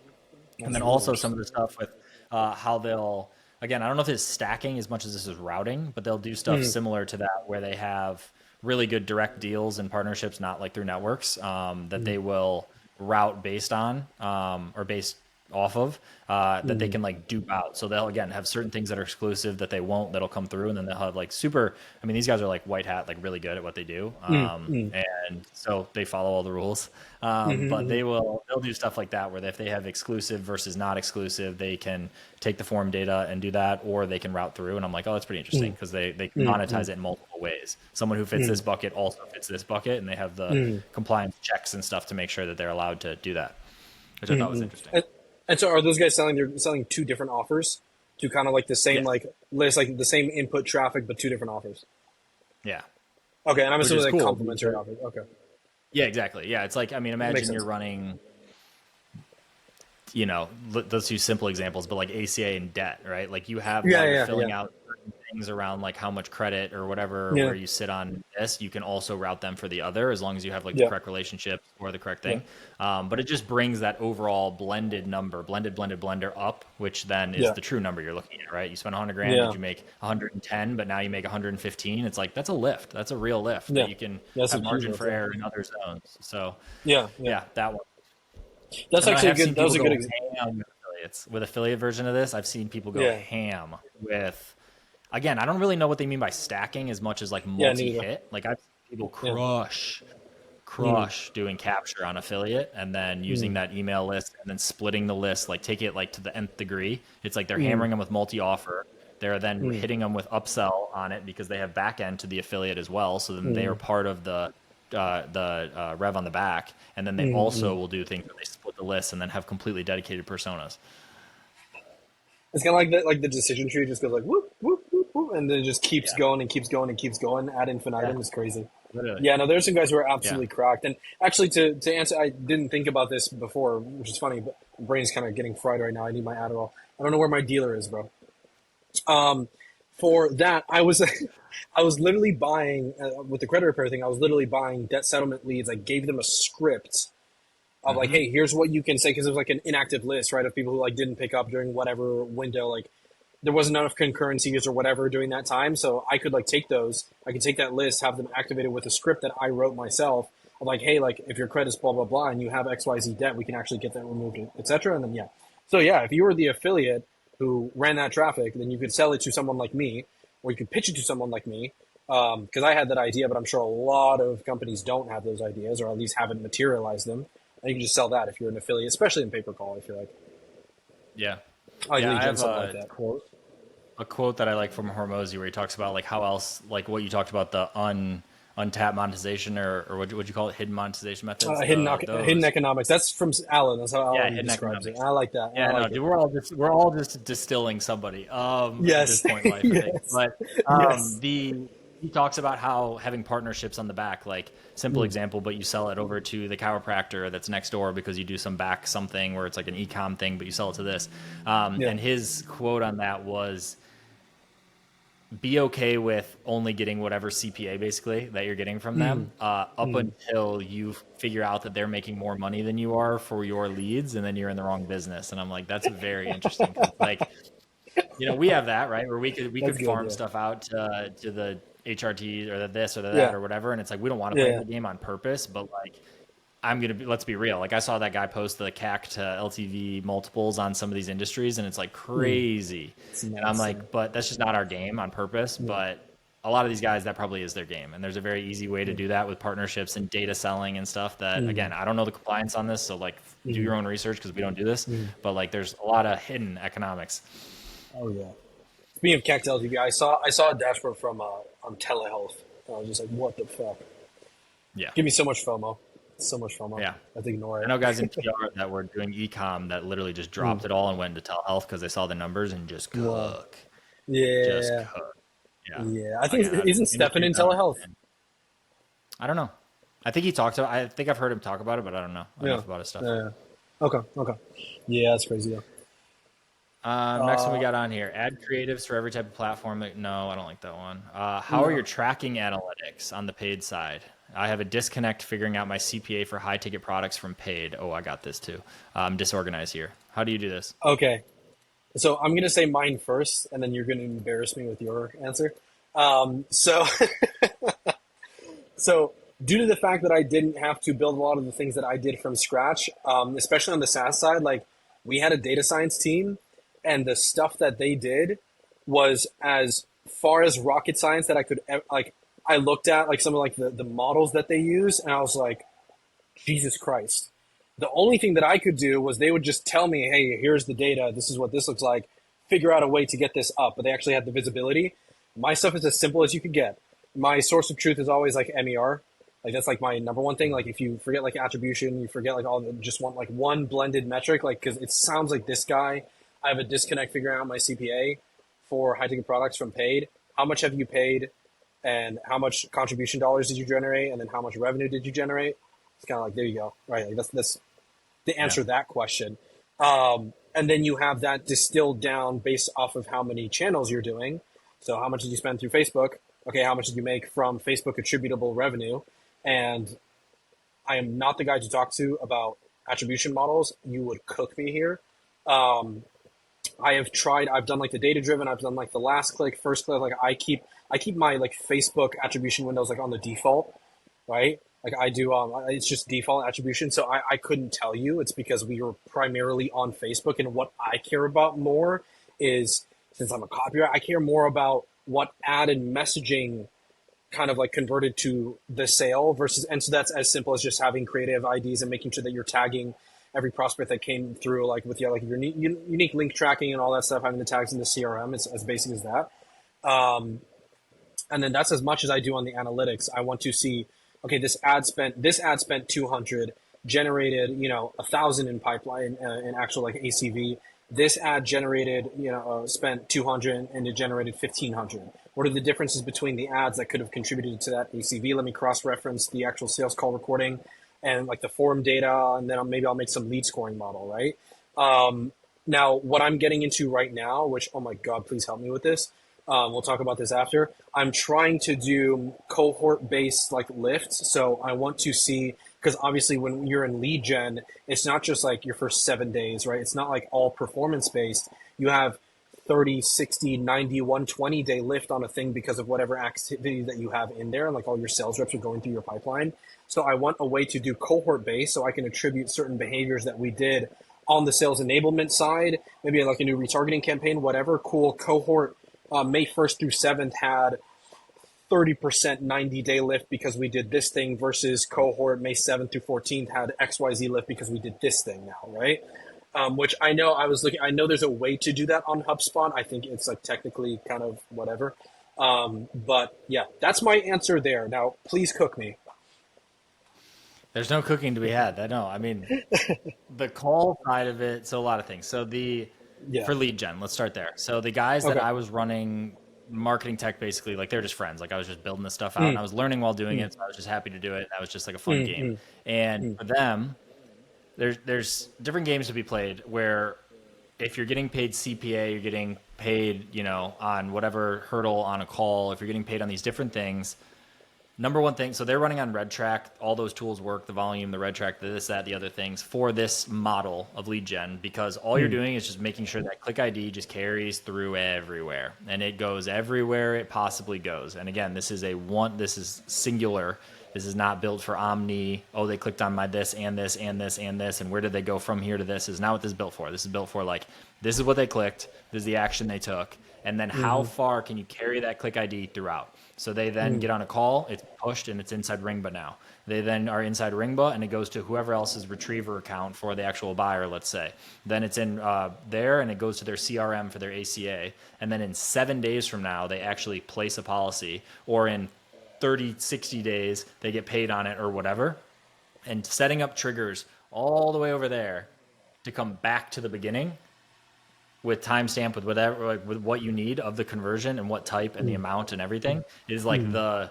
And then also some of the stuff with how they'll, again, I don't know if it's stacking as much as this is routing, but they'll do stuff similar to that where they have really good direct deals and partnerships, not like through networks, that they will route based on or based off of that they can like dupe out. So they'll again have certain things that are exclusive that they won't, that'll come through, and then they'll have like super, I mean, these guys are like white hat, like really good at what they do. And so they follow all the rules. But they'll do stuff like that where if they have exclusive versus not exclusive, they can take the form data and do that, or they can route through. And I'm like, oh, that's pretty interesting because they can monetize it in multiple ways. Someone who fits this bucket also fits this bucket, and they have the compliance checks and stuff to make sure that they're allowed to do that, which I thought was interesting. And so are those guys selling two different offers to kind of like the same like list, like the same input traffic, but two different offers? Yeah. Okay. And I'm assuming like cool. complementary offers. Okay. Yeah, exactly. Yeah. It's like, I mean, imagine you're running, you know, let's use simple examples, but like ACA and debt, right? Like you have filling out certain things around like how much credit or whatever, where you sit on this, you can also route them for the other, as long as you have like the correct relationship or the correct thing. But it just brings that overall blended blender up, which then is the true number you're looking at, right? You spent $100 grand, did you make 110, but now you make 115. It's like, that's a lift. That's a real lift that you can have margin for error in other zones. So yeah, that one. That's actually good. That was a good example. With affiliate version of this, I've seen people go ham with, again, I don't really know what they mean by stacking as much as like multi-hit. Like I've seen people crush doing capture on affiliate and then using that email list and then splitting the list, like take it like to the nth degree. It's like they're hammering them with multi-offer. They're then hitting them with upsell on it because they have back end to the affiliate as well. So then they are part of the rev on the back, and then they also will do things where they split the list and then have completely dedicated personas. It's kind of like the decision tree just goes like whoop whoop whoop whoop, and then it just keeps going and keeps going and keeps going ad infinitum. It's crazy. Literally. Yeah, no, there's some guys who are absolutely cracked. And actually, to answer, I didn't think about this before, which is funny, but my brain's kind of getting fried right now. I need my Adderall. I don't know where my dealer is, bro. For that, I was literally buying with the credit repair thing. I was literally buying debt settlement leads. I gave them a script of like, hey, here's what you can say, because it was like an inactive list, right, of people who like didn't pick up during whatever window, like there wasn't enough concurrencies or whatever during that time. So I could like take those. I could take that list, have them activated with a script that I wrote myself of like, hey, like if your credit's blah blah blah and you have XYZ debt, we can actually get that removed, etc. And then if you were the affiliate who ran that traffic, then you could sell it to someone like me, or you could pitch it to someone like me, because I had that idea, but I'm sure a lot of companies don't have those ideas, or at least haven't materialized them. And you can just sell that if you're an affiliate, especially in pay-per-call, I feel like. Yeah. I have a quote that I like from Hormozy where he talks about like how else, like what you talked about, the untapped monetization or what you call it, hidden monetization methods. Hidden economics. That's from Alan. That's how Alan describes it. I like that. Dude, we're all just distilling somebody. At this point in life, I think. But he talks about how having partnerships on the back, like simple example, but you sell it over to the chiropractor that's next door because you do some back something where it's like an e-com thing, but you sell it to this. And his quote on that was, be okay with only getting whatever CPA basically that you're getting from them up until you figure out that they're making more money than you are for your leads, and then you're in the wrong business. And I'm like, that's very interesting. Like, you know, we have that, right? Where we could farm stuff out to the HRTs or the this or the that or whatever. And it's like, we don't want to play the game on purpose, but like let's be real. Like I saw that guy post the CAC to LTV multiples on some of these industries and it's like crazy. And I'm like, but that's just not our game on purpose. But a lot of these guys, that probably is their game. And there's a very easy way to do that with partnerships and data selling and stuff that, again, I don't know the compliance on this. So like do your own research because we don't do this, but like there's a lot of hidden economics. Oh yeah. Speaking of CAC to LTV, I saw a dashboard from on telehealth. I was just like, what the fuck? Yeah. Give me so much FOMO. So much FOMO. Yeah. I have to ignore it. I know guys in PR that were doing e-com that literally just dropped it all and went into telehealth because they saw the numbers and just cook. Yeah. Just cook. Yeah. Yeah. I think, isn't Stefan in telehealth? I don't know. I think he talked about, I think I've heard him talk about it, but I don't know enough about his stuff. Yeah. Okay. Yeah, that's crazy though. Next one we got on here, add creatives for every type of platform. No, I don't like that one. How are your tracking analytics on the paid side? I have a disconnect figuring out my CPA for high ticket products from paid. Oh, I got this too. I'm disorganized here. How do you do this? Okay. So I'm going to say mine first, and then you're going to embarrass me with your answer. So due to the fact that I didn't have to build a lot of the things that I did from scratch, especially on the SaaS side, like we had a data science team, and the stuff that they did was as far as rocket science that I could, like, I looked at like some of like the models that they use, and I was like, Jesus Christ. The only thing that I could do was they would just tell me, hey, here's the data. This is what this looks like. Figure out a way to get this up. But they actually had the visibility. My stuff is as simple as you could get. My source of truth is always like MER. Like that's like my number one thing. Like if you forget like attribution, you forget like all the, just want like one blended metric, like, cause it sounds like this guy, I have a disconnect figuring out my CPA for high ticket products from paid. How much have you paid and how much contribution dollars did you generate? And then how much revenue did you generate? It's kind of like, there you go. Right. Like that's the answer to that question. And then you have that distilled down based off of how many channels you're doing. So how much did you spend through Facebook? Okay. How much did you make from Facebook attributable revenue? And I am not the guy to talk to about attribution models. You would cook me here. I've done like the data driven, I've done like the last click, first click. Like I keep my like Facebook attribution windows like on the default, right? Like I do, it's just default attribution. So I couldn't tell you. It's because we were primarily on Facebook, and what I care about more is, since I'm a copywriter, I care more about what ad and messaging kind of like converted to the sale versus, and so that's as simple as just having creative IDs and making sure that you're tagging every prospect that came through, like with your like your unique link tracking and all that stuff, having the tags in the CRM. It's as basic as that. And then that's as much as I do on the analytics. I want to see, okay, this ad spent 200, generated 1,000 in pipeline in actual like ACV. This ad generated spent 200 and it generated 1,500. What are the differences between the ads that could have contributed to that ACV? Let me cross-reference the actual sales call recording and like the forum data, and then maybe I'll make some lead scoring model, right? Now, what I'm getting into right now, which, oh my God, please help me with this. We'll talk about this after. I'm trying to do cohort-based like lifts. So I want to see, because obviously when you're in lead gen, it's not just like your first 7 days, right? It's not like all performance-based. You have 30, 60, 90, 120 day lift on a thing because of whatever activity that you have in there, and like all your sales reps are going through your pipeline. So I want a way to do cohort based so I can attribute certain behaviors that we did on the sales enablement side, maybe like a new retargeting campaign, whatever. Cool. Cohort May 1st through 7th had 30% 90-day lift because we did this thing, versus cohort May 7th through 14th had XYZ lift because we did this thing now, right? Which I know I know there's a way to do that on HubSpot. I think it's like technically kind of whatever. But yeah, that's my answer there. Now, please cook me. There's no cooking to be had. I know. I mean, the call side of it, so a lot of things. So for lead gen, let's start there. So the guys that I was running marketing tech, basically, like they're just friends. Like I was just building this stuff out and I was learning while doing it. So I was just happy to do it. That was just like a fun game. And for them, there's different games to be played where if you're getting paid CPA, you're getting paid, on whatever hurdle on a call, if you're getting paid on these different things, number one thing, so they're running on RedTrack. All those tools work, the volume, the RedTrack, this, that, the other things for this model of lead gen, because all you're doing is just making sure that click ID just carries through everywhere and it goes everywhere it possibly goes. And again, this is singular This is not built for omni. Oh, they clicked on my this and this and this and this, and where did they go from here to this? This is not what this is built for. This is built for like, this is what they clicked, this is the action they took, and then how far can you carry that click ID throughout? So they then get on a call, it's pushed, and it's inside Ringba now. They then are inside Ringba, and it goes to whoever else's retriever account for the actual buyer, let's say. Then it's in there, and it goes to their CRM for their ACA. And then in 7 days from now, they actually place a policy, or in 30, 60 days, they get paid on it or whatever. And setting up triggers all the way over there to come back to the beginning with timestamp, with whatever, like with what you need of the conversion and what type and the amount and everything is like the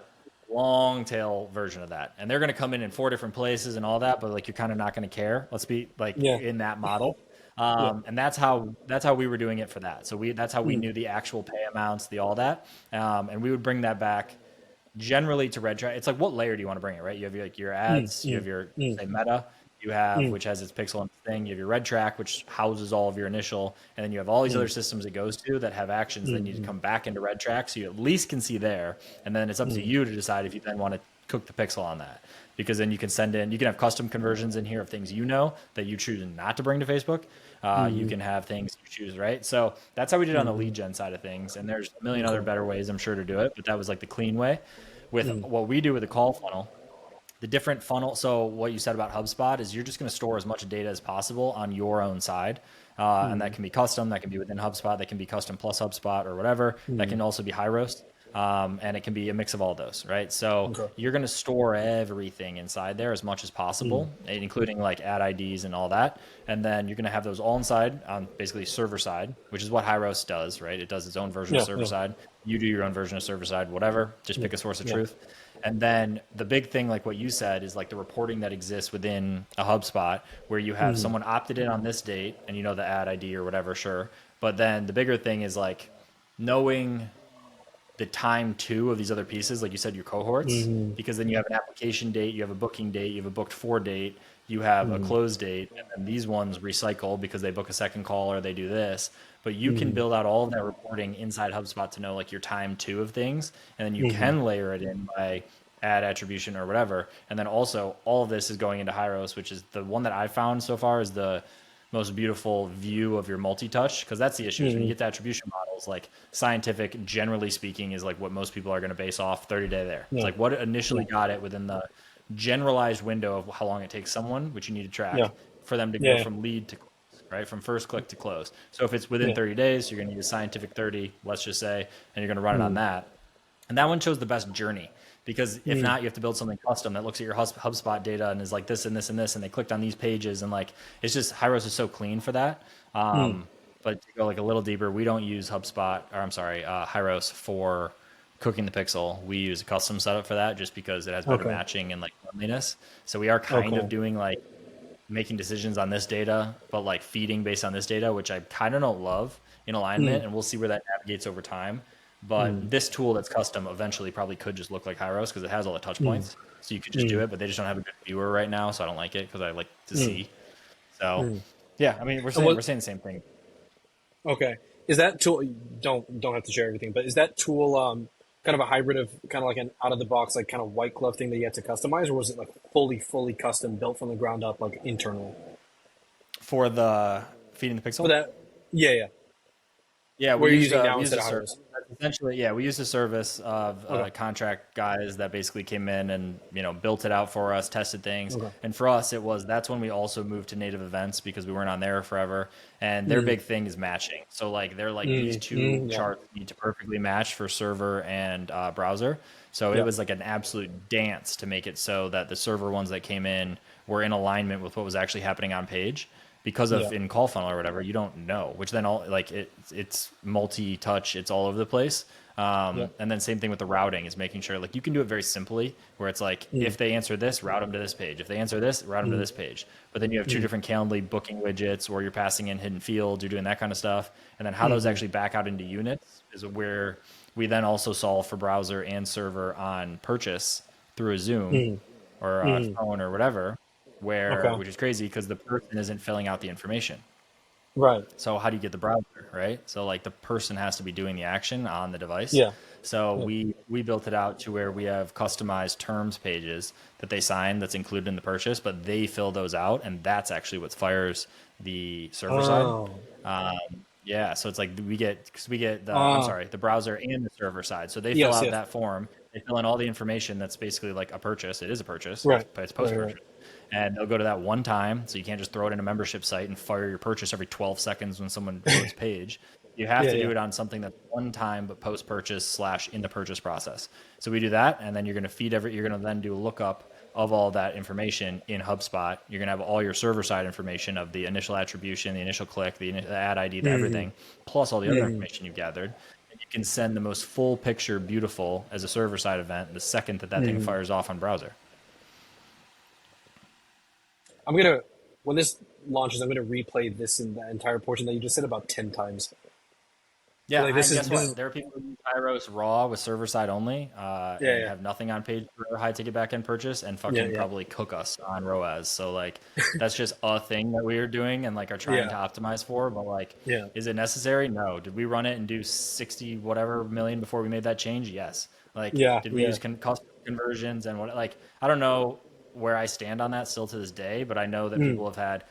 long tail version of that. And they're going to come in 4 different places and all that, but like, you're kind of not going to care. Let's be like in that model. And that's how we were doing it for that. So that's how we knew the actual pay amounts, the all that. And we would bring that back generally to red track. It's like, what layer do you want to bring it, right? You have your ads, you have your say meta, you have which has its pixel and thing, you have your red track, which houses all of your initial, and then you have all these other systems it goes to that have actions that need to come back into red track, so you at least can see there. And then it's up to you to decide if you then want to cook the pixel on that, because then you can send in, you can have custom conversions in here of things that you choose not to bring to Facebook. You can have things you choose, right? So that's how we did it on the lead gen side of things. And there's a million other better ways, I'm sure, to do it, but that was like the clean way. With what we do with the call funnel, the different funnel. So what you said about HubSpot is you're just going to store as much data as possible on your own side. And that can be custom, that can be within HubSpot, that can be custom plus HubSpot or whatever. That can also be high roast. And it can be a mix of all those, right? So you're going to store everything inside there as much as possible, including like ad IDs and all that. And then you're going to have those all inside on basically server side, which is what high roast does, right? It does its own version of server side. You do your own version of server side, whatever, just pick a source of truth. And then the big thing, like what you said, is like the reporting that exists within a HubSpot where you have someone opted in on this date and you know the ad ID or whatever, sure. But then the bigger thing is like knowing the time too of these other pieces, like you said, your cohorts, because then you have an application date, you have a booking date, you have a booked for date, you have a close date, and then these ones recycle because they book a second call or they do this. But you can build out all of that reporting inside HubSpot to know like your time too of things, and then you can layer it in by ad attribution or whatever. And then also all of this is going into Hyros, which is the one that I found so far is the most beautiful view of your multi-touch, because that's the issue is when you get to attribution models, like scientific, generally speaking, is like what most people are going to base off 30-day there. It's like what initially got it within the generalized window of how long it takes someone, which you need to track for them to go from lead to close, right? From first click to close. So if it's within 30 days, you're going to need a scientific 30, let's just say, and you're going to run it on that. And that one chose the best journey. Because if not, you have to build something custom that looks at your HubSpot data and is like this and this and this, and they clicked on these pages, and like it's just Hyros is so clean for that. But to go like a little deeper, we don't use Hyros for cooking the pixel. We use a custom setup for that just because it has better matching and like cleanliness. So we are kind of doing like making decisions on this data, but like feeding based on this data, which I kind of don't love in alignment, and we'll see where that navigates over time. But this tool that's custom eventually probably could just look like Hyros because it has all the touch points. So you could just do it, but they just don't have a good viewer right now. So I don't like it because I like to see. So yeah, I mean, we're saying the same thing. Okay. Is that tool, don't have to share everything, but is that tool kind of a hybrid of kind of like an out of the box, like kind of white glove thing that you had to customize, or was it like fully custom built from the ground up, like internal? For the feeding the pixel? For that, yeah. Yeah, we're using now instead of Hyros. Essentially, we use a service of contract guys that basically came in and built it out for us, tested things, and for us that's when we also moved to native events because we weren't on there forever. And their big thing is matching. So like they're like these two charts need to perfectly match for server and browser. So it was like an absolute dance to make it so that the server ones that came in were in alignment with what was actually happening on page. Because of in call funnel or whatever, you don't know, which then all like it's multi-touch, it's all over the place. And then same thing with the routing is making sure like you can do it very simply where it's like if they answer this, route them to this page. If they answer this, route them to this page. But then you have two different Calendly booking widgets or you're passing in hidden fields, you're doing that kind of stuff. And then how those actually back out into units is where we then also solve for browser and server on purchase through a Zoom or a phone or whatever. Which is crazy because the person isn't filling out the information. Right. So how do you get the browser, right? So like the person has to be doing the action on the device. Yeah. So Yeah. we built it out to where we have customized terms pages that they sign that's included in the purchase, but they fill those out, and that's actually what fires the server side. Oh. Yeah, so it's like we get because we get the browser and the server side. So they fill Yes. out Yes. that form. They fill in all the information that's basically like a purchase. It is a purchase. Right. It's post Right. Right. purchase, and they'll go to that one time. So you can't just throw it in a membership site and fire your purchase every 12 seconds when someone loads page. You have Yeah. to do Yeah. it on something that's one time, but post purchase / in the purchase process. So we do that, and then you're going to you're going to then do a lookup of all that information in HubSpot. You're going to have all your server side information of the initial attribution, the initial click, the ad ID, the everything, plus all the other information you've gathered. And you can send the most full picture, beautiful as a server side event the second that thing fires off on browser. When this launches, I'm gonna replay this in the entire portion that you just said about 10 times. Yeah, Like guess what? There are people who use Kairos raw with server side only, and have nothing on page for high ticket backend purchase, and fucking probably cook us on ROAS. So like, that's just a thing that we are doing and like are trying to optimize for. But like, is it necessary? No. Did we run it and do 60 whatever million before we made that change? Yes. Like, did we use custom conversions and what? Like, I don't know where I stand on that still to this day, but I know that people have had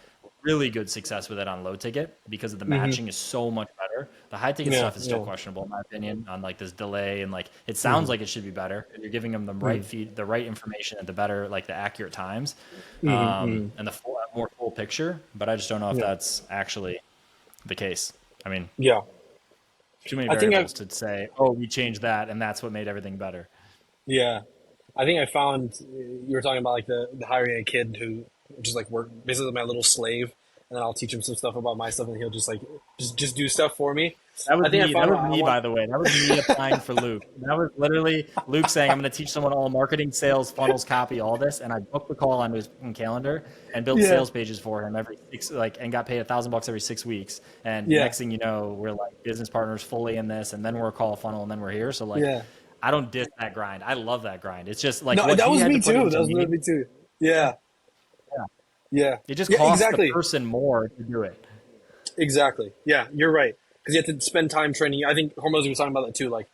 really good success with it on low ticket because of the matching is so much better. The high ticket stuff is still questionable in my opinion on like this delay, and like it sounds like it should be better. You're giving them the right feed, the right information at the better, like the accurate times, and the more full picture. But I just don't know if that's actually the case. I mean, too many variables to say, oh, we changed that and that's what made everything better. Yeah. I think I found you were talking about like the hiring a kid who just like work basically my little slave, and then I'll teach him some stuff about my stuff, and he'll just like just do stuff for me. That was me. That was me, by the way. That was me applying for Luke. That was literally Luke saying, "I'm going to teach someone all marketing, sales, funnels, copy, all this." And I booked the call onto his calendar and built sales pages for him every and got paid $1,000 every 6 weeks. And next thing you know, we're like business partners fully in this, and then we're a call funnel, and then we're here. So like, I don't diss that grind. I love that grind. It's just like that was me too. That was me too. Yeah. It just costs the person more to do it. Exactly. Yeah, you're right. Because you have to spend time training. I think Hormozy was talking about that too. Like,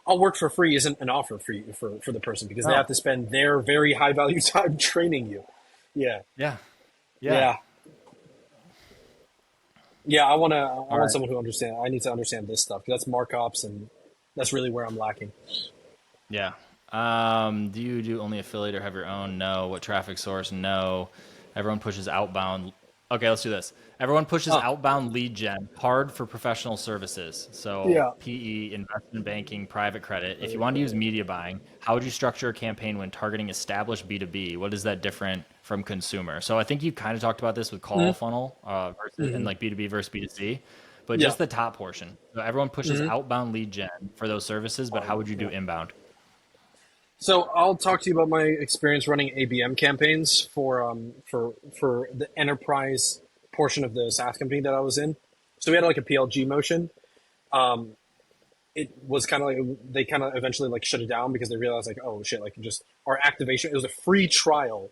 I'll work for free isn't an offer for you, for the person, because they have to spend their very high value time training you. Yeah. I want someone who understands. I need to understand this stuff because that's markups, and that's really where I'm lacking. Yeah. Do you do only affiliate or have your own? No. What traffic source? No. Everyone pushes outbound. Okay, let's do this. Everyone pushes outbound lead gen hard for professional services. So PE, investment banking, private credit. If you want to use media buying, how would you structure a campaign when targeting established B2B? What is that different from consumer? So I think you kind of talked about this with call funnel versus and like B2B versus B2C, but just the top portion. So everyone pushes outbound lead gen for those services, but how would you do inbound? So I'll talk to you about my experience running ABM campaigns for the enterprise portion of the SaaS company that I was in. So we had like a PLG motion. It was kind of like they kind of eventually like shut it down because they realized like, oh shit, like just our activation. It was a free trial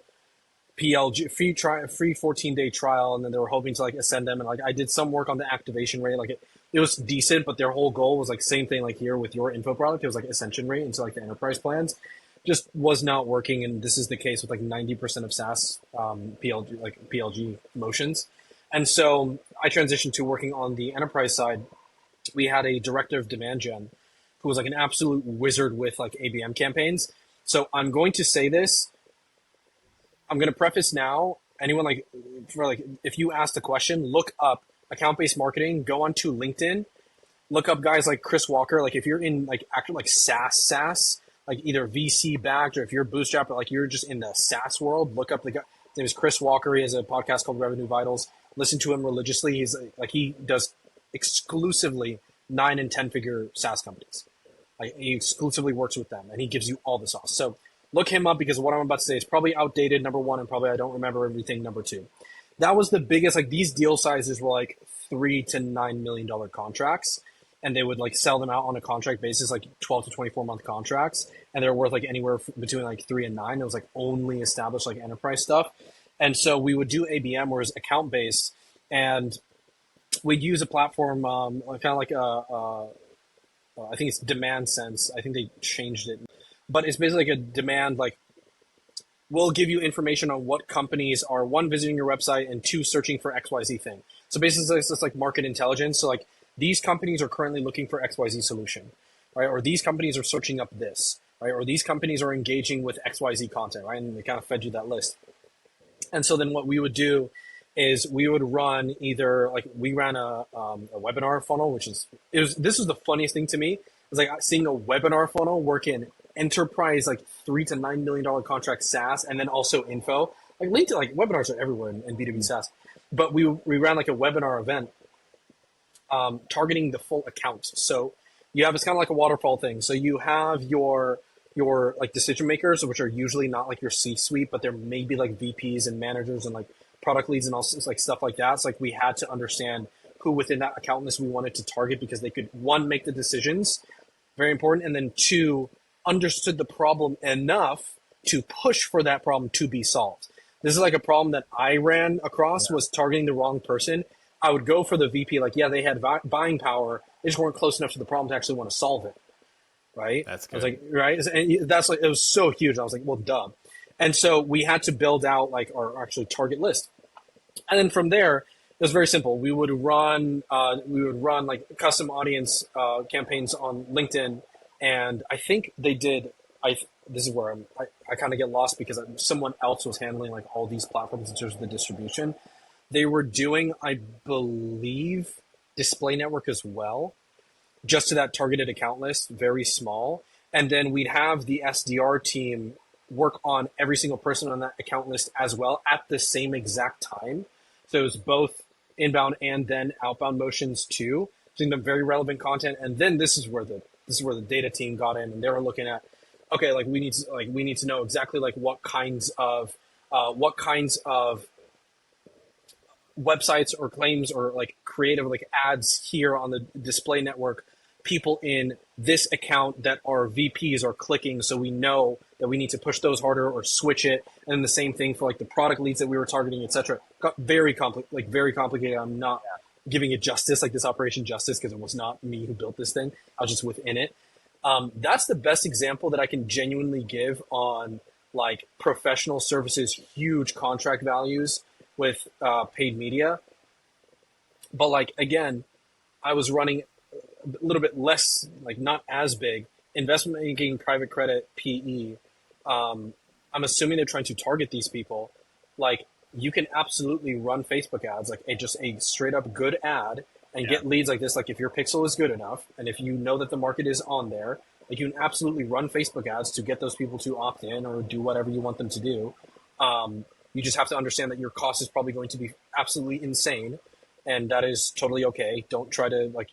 PLG, free 14-day trial, and then they were hoping to like ascend them. And like I did some work on the activation rate, like it was decent, but their whole goal was like same thing like here with your info product. It was like ascension rate into like the enterprise plans. Just was not working, and this is the case with like 90% of SaaS PLG motions. And so I transitioned to working on the enterprise side. We had a director of demand gen who was like an absolute wizard with like ABM campaigns. So I'm going to say this. I'm going to preface now. Anyone like if you ask the question, look up account-based marketing. Go onto LinkedIn. Look up guys like Chris Walker. Like if you're in like actual like SaaS. Like either VC backed or if you're bootstrapped, but like you're just in the SaaS world, look up the guy. His name is Chris Walker. He has a podcast called Revenue Vitals. Listen to him religiously. He's like he does exclusively 9 and 10 figure SaaS companies. Like he exclusively works with them, and he gives you all the sauce. So look him up because what I'm about to say is probably outdated. Number one, and probably I don't remember everything. Number two, that was the biggest. Like these deal sizes were like $3 to $9 million contracts. And they would like sell them out on a contract basis, like 12 to 24 month contracts. And they're worth like anywhere between like 3 and 9. It was like only established like enterprise stuff. And so we would do ABM, whereas account based. And we'd use a platform, kind of like I think it's Demand Sense. I think they changed it, but it's basically like a demand, like we'll give you information on what companies are, one, visiting your website, and two, searching for XYZ thing. So basically it's just like market intelligence. So like these companies are currently looking for XYZ solution, right? Or these companies are searching up this, right? Or these companies are engaging with XYZ content, right? And they kind of fed you that list. And so then what we would do is we would run either, like we ran a webinar funnel, this was the funniest thing to me. It was like seeing a webinar funnel work in enterprise, like $3 to $9 million contract SaaS, and then also info. Like LinkedIn, like webinars are everywhere in B2B SaaS. But we ran like a webinar event targeting the full account. So you have, it's kind of like a waterfall thing. So you have your like decision makers, which are usually not like your C-suite, but they're maybe like VPs and managers and like product leads and also like stuff like that. It's like we had to understand who within that account list we wanted to target, because they could, one, make the decisions, very important, and then two, understood the problem enough to push for that problem to be solved. This is like a problem that I ran across, was targeting the wrong person. I would go for the VP, like, yeah, they had buying power, they just weren't close enough to the problem to actually want to solve it. Right? That's good. I was like, right? And that's like, it was so huge. I was like, well, duh. And so we had to build out like our actually target list. And then from there, it was very simple. We would run like custom audience campaigns on LinkedIn. And I think they did, this is where I kind of get lost, because someone else was handling like all these platforms in terms of the distribution. They were doing, I believe, Display Network as well, just to that targeted account list, very small. And then we'd have the SDR team work on every single person on that account list as well at the same exact time. So it was both inbound and then outbound motions too, doing them very relevant content. And then this is where the data team got in, and they were looking at, okay, like we need to know exactly like what kinds of websites or claims or like creative like ads here on the display network people in this account that are VPs are clicking, so we know that we need to push those harder or switch it. And then the same thing for like the product leads that we were targeting, etc. Got very complicated. I'm not giving it justice, like this operation justice, because it was not me who built this thing. I was just within it. That's the best example that I can genuinely give on like professional services, huge contract values with paid media. But like, again, I was running a little bit less, like not as big, investment banking, private credit, PE. I'm assuming they're trying to target these people. Like, you can absolutely run Facebook ads, like just a straight up good ad, and get leads like this. Like if your pixel is good enough, and if you know that the market is on there, like you can absolutely run Facebook ads to get those people to opt in or do whatever you want them to do. You just have to understand that your cost is probably going to be absolutely insane, and that is totally okay. Don't try to like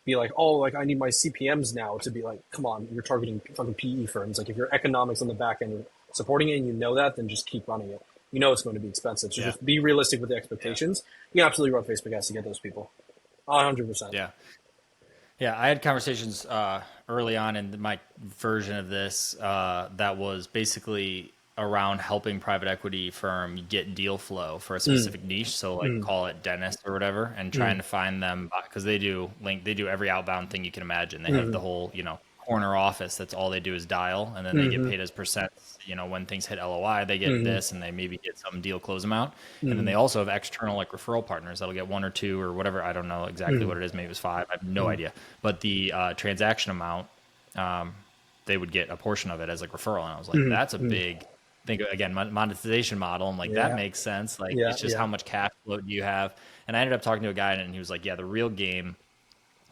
be like, oh, like I need my CPMs now to be like, come on, you're targeting fucking PE firms. Like if your economics on the back end are supporting it and you know that, then just keep running it. You know it's going to be expensive. So just be realistic with the expectations. You can absolutely run Facebook ads to get those people. 100%. Yeah. Yeah, I had conversations early on in my version of this that was basically around helping private equity firm get deal flow for a specific niche. So like call it dentist or whatever, and trying to find them, because they do every outbound thing you can imagine. They have the whole, corner office. That's all they do is dial, and then they get paid as percents. When things hit LOI, they get this, and they maybe get some deal close amount. And then they also have external like referral partners that'll get 1 or 2 or whatever. I don't know exactly what it is. Maybe it was 5. I have no idea. But the transaction amount, they would get a portion of it as like referral. And I was like, that's a big thing. Again, monetization model. And like, that makes sense. Like it's just how much cash flow do you have? And I ended up talking to a guy, and he was like, yeah, the real game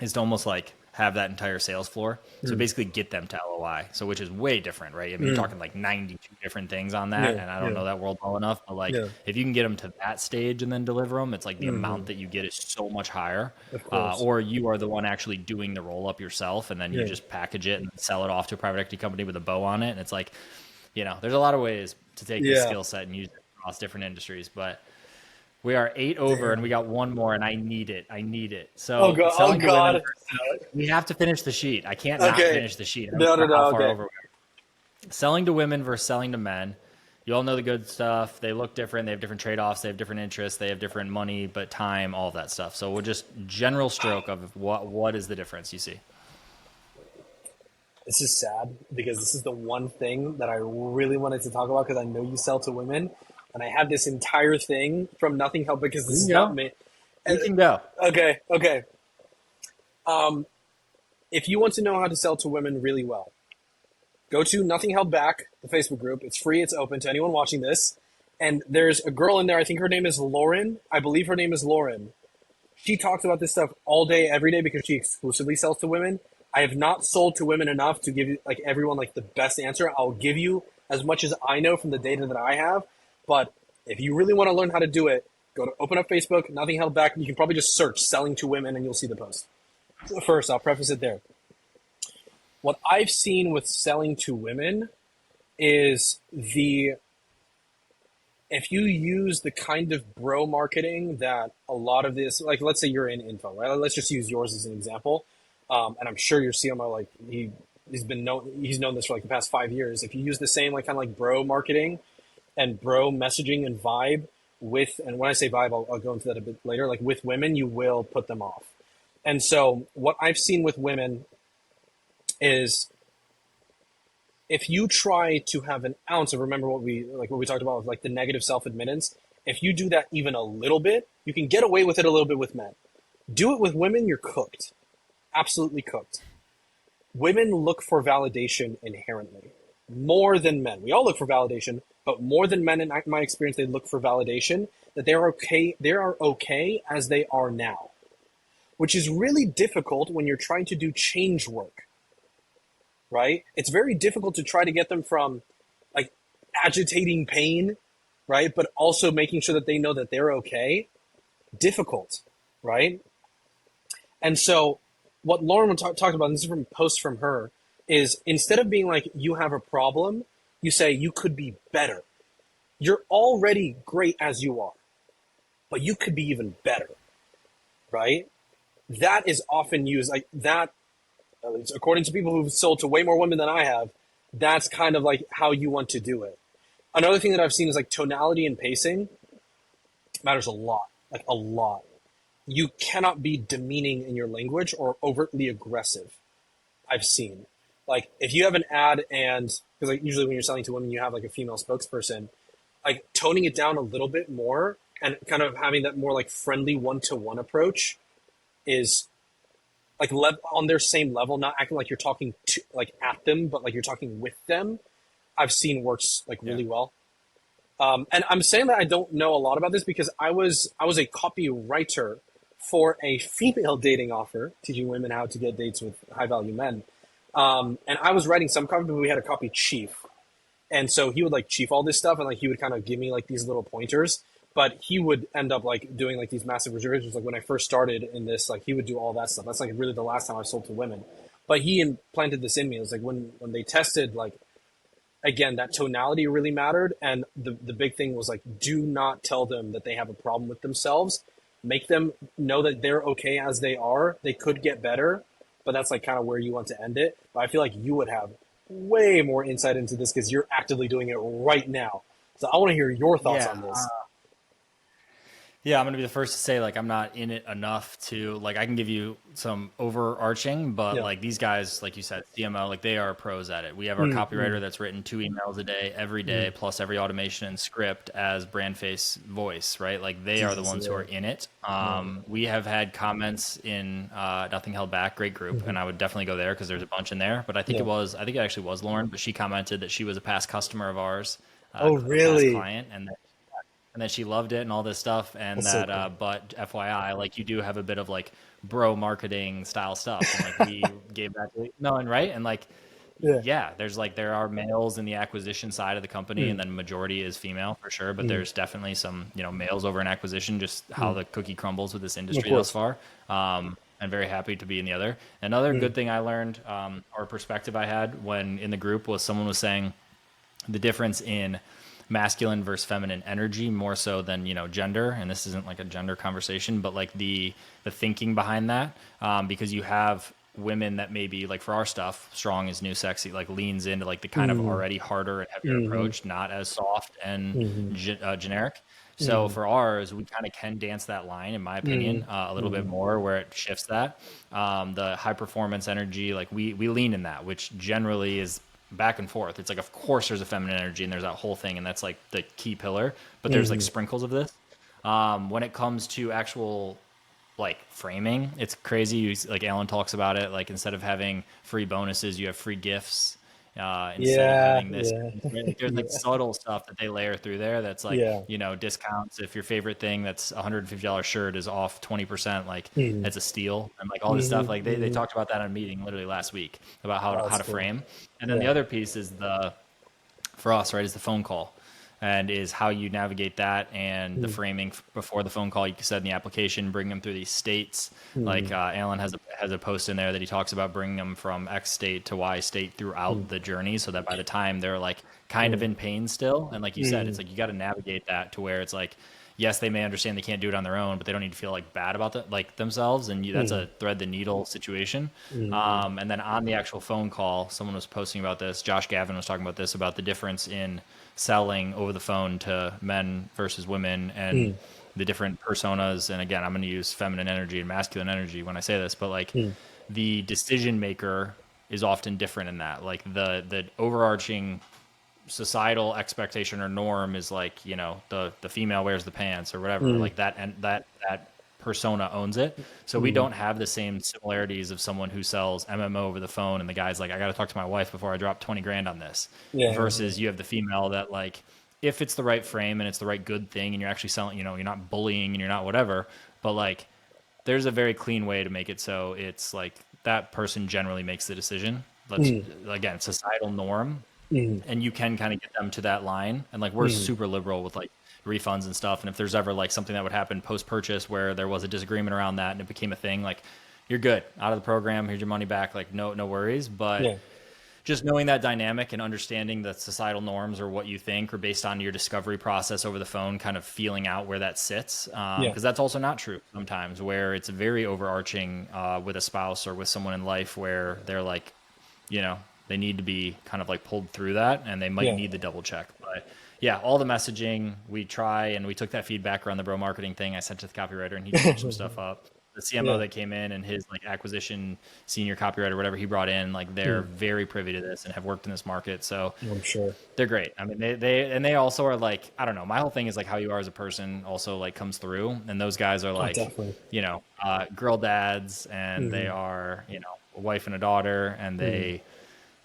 is to almost like have that entire sales floor. So basically get them to LOI. So which is way different, right? I mean, you're talking like 92 different things on that. And I don't know that world well enough, but like if you can get them to that stage and then deliver them, it's like the amount that you get is so much higher. Or you are the one actually doing the roll up yourself, and then you just package it and sell it off to a private equity company with a bow on it. And it's like, there's a lot of ways to take the skill set and use it across different industries, but we are 8 over, and we got one more, and I need it. So women, we have to finish the sheet. I can't not finish the sheet. No. Over. Selling to women versus selling to men. you all know the good stuff. They look different. They have different trade-offs. They have different interests. They have different money, but time, all of that stuff. So we'll just general stroke of what is the difference you see? This is sad because this is the one thing that I really wanted to talk about because I know you sell to women, and I have this entire thing from Nothing Help because this is not me. You can go. Okay. If you want to know how to sell to women really well, go to Nothing Held Back, the Facebook group. It's free. It's open to anyone watching this. And there's a girl in there. I think her name is Lauren. I believe her name is Lauren. She talks about this stuff all day, every day because she exclusively sells to women. I have not sold to women enough to give you like everyone like the best answer. I'll give you as much as I know from the data that I have. But if you really want to learn how to do it, go to open up Facebook, Nothing Held Back. You can probably just search selling to women and you'll see the post. First, I'll preface it there. What I've seen with selling to women is if you use the kind of bro marketing that a lot of this, like let's say you're in info, right? Let's just use yours as an example. And I'm sure your CMO, like he's known this for like the past 5 years. If you use the same like kind of like bro marketing and bro messaging and vibe with, and when I say vibe, I'll go into that a bit later, like with women, you will put them off. And so what I've seen with women is if you try to have an ounce of, remember what we talked about with like the negative self-admittance, if you do that even a little bit, you can get away with it a little bit with men. Do it with women, you're cooked. Absolutely cooked. Women look for validation inherently, more than men. We all look for validation, but more than men, in my experience, they look for validation that they are okay as they are now, which is really difficult when you're trying to do change work, right? It's very difficult to try to get them from like agitating pain, right? But also making sure that they know that they're okay. Difficult, right? And so what Lauren talked about, and this is from a post from her, is instead of being like, you have a problem, you say you could be better. You're already great as you are, but you could be even better, right? That is often used like that, at least according to people who've sold to way more women than I have, that's kind of like how you want to do it. Another thing that I've seen is like tonality and pacing matters a lot, like a lot. You cannot be demeaning in your language or overtly aggressive. I've seen like if you have an ad and because like usually when you're selling to women, you have like a female spokesperson, like toning it down a little bit more and kind of having that more like friendly one-to-one approach is like on their same level, not acting like you're talking to like at them, but like you're talking with them. I've seen works like really well. And I'm saying that I don't know a lot about this because I was a copywriter for a female dating offer, teaching women how to get dates with high value men. And I was writing some copy, but we had a copy chief. And so he would like chief all this stuff and like he would kind of give me like these little pointers. But he would end up like doing like these massive reservations. Like when I first started in this, like he would do all that stuff. That's like really the last time I sold to women. But he implanted this in me. It was like when they tested, like, again, that tonality really mattered. And the big thing was like, do not tell them that they have a problem with themselves. Make them know that they're okay as they are. They could get better, but that's like kind of where you want to end it. But I feel like you would have way more insight into this because you're actively doing it right now. So I want to hear your thoughts on this. Yeah, I'm going to be the first to say, like, I'm not in it enough to, like, I can give you some overarching, but, like, these guys, like you said, CMO, like, they are pros at it. We have our copywriter that's written 2 emails a day, every day, plus every automation and script as brand face voice, right? Like, they are the ones who are in it. We have had comments in Nothing Held Back, great group, and I would definitely go there because there's a bunch in there. But I think I think it actually was Lauren, but she commented that she was a past customer of ours. Oh, really? Past client, and that she loved it and all this stuff. And that's that, so cool. But FYI, like you do have a bit of like bro marketing style stuff. And like we gave that to no, and right. And like, there's like, there are males in the acquisition side of the company and then majority is female for sure. But there's definitely some, males over in acquisition, just how the cookie crumbles with this industry thus far. I'm very happy to be in the other. Another good thing I learned, or perspective I had when in the group was someone was saying the difference in masculine versus feminine energy more so than gender, and this isn't like a gender conversation, but like the thinking behind that, because you have women that maybe like for our stuff, strong is new sexy, like leans into like the kind of already harder and heavier approach, not as soft and generic. So for ours, we kind of can dance that line, in my opinion, a little bit more where it shifts that. The high performance energy, like we lean in that, which generally is back and forth. It's like, of course there's a feminine energy and there's that whole thing. And that's like the key pillar, but there's like sprinkles of this. When it comes to actual like framing, it's crazy. Like Alan talks about it, like instead of having free bonuses, you have free gifts. Instead of having this, there's like subtle stuff that they layer through there. That's like, you know, discounts. If your favorite thing that's $150 shirt is off 20%, like that's a steal. And like all this stuff, like they talked about that in a meeting literally last week about how to frame. And then the other piece is for us, right, is the phone call. And is how you navigate that and the framing before the phone call. You said in the application, bring them through these states. Like Alan has a post in there that he talks about bringing them from X state to Y state throughout the journey, so that by the time they're like kind of in pain still, and like you said, it's like you got to navigate that to where it's like, yes, they may understand they can't do it on their own, but they don't need to feel like bad about like themselves. And that's a thread the needle situation. And then on the actual phone call, someone was posting about this. Josh Gavin was talking about this, about the difference in selling over the phone to men versus women and the different personas. And again, I'm going to use feminine energy and masculine energy when I say this, but like the decision maker is often different in that. Like the overarching societal expectation or norm is like, you know, the female wears the pants or whatever, like that, and that persona owns it. So we don't have the same similarities of someone who sells MMO over the phone and the guy's like, I got to talk to my wife before I drop 20 grand on this, versus you have the female that like, if it's the right frame and it's the right good thing and you're actually selling, you know, you're not bullying and you're not whatever, but like there's a very clean way to make it so it's like that person generally makes the decision. Let's again, societal norm. And you can kind of get them to that line. And like, we're super liberal with like refunds and stuff. And if there's ever like something that would happen post-purchase where there was a disagreement around that and it became a thing, like you're good out of the program, here's your money back. Like no worries. But just knowing that dynamic and understanding the societal norms or what you think or based on your discovery process over the phone, kind of feeling out where that sits. Because that's also not true sometimes, where it's very overarching with a spouse or with someone in life where they're like, you know, they need to be kind of like pulled through that and they might need the double check. But yeah, all the messaging we try, and we took that feedback around the bro marketing thing I sent to the copywriter and he changed some stuff up. The CMO that came in and his like acquisition senior copywriter, whatever he brought in, like they're very privy to this and have worked in this market. So I'm sure they're great. I mean, they also are like, I don't know, my whole thing is like how you are as a person also like comes through. And those guys are like, you know, girl dads, and they are, you know, a wife and a daughter, and they,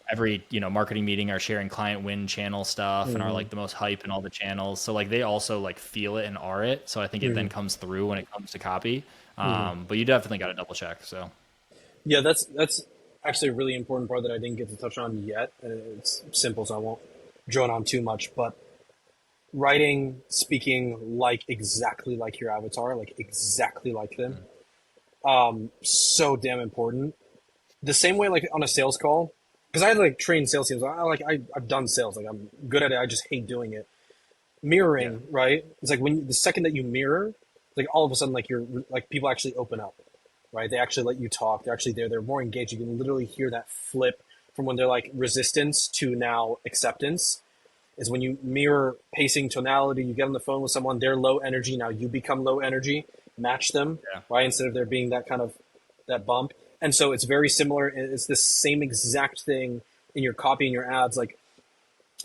every, you know, marketing meeting are sharing client win channel stuff and are like the most hype in all the channels. So like they also like feel it and are it. So I think it then comes through when it comes to copy. But you definitely got to double check. So yeah, that's actually a really important part that I didn't get to touch on yet. It's simple, so I won't drone on too much, but writing, speaking like exactly like your avatar, like exactly like them. So damn important. The same way, like on a sales call, because I had like trained sales teams. I've done sales. Like I'm good at it. I just hate doing it. Mirroring, right? It's like when the second that you mirror, like all of a sudden, like you're like people actually open up, right? They actually let you talk. They're actually there. They're more engaged. You can literally hear that flip from when they're like resistance to now acceptance. Is when you mirror pacing, tonality. You get on the phone with someone. They're low energy. Now you become low energy. Match them, right? Instead of there being that kind of that bump. And so it's very similar. It's the same exact thing in your copy and your ads. Like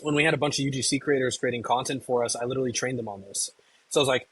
when we had a bunch of UGC creators creating content for us, I literally trained them on this. So I was like,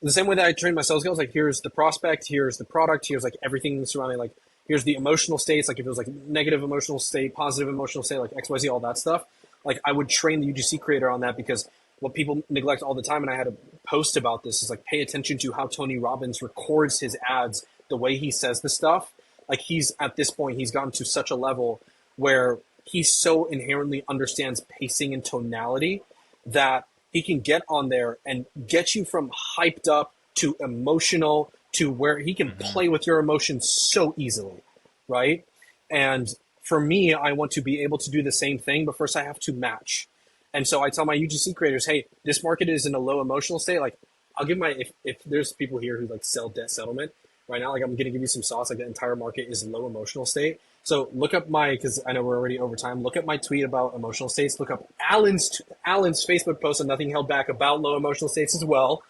the same way that I trained my sales guys, like here's the prospect, here's the product, here's like everything surrounding, like here's the emotional states, like if it was like negative emotional state, positive emotional state, like XYZ, all that stuff. Like I would train the UGC creator on that, because what people neglect all the time, and I had a post about this, is like pay attention to how Tony Robbins records his ads, the way he says the stuff. Like he's at this point, he's gotten to such a level where he so inherently understands pacing and tonality that he can get on there and get you from hyped up to emotional to where he can play with your emotions so easily, right? And for me, I want to be able to do the same thing, but first I have to match. And so I tell my UGC creators, hey, this market is in a low emotional state. Like I'll give if there's people here who like sell debt settlement, right now. Like I'm going to give you some sauce. Like the entire market is low emotional state. So look up because I know we're already over time. Look up my tweet about emotional states. Look up Alan's Facebook post on Nothing Held Back about low emotional states as well.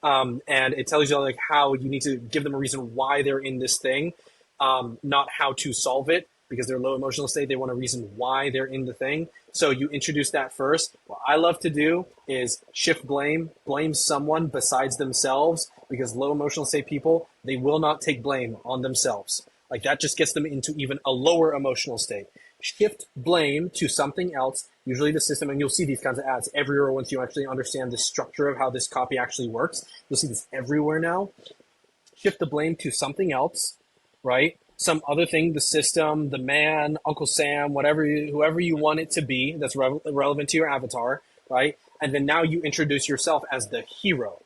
And it tells you like how you need to give them a reason why they're in this thing, not how to solve it, because they're low emotional state. They want a reason why they're in the thing. So you introduce that first. What I love to do is shift blame someone besides themselves, because low emotional state people, they will not take blame on themselves. Like that just gets them into even a lower emotional state. Shift blame to something else, usually the system, and you'll see these kinds of ads everywhere once you actually understand the structure of how this copy actually works. You'll see this everywhere now. Shift the blame to something else, right? Some other thing, the system, the man, Uncle Sam, whoever you want it to be that's relevant to your avatar, right? And then now you introduce yourself as the hero,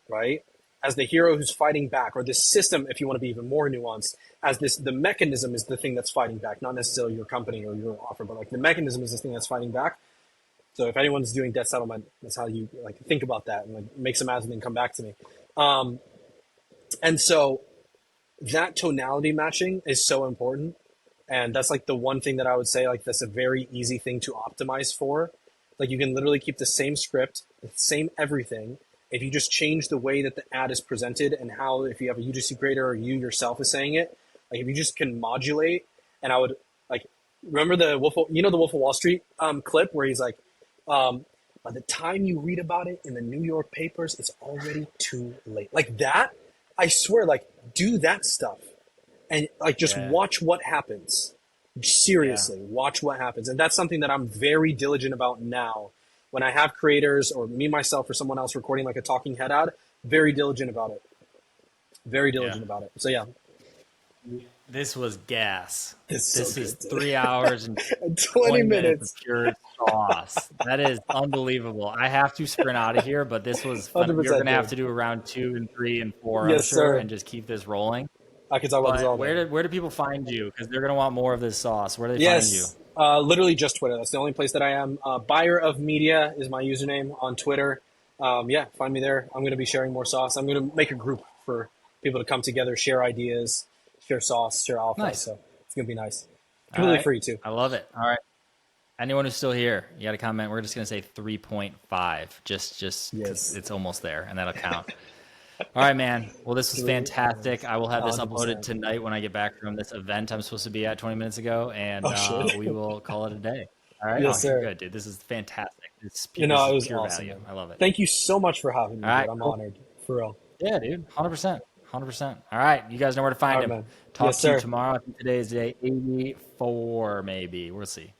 right? As the hero who's fighting back, or the system, if you want to be even more nuanced, as the mechanism is the thing that's fighting back, not necessarily your company or your offer, but like the mechanism is the thing that's fighting back. So if anyone's doing debt settlement, that's how you like think about that and like make some ads and then come back to me. And so that tonality matching is so important. And that's like the one thing that I would say, like that's a very easy thing to optimize for. Like you can literally keep the same script, the same everything. If you just change the way that the ad is presented and how, if you have a UGC creator or you yourself is saying it, like if you just can modulate, and I would like, remember the Wolf of Wall Street clip where he's like, by the time you read about it in the New York papers, it's already too late. Like that, I swear, like do that stuff and like just watch what happens. Seriously, watch what happens. And that's something that I'm very diligent about now. When I have creators or me, myself, or someone else recording like a talking head ad, very diligent about it. Very diligent about it. So yeah. This was gas. This is 3 hours and 20 minutes of pure sauce. That is unbelievable. I have to sprint out of here, but this was fun. You're going to have to do round 2 and 3 and 4, yes, I'm sure, sir. And just keep this rolling. I can talk about this all day. Where do people find you? Because they're going to want more of this sauce. Where do they find you? Literally just Twitter. That's the only place that I am. Buyer of Media is my username on Twitter. Find me there. I'm going to be sharing more sauce. I'm going to make a group for people to come together, share ideas, share sauce, share alpha. Nice. So it's going to be nice. Completely free too. I love it. All right. Anyone who's still here, you got to comment. We're just going to say 3.5, just because it's almost there, and that'll count. All right, man. Well, this was fantastic. I will have this uploaded tonight when I get back from this event I'm supposed to be at 20 minutes ago, and we will call it a day. All right? Yes, sir. Good, dude. This is fantastic. It's it was pure awesome, value. Man. I love it. Thank you so much for having me, dude. I'm honored. For real. Yeah, dude. 100%. 100%. All right. You guys know where to find him. Man. Talk to you tomorrow. I think today is day 84, maybe. We'll see.